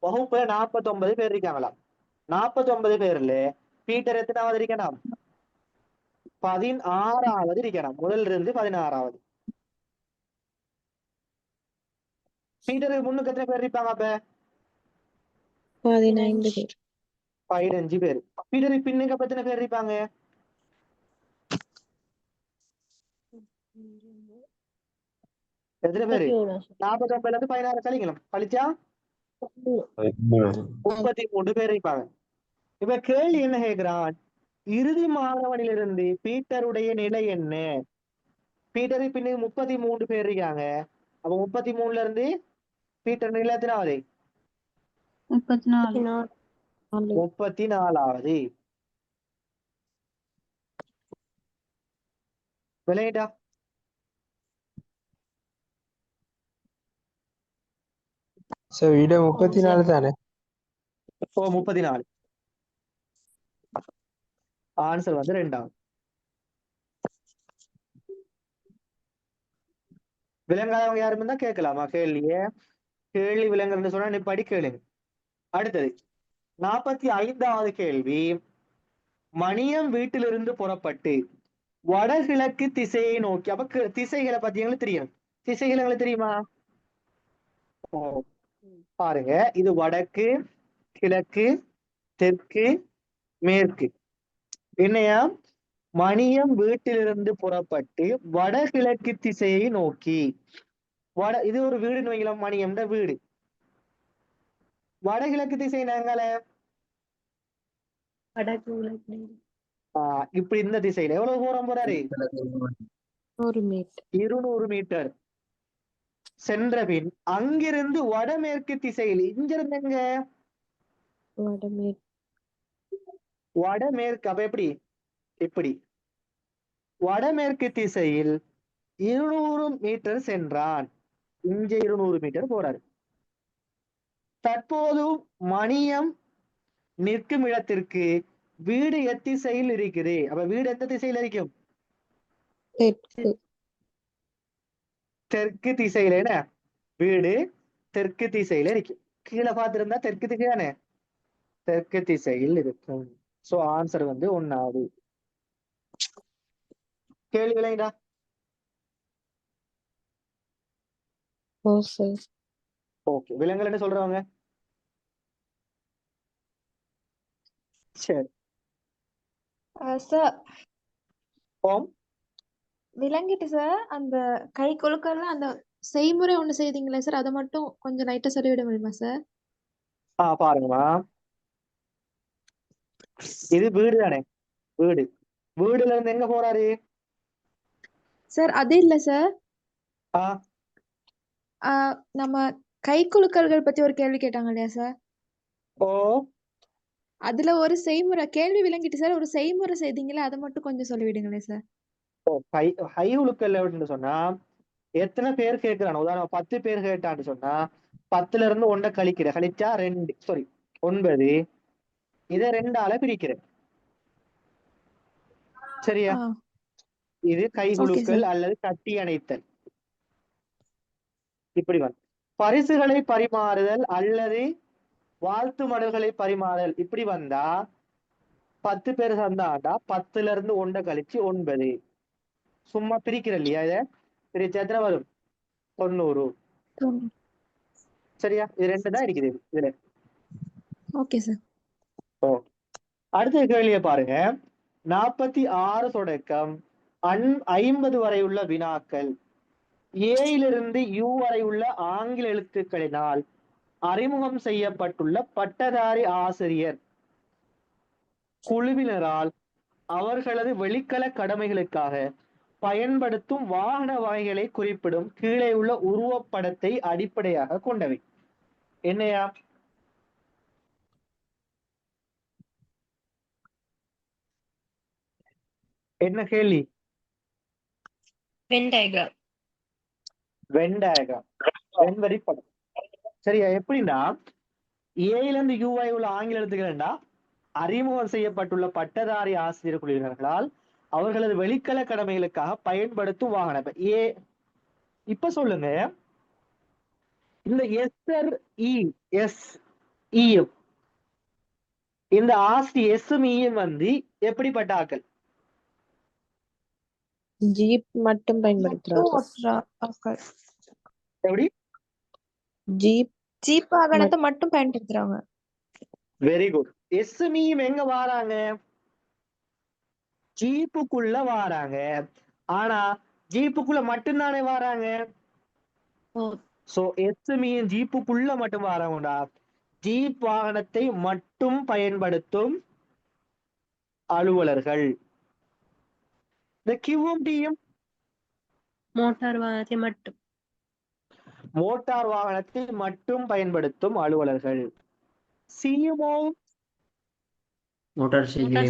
வகுப்புல 49 பேர் இருக்காங்களாம். 49 பேர்ல பீட்டர் எத்தனாவது இருக்கணும்? 16ஆவது இருக்கணும். முதல்ல இருந்து 16ஆவது. பீட்டருக்கு முன்னுக்கு எத்தனை பேர் இருப்பாங்க? அப்ப 15 பேர் 15 பேர். பீட்டருக்கு பின்னுக்கு அப்ப எத்தனை பேர் இருப்பாங்க? எத்தனை பேரு? 49ல இருந்து 16 கழிக்கலாம். கழிச்சா 33 பேர் இருப்பாங்க. இப்ப கேள்வி என்ன கேட்கிறான்? இறுதி மாணவனிலிருந்து பீட்டருடைய நிலை என்ன? பீட்டருக்கு பின்னுக்கு 33 பேர் இருக்காங்க. அப்ப 33ல இருந்து பீட்டர் நிலை எத்தனாவது? 34வது. விளையாட்டா சார் விட 34 தானே? 34. ஆன்சர் 2ஆவது. விலங்காதவங்க யாரும் இருந்தா கேட்கலாமா கேள்விய? கேள்வி விலங்குன்னு சொன்னா நீ படி கேளுங்க. அடுத்தது 45வது கேள்வி. மணியம் வீட்டிலிருந்து புறப்பட்டு வடகிழக்கு திசையை நோக்கி, அப்ப திசைகளை பத்தி எங்களுக்கு தெரியும். திசைகள் எங்களுக்கு தெரியுமா? பாருங்க, இது வடக்கு, கிழக்கு, தெற்கு, மேற்கு. என்னையா, மணியம் வீட்டிலிருந்து புறப்பட்டு வடகிழக்கு திசையை நோக்கி. இது ஒரு வீடுன்னு வைக்கலாம், மணியம்ன்ற வீடு. வடகிழக்கு திசை நாங்கள வடக்கு கிழக்கு. இப்படி இந்த திசையில எவ்வளவு தூரம் போறாரு? 100 மீட்டர். 200 மீட்டர் சென்ற பின் அங்கிருந்து வடமேற்கு திசையில், இங்கிருந்து எங்க வடமேற்கு. வடமேற்கு, அப்ப எப்படி இப்படி வடமேற்கு திசையில் 200 மீட்டர் சென்றான். இங்க 200 மீட்டர் போறாரு. தற்போது மணியம் நிற்கும் இடத்திற்கு வீடு எத்திசையில் இருக்குது. அப்ப வீடு எந்த திசையில இருக்கும்? தெற்கு. தெற்கு திசையில. என்ன வீடு தெற்கு திசையில இருக்கு. கீழே பார்த்திருந்தா தெற்கு திசையானே, தெற்கு திசையில் இருக்கும். சோ ஆன்சர் வந்து 1வது கேள்வி. விளையாடா ஓ சார். ஓகே, விலங்குகள் என்ன சொல்றவங்க? சரி. சார் ஓம் விளங்கிட்டு சார். அந்த கை கொழுக்கல்ல அந்த செய்முறை ஒண்ணு செய்தீங்களே சார், அதை மட்டும் கொஞ்சம் லைட்டா சொல்லிவிட முடியுமா சார்? பாருங்கம்மா, இது வீடு தானே, வீடு. வீடுல இருந்து எங்க போறாரு சார்? அது இல்ல சார். நம்ம கை குலுக்கல்கள் பத்தி ஒரு கேள்வி கேட்டாங்க இல்லையா சார்? ஓ, அதுல ஒரு செய்முறை கேள்வி விளங்கிட்டு சார். ஒரு செய்முறை செய்தீங்களா, அதை மட்டும் கொஞ்சம் சொல்லிவிடுங்களேன் சார். கை உழுக்கல் அப்படின்னு சொன்னா எத்தனை பேர் கேட்கிறான்? உதாரணம் 10 பேர் கேட்டான்னு சொன்னா 10ல இருந்து 1 கழிச்சா 2, சாரி 9. இதை 2ஆல பிரிக்கிற. சரியா? இது கைகுலுக்கல் அல்லது கட்டி அணைத்தல். இப்படி வந்து பரிசுகளை பரிமாறுதல் அல்லது வாழ்த்து மடல்களை பரிமாறுதல். இப்படி வந்தா 10 பேர் சந்தாண்டா 10ல இருந்து 1 கழிச்சு 9. சும்மா பிரிக்கிற இல்லையா? இத பிரிச்சா எத்தனை வரும்? 90. சரியா? இது 2 தான் இருக்குது இதுல. Okay sir. அடுத்த கேள்வியை பாருங்க. 46 தொடக்கம் 50 வரை உள்ள வினாக்கள் ஏயிலிருந்து யூ வரை உள்ள ஆங்கில எழுத்துக்களினால் அறிமுகம் செய்யப்பட்டுள்ள பட்டதாரி ஆசிரியர் குழுவினரால் அவர்களது வெளிக்கள கடமைகளுக்காக பயன்படுத்தும் வாகன வகைகளை குறிப்பிடும் கீழே உள்ள உருவப்படத்தை அடிப்படையாக கொண்டவை. என்னையா? என்ன கேள்வி? வெண்டைகாம். வெண்வரி படம். சரியா? எப்படின்னா ஏல இருந்து யூஐ உள்ள ஆங்கில எழுத்துக்கள்டா அறிமுகம் செய்யப்பட்டுள்ள பட்டதாரி ஆசிரியர் குழுவினர்களால் அவர்களது வெளிக்கள கடமைகளுக்காக பயன்படுத்தும் வாகனம். இப்ப சொல்லுங்க, இந்த இந்த ஆஸ்தி எஸ்எம்இயும் வந்து எப்படிப்பட்ட ஆக்கள்? ஜீப் மட்டும் பயன்படுத்துறாங்க. எப்படி? ஜீப் வாகனத்தை மட்டும் பயன்படுத்துறாங்க. Very good. எஸ்எம்இயும் எங்க வாராங்க? ஜீப்புக்குள்ள வாராங்க. ஆனா ஜீப்புக்குள்ள மட்டும்தானே வாராங்க. சோ எஸ்எம்இயும் ஜீப்புக்குள்ள மட்டும் வாராங்கடா. ஜீப் வாகனத்தை மட்டும் பயன்படுத்தும் அலுவலர்கள். இந்த கியூவும் டியும் மோட்டார் வாகனத்தை மட்டும் பயன்படுத்தும் அலுவலர்கள். சிஎம்ஓ மோட்டார் சைக்கிளை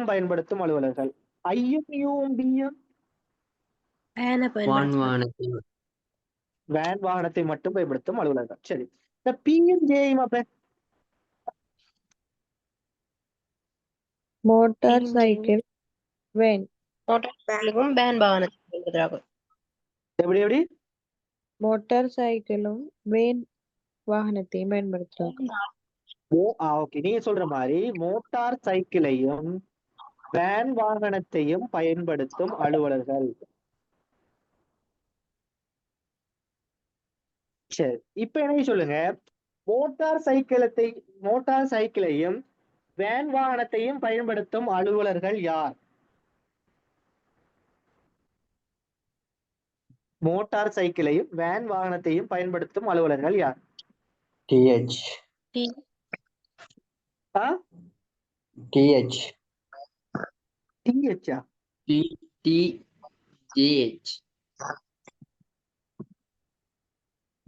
பயன்படுத்தும் அலுவலர்கள். ஐயும் பியும் வேன் வாகனத்தை மட்டும் பயன்படுத்தும் அலுவலர்கள். சரி, இந்த பியும் ஜேயும் அப்ப மோட்டார் சைக்கிள் வேன். வேன் வாகனத்தை எப்படி? மோட்டார் சைக்கிளும் வேன் வாகனத்தையும் பயன்படுத்துறாங்க. ஓகே, நீங்க சொல்ற மாதிரி மோட்டார் சைக்கிளையும் வேன் வாகனத்தையும் பயன்படுத்தும் அலுவலர்கள். சரி, இப்ப என்ன சொல்லுங்க, மோட்டார் சைக்கிளையும் வேன் வாகனத்தையும் பயன்படுத்தும் அலுவலர்கள் யார்? மோட்டார் சைக்கிளையும் வேன் வாகனத்தையும் பயன்படுத்தும் அலுவலர்கள் யார்? TH. டி ஆ? TH. TH ஆ? TJH.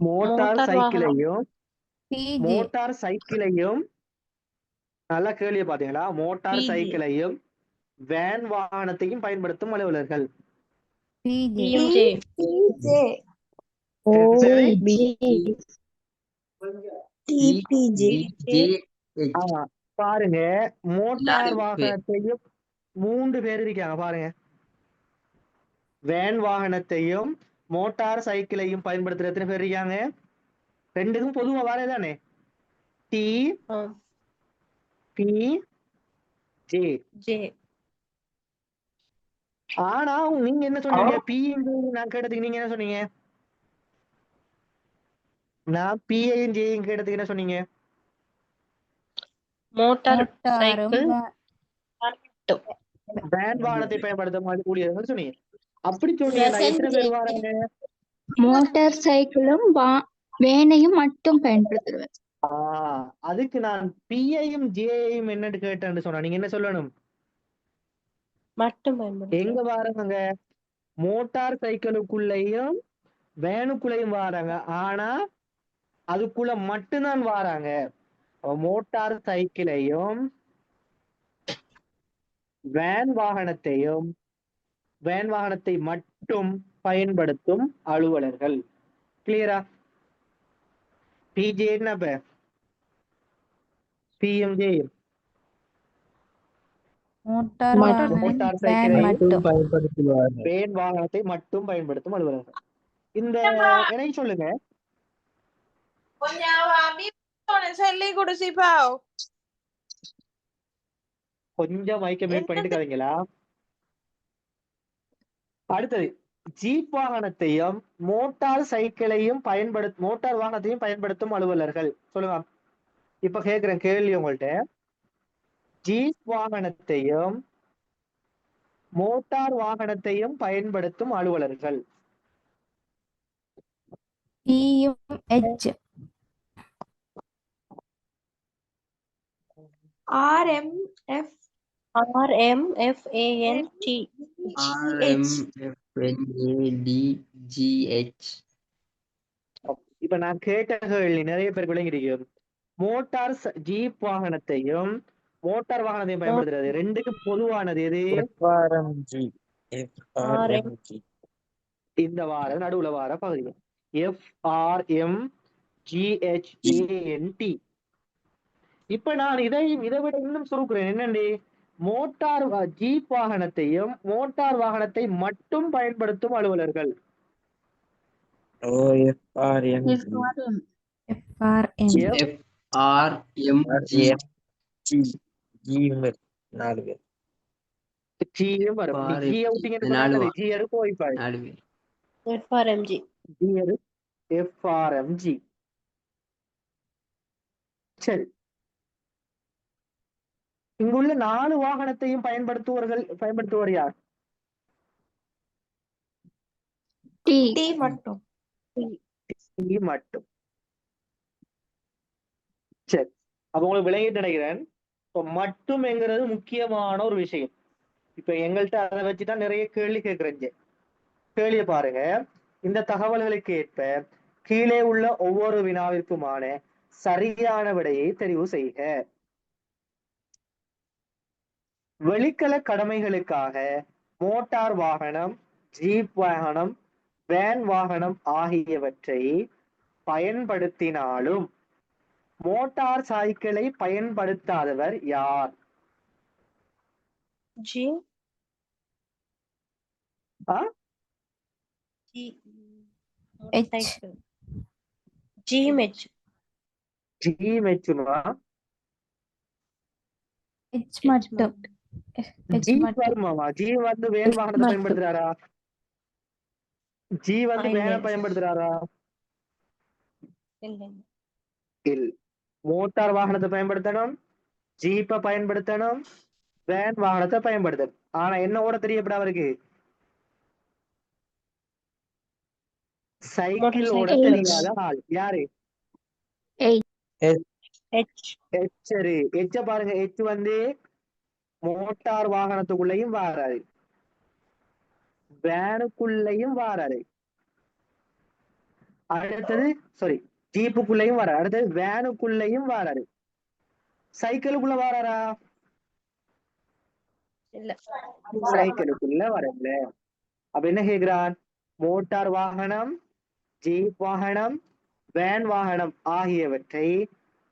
மோட்டார் மோட்டார் வாகனம் சைக்கிளையும் நல்லா கேள்வியை பாத்தீங்களா? Motor PG. சைக்கிளையும் வேன் வாகனத்தையும் பயன்படுத்தும் அலுவலர்கள். PMJ. ஆமா, பாருங்க, மோட்டார் வாகனத்தையும் 3 பேர் இருக்காங்க பாருங்க. வேன் வாகனத்தையும் மோட்டார் சைக்கிளையும் பயன்படுத்துற எத்தனை பேர் இருக்காங்க? 2க்கும் பொதுவா வரதானே? D B J. ஆனா நீங்க என்ன சொன்னீங்க? பி நான் கேட்டதுக்கு நீங்க என்ன சொன்னீங்க? நான் பிஐயும் ஜேயும் கேட்டதுக்கு என்ன சொன்னீங்க? மோட்டார் சைக்கிள் வேன் வாகனத்தை பயன்படுத்த ஊழியர்கள் சொன்னீங்க. அப்படி சொன்னீங்கன்னா எத்தனை பேர் வராங்க? மோட்டார் சைக்கிளும் வேனையும் மட்டும் பயன்படுத்துவேன். அதுக்கு நான் பிஐயும் ஜேயும் என்னன்னு கேட்டேன்னு சொன்னா நீங்க என்ன சொல்லணும்? மட்டும் எங்க வாராங்க? மோட்டார் சைக்கிளுக்குள்ளேயும் வேனுக்குள்ளேயும் வாராங்க. ஆனா அதுக்குள்ள மட்டும்தான் வாராங்க. மோட்டார் சைக்கிளையும் வேன் வாகனத்தை மட்டும் பயன்படுத்தும் அலுவலர்கள். கிளியரா? பிஜே என்ன? பிஎம்ஜே மோட்டார் சைக்கிளையும் வேன் வாகனத்தை மட்டும் பயன்படுத்தும் அலுவலர்கள். இந்த எனக்கு சொல்லுங்க, கொஞ்சம் மைக்க மியூட் பண்ணிட்டு கதைங்களா? அடுத்தது, ஜீப் வாகனத்தையும் மோட்டார் வாகனத்தையும் பயன்படுத்தும் அலுவலர்கள். சொல்லுங்க. இப்ப கேக்குறேன் கேள்வி உங்கள்ட்ட. ஜீப் வாகனத்தையும் மோட்டார் வாகனத்தையும் பயன்படுத்தும் அலுவலர்கள். இப்ப நான் கேட்ட கேள்வி நிறைய பேருக்கு விளங்கிருக்கு. ஜீப் வாகனத்தையும் மோட்டார் வாகனத்தையும் பயன்படுத்துறது 2க்கும் பொதுவானது எது? இந்த வார நடுவுல வார பகுதி FRMGHANT. இப்ப நான் இதை விட இன்னும் சுருக்குறேன். என்னண்டு? ஜீப் வாகனத்தையும் மோட்டார் வாகனத்தை மட்டும் பயன்படுத்தும் அலுவலர்கள். சரி, இங்குள்ள 4 வாகனத்தையும் பயன்படுத்துவர் யார்? மட்டும். சரி, அப்ப உங்களுக்கு விளங்கிட்டு நினைக்கிறேன். இப்ப மட்டும் என்கிறது முக்கியமான ஒரு விஷயம். இப்ப எங்கள்கிட்ட அதை வச்சுதான் நிறைய கேள்வி கேட்கிறேன். கேள்வியை பாருங்க. இந்த தகவல்களுக்கு ஏற்ப கீழே உள்ள ஒவ்வொரு வினாவிற்குமான சரியான விடையை தெரிவு செய்க. வெளிக்கல கடமைகளுக்காக மோட்டார் வாகனம், ஜீப் வாகனம், வேன் வாகனம் ஆகியவற்றை பயன்படுத்தினாலும் மோட்டார் சைக்கிளை பயன்படுத்தாதவர் யார்? வேன் வாகனத்தை பயன்படுத்துறாரா? வேனை பயன்படுத்துறாரா? சைக்கிள். மோட்டார் வாகனத்தை பயன்படுத்தணும், ஜீப்பை பயன்படுத்தணும், வேன் வாகனத்தை பயன்படுத்தணும். ஆனா என்ன ஓட தெரியப்பட அவருக்கு? சைக்கிள் ஓட Motorcycle. தெரியாத ஆள் யாரு? H. சரி, எச்ச பாருங்க. எச் வந்து மோட்டார் வாகனத்துக்குள்ளேயும் வாராது, வேனுக்குள்ளேயும் வாராது. அடுத்தது சாரி ஜீப்புக்குள்ளேயும் வராது. அடுத்தது வேனுக்குள்ளேயும் வாராது. சைக்கிளுக்குள்ள வாராரா? இல்ல. சைக்கிளுக்குள்ள வரல. அப்ப என்ன கேக்குறான்? மோட்டார் வாகனம், ஜீப் வாகனம், வேன் வாகனம் ஆகியவற்றை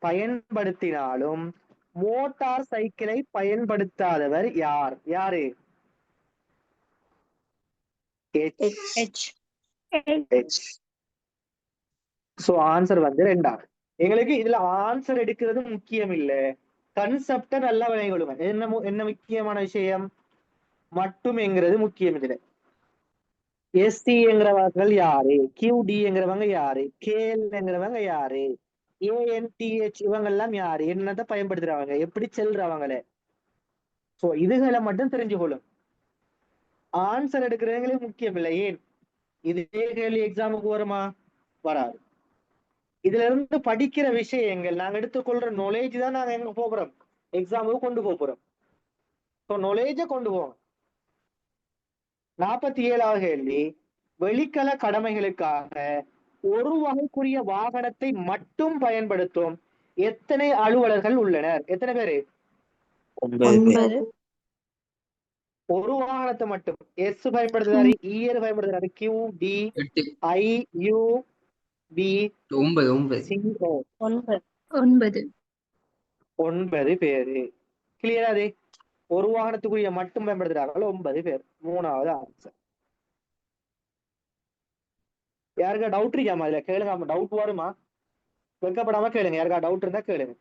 பயன்படுத்தினாலும் மோட்டார் சைக்கிளை பயன்படுத்தாதவர் யார்? யாரு? H. சோ ஆன்சர் வந்து 2. எங்களுக்கு இதுல ஆன்சர் எடுக்கிறது முக்கியம் இல்ல, கன்செப்ட நல்லா விளையாடுங்க. என்ன முக்கியமான விஷயம்? மட்டும்ங்கிறது முக்கியம். இதுல SCங்கிறவர்கள் யாரு, QDங்கிறவங்க யாரு, KLங்கிறவங்க யாரு, ANTH இவங்க எல்லாம் யாரு, என்னத்தை பயன்படுத்துறவங்க, எப்படி செல்றவங்களே. சோ இதுகளை மட்டும் தெரிஞ்சுக்கொள்ளும். ஆன்சர் எடுக்கிறவங்களே முக்கியம் இல்லை. ஏன் இதே கேள்வி எக்ஸாமுக்கு வருமா? வராது. இதுல இருந்து படிக்கிற விஷயங்கள், நாங்க எடுத்துக்கொள்ற நாலேஜ் தான் நாங்க எங்க போகிறோம், எக்ஸாமுக்கு கொண்டு போறோம். நாலேஜ கொண்டு போவோம். 47வது கேள்வி, வெளிக்கல கடமைகளுக்காக ஒரு வகைக்குரிய வாகனத்தை மட்டும் பயன்படுத்தும் எத்தனை அலுவலர்கள் உள்ளனர்? எத்தனை பேரு? 9 ஒரு வாகனத்தை மட்டும். எஸ் பயன்படுத்துறாரு, இயர் பயன்படுத்துறாரு, QD, 8 IU, B, 9 CO. 9. 9 பேரு. கிளியரா? அது ஒரு வாகனத்துக்குரிய மட்டும் பயன்படுத்துறாங்க 9 பேர். 3வது ஆன்சர். யாருக்கா டவுட் இருக்காமா? இதுல கேளுங்க, டவுட் வருமா? வெக்கப்படாம கேளுங்க, யாருக்கா டவுட் இருந்தா கேளுங்க.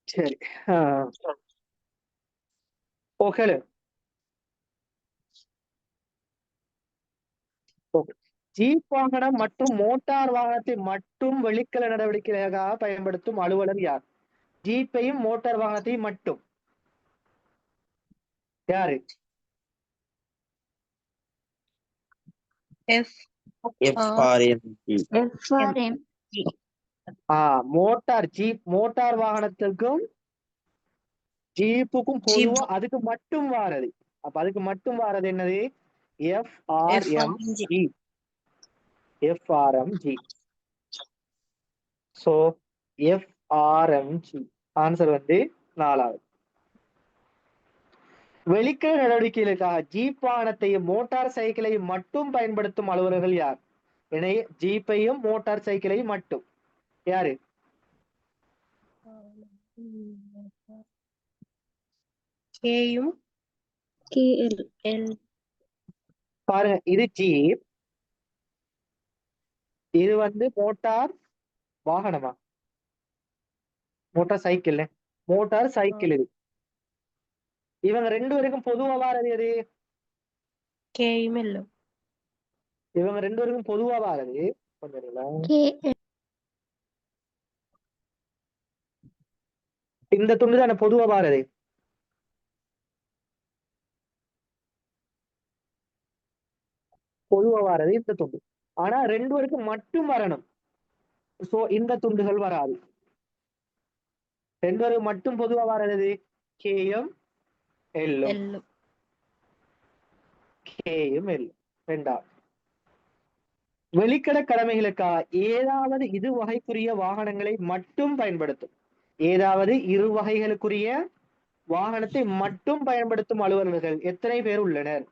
சரி, ஓகே. ஜீப் வாகனம் மற்றும் மோட்டார் வாகனத்தை மட்டும் வெளிக்கல நடவடிக்கைக்காக பயன்படுத்தும் அலுவலர் யார்? ஜீப்பையும் மோட்டார் வாகனத்தையும் மட்டும் யாரு? FRM. மோட்டார் ஜீப், மோட்டார் வாகனத்துக்கும் ஜீப்புக்கும் பொதுவா அதுக்கு மட்டும் வாரது. அப்ப அதுக்கு மட்டும் வாரது என்னது? FRMG. FRMG. So FRMG answer வந்து 4வது. வெளிக்கல நடவடிக்கைகளுக்காக ஜீப் வாகனத்தையும் மோட்டார் சைக்கிளையும் மட்டும் பயன்படுத்தும் அலுவலர்கள் யார்? எனவே ஜீப்பையும் மோட்டார் சைக்கிளையும் மட்டும் யாரு? K-யும் KL. பாருங்க, இது ஜீப், இது வந்து மோட்டார் வாகனமா? Motor cycle. Motor cycle. இது இவங்க 2 பேருக்கும் பொதுவா வாரது எது? K-யும் L-ம். இவங்க 2 பேருக்கும் பொதுவா வாரது கொஞ்சம் KL. இந்த துண்டு தானே பொதுவா வாரது. பொதுவா வாரது இந்த துண்டு. ஆனா 2 பேருக்கும் மட்டும் வரணும். சோ இந்த துண்டுகள் வராது. 2 பேருக்கு மட்டும் பொதுவா வாரது K-யும் L-ம். L-ம். K-யும் L. 2வது. வெளிக்கட கடமைகளுக்காக ஏதாவது இரு வகைக்குரிய வாகனங்களை மட்டும் பயன்படுத்தும். ஏதாவது இரு வகைகளுக்குரிய வாகனத்தை மட்டும் பயன்படுத்தும் அலுவலர்கள் எத்தனை பேர் உள்ளனர்?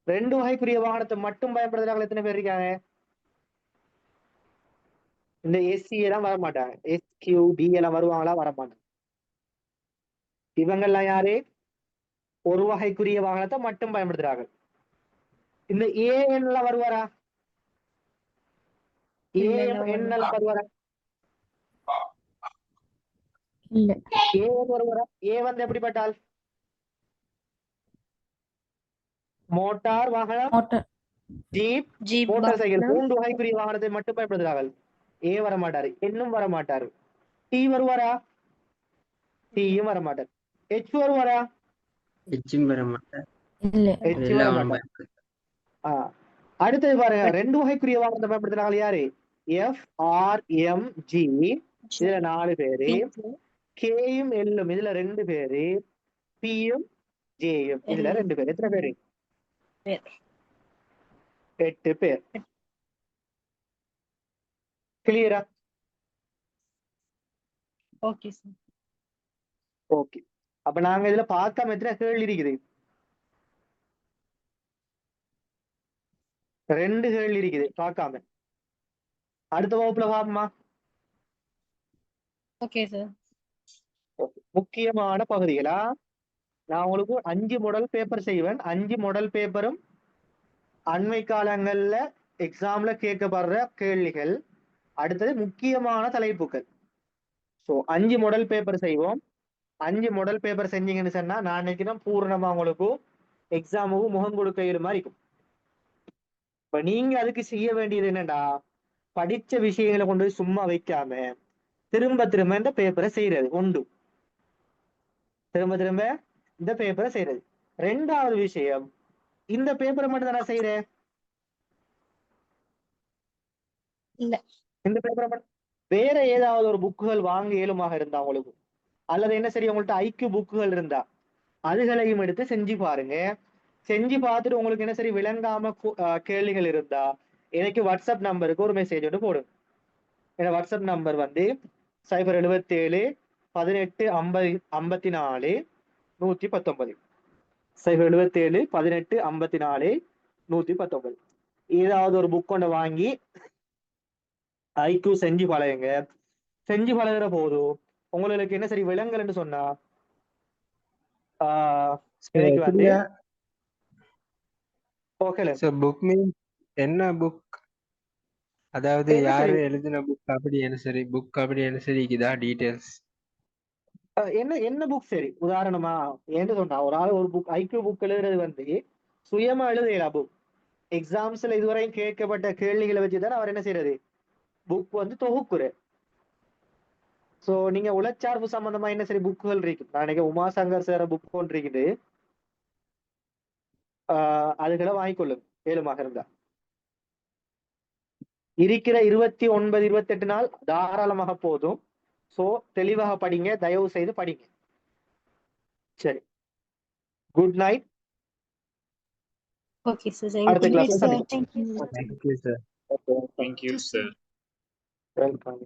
2 வகைக்குரிய வாகனத்தை மட்டும் பயன்படுத்துறாங்க எத்தனை பேர் இருக்காங்க? இந்த SC எல்லாம் வர மாட்டாங்க. SQD எல்லாம் வருவாங்களா? வரமாட்டாங்க. இவங்க எல்லாம் யாரு? ஒரு வகைக்குரிய வாகனத்தை மட்டும் பயன்படுத்துறாங்க. இந்த AN எல்லாம் வருவாரா? AN எல்லாம் வருவாரா? இல்ல. AN வருவாரா? A வந்து எப்படிப்பட்டால்? மோட்டார் வாகனம், ஜீப், ஜீப், மோட்டார் சைக்கிள் வாகனம். 3 வகைக்குரிய வாகனத்தை மட்டும் பயன்படுத்துகிறார்கள். ஏ வர மாட்டாரு, என்னும் வர மாட்டாரு. டி வருவாரா? டீயும் வர மாட்டார். ஹெச் வருவாரா? எச்சும் வர மாட்டேன். இல்ல ஹெச் வர எல்லாம் மாட்டார். அடுத்தது பாருங்க, 2 வகைக்குரிய வாகனத்தை பயன்படுத்துறாங்க யாரு? F, R, M, G. இதுல 4 பேரு. கேயும் எல்லும் இதுல 2 பேரு. பியும் ஜேயும் இதுல 2 பேர். எத்தனை பேரு? 8 பேர். கிளியரா? Okay sir. ஓகே. அப்ப நாங்க இதுல பார்க்காம எத்தனை கேள்வி இருக்குது? 2 கேள்வி இருக்குது பார்க்காம. அடுத்த வகுப்புல பாப்போமா? Okay sir. முக்கியமான பகுதிகளா நான் உங்களுக்கு 5 மாடல் பேப்பர் செய்வேன். 5 மாடல் பேப்பரும் அண்மை காலங்கள்ல எக்ஸாம்ல கேட்கப்படுற கேள்விகள். அடுத்தது முக்கியமான தலைப்புகள். ஸோ 5 மாடல் பேப்பர் செய்வோம். 5 மாடல் பேப்பர் செஞ்சீங்கன்னு சொன்னா நான் நினைக்கிறேன் பூர்ணமா உங்களுக்கு எக்ஸாமுக்கு முகம் கொடுக்க இது மாதிரி இருக்கும். இப்ப நீங்க அதுக்கு செய்ய வேண்டியது என்னடா, படிச்ச விஷயங்களை கொண்டு போய் சும்மா வைக்காம திரும்ப திரும்ப இந்த பேப்பரை செய்யறது உண்டு. திரும்ப திரும்ப இந்த பேப்பரை செய்யறது. 2வது விஷயம், இந்த பேப்பரை மட்டும் தான் நான் செய்யறேன். இல்ல. இந்த பேப்பரை மட்டும் வேற ஏதாவது ஒரு புக்குகள் வாங்க இயலுமாக இருந்தா உங்களுக்கு, அல்லது என்ன சரி உங்கள்ட்ட ஐக்யூ புக்குகள் இருந்தா அதுகளையும் எடுத்து செஞ்சு பாருங்க. செஞ்சு பார்த்துட்டு உங்களுக்கு என்ன சரி விளங்காம கேள்விகள் இருந்தா எனக்கு வாட்ஸ்அப் நம்பருக்கு ஒரு மெசேஜ் ஒன்று போடுங்க. என்னோட வாட்ஸ்அப் நம்பர் வந்து 077 18 50 54 119. 077 18 54 119. ஏதாவது ஒரு புக் கொண்டு வாங்கி ஐக்யூ செஞ்சு பழகுங்க. செஞ்சு பழகுற போதும் உங்களுக்கு என்ன சரி விலங்கல்னு சொன்னா எனக்கு வந்து ஓகே புக் மீன் என்ன புக், அதாவது என்ன யாரு சரி எழுதின புக் அப்படி என்ன சரி, புக் அப்படி என்ன சரி இதா டீடைல்ஸ். என்ன புக் சரி உதாரணமா என்ன சொன்னா ஒரு ஆள் ஒரு புக் ஐக்யூ புக் எழுதுறது வந்து சுயமா எழுதுகிறா புக். எக்ஸாம்ஸ்ல இதுவரையும் கேட்கப்பட்ட கேள்விகளை வச்சுதான் அவர் என்ன செய்யறது புக் வந்து தொகுக்குற. சோ நீங்க உளச்சார்பு சம்பந்தமா என்ன சரி புக்குகள் இருக்கு. நான் நினைக்கிறேன் உமாசங்கர் சார் புக் ஒன்று இருக்குது. அதுகளை வாங்கிக்கொள்ளும் ஏழுமாக இருந்தா. இருக்கிற 29 28 நாள் தாராளமாக போதும். சோ தெளிவாக படிங்க, தயவு செய்து படிங்க. சரி, குட் நைட். Okay sir. அடுத்த தேங்க்யூ கிளாஸ்ல சார். சந்திப்போம். Thank you sir. Okay, Thank you, sir. welcome.